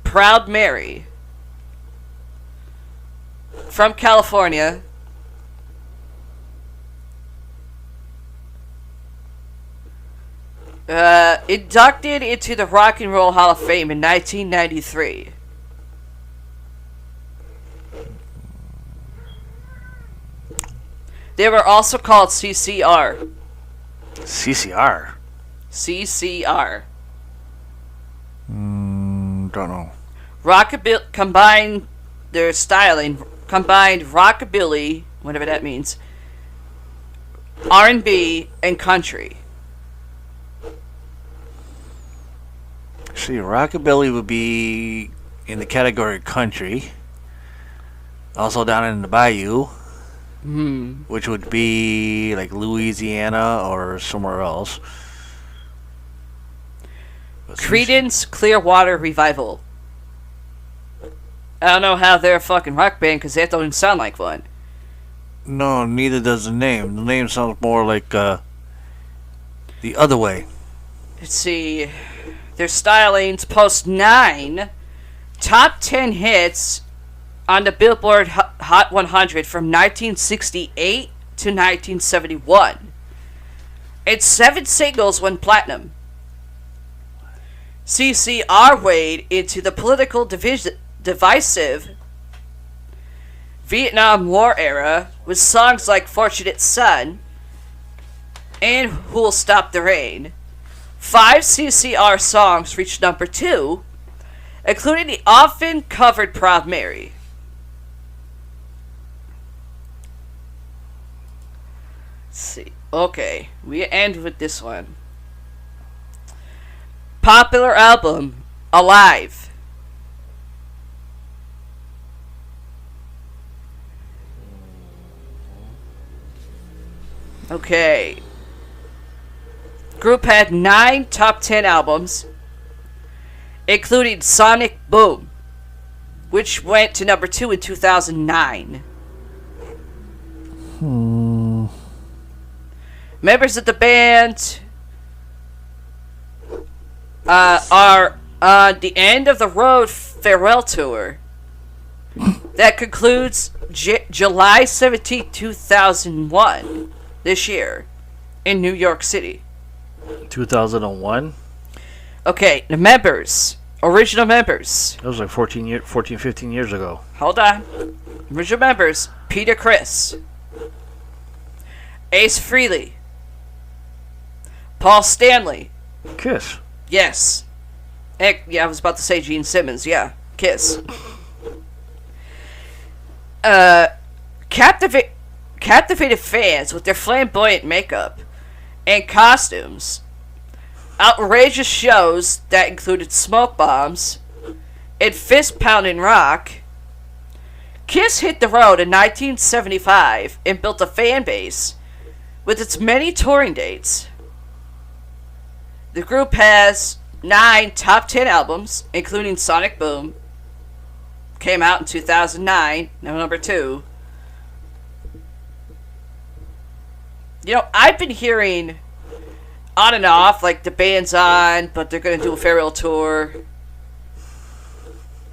Proud Mary. From California. Inducted into the Rock and Roll Hall of Fame in 1993. They were also called CCR. CCR? CCR. Don't know. Rockabilly combined their styling, combined rockabilly, whatever that means, R&B, and country. See, rockabilly would be in the category of country. Also down in the bayou. Which would be like Louisiana or somewhere else. Creedence Clearwater Revival. I don't know how they're a fucking rock band because that doesn't sound like one. No, neither does the name. The name sounds more like the other way. Let's see. Their stylings post 9 top 10 hits on the Billboard Hot 100 from 1968 to 1971. And 7 singles went platinum. CCR wade into the political divisive Vietnam War era with songs like Fortunate Son and Who'll Stop the Rain. 5 CCR songs reached number 2, including the often covered Proud Mary. Let's see. Okay, we end with this one. Popular album, Alive. Okay. Group had 9 top 10 albums, including Sonic Boom, which went to number 2 in 2009. Members of the band are on the End of the Road farewell tour that concludes July 17, 2001, this year, in New York City. 2001? Okay, the members. Original members. That was like 15 years ago. Hold on. Original members. Peter Criss. Ace Frehley. Paul Stanley. Kiss. Yes. Yeah, I was about to say Gene Simmons. Yeah. Kiss. Captivated fans with their flamboyant makeup and costumes outrageous shows that included smoke bombs and fist-pounding rock, Kiss hit the road in 1975 and built a fan base with its many touring dates. The group has 9 top 10 albums, including Sonic Boom, came out in 2009, number 2. You know, I've been hearing on and off, like the band's on, but they're going to do a farewell tour.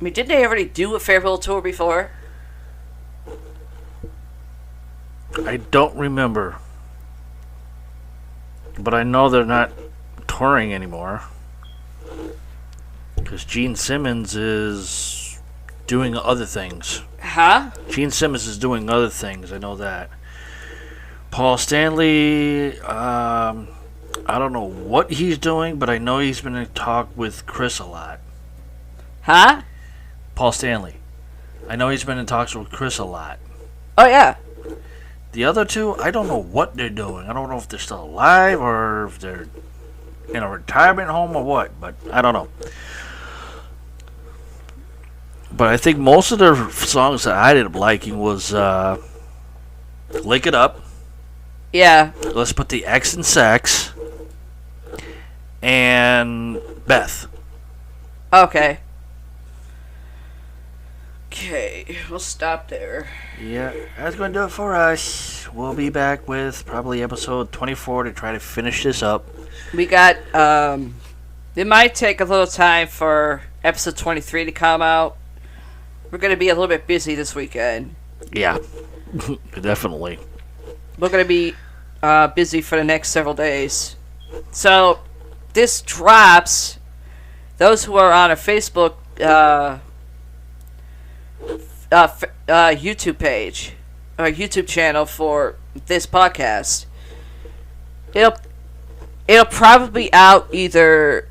I mean, didn't they already do a farewell tour before? I don't remember. But I know they're not touring anymore. Because Gene Simmons is doing other things. Huh? Gene Simmons is doing other things, I know that. Paul Stanley, I don't know what he's doing, but I know he's been in talk with Chris a lot. Huh? Paul Stanley. I know he's been in talks with Chris a lot. Oh, yeah. The other two, I don't know what they're doing. I don't know if they're still alive or if they're in a retirement home or what, but I don't know. But I think most of their songs that I ended up liking was Lick It Up. Yeah. Let's Put the X in Sex. And Beth. Okay. Okay, we'll stop there. Yeah, that's going to do it for us. We'll be back with probably episode 24 to try to finish this up. We got, it might take a little time for episode 23 to come out. We're going to be a little bit busy this weekend. Yeah, definitely. We're going to be busy for the next several days. So, this drops. Those who are on a Facebook YouTube page or YouTube channel for this podcast, it'll probably be out either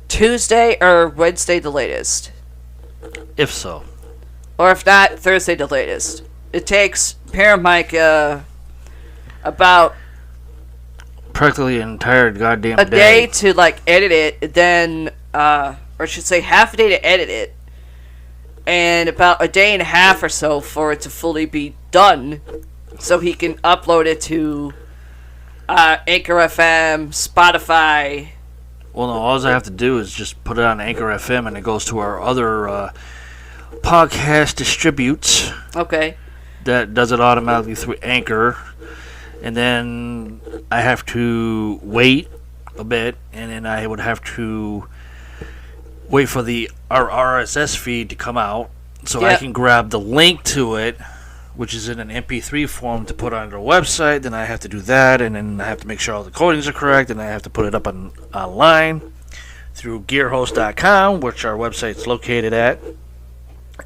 Tuesday or Wednesday the latest, If so. or if not Thursday the latest. It takes Paramike about Practically an entire goddamn a day to like edit it, then or I should say half a day to edit it, and about a day and a half or so for it to fully be done, so he can upload it to Anchor FM, Spotify. Well, no, all I have to do is just put it on Anchor FM and it goes to our other podcast distributes. Okay. That does it automatically through Anchor. And then I have to wait a bit, and then I would have to wait for our RSS feed to come out so I can grab the link to it, which is in an MP3 form, to put on their website. Then I have to do that, and then I have to make sure all the codings are correct, and I have to put it up online through gearhost.com, which our website's located at.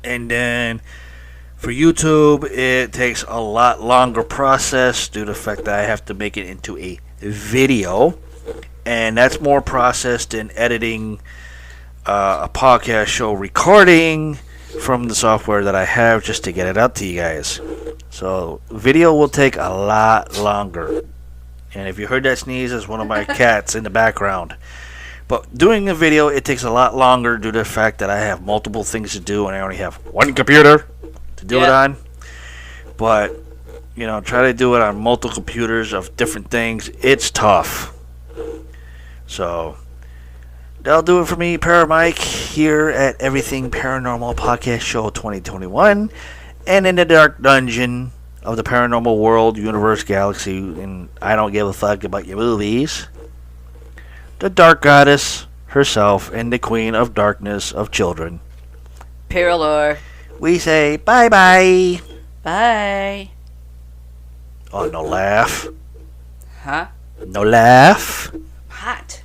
And then for YouTube, it takes a lot longer process due to the fact that I have to make it into a video, and that's more process than editing a podcast show recording from the software that I have just to get it out to you guys. So video will take a lot longer, and if you heard that sneeze, it's one of my cats in the background. But doing a video, it takes a lot longer due to the fact that I have multiple things to do and I only have one computer to do it on. But, you know, try to do it on multiple computers of different things. It's tough. So, that'll do it for me, Paramike, here at Everything Paranormal Podcast Show 2021. And in the dark dungeon of the paranormal world, universe, galaxy, and I don't give a fuck about your movies, the Dark Goddess herself and the Queen of Darkness of Children, Paralore. we say bye-bye. Bye. Oh, no laugh. Huh? No laugh. Hot.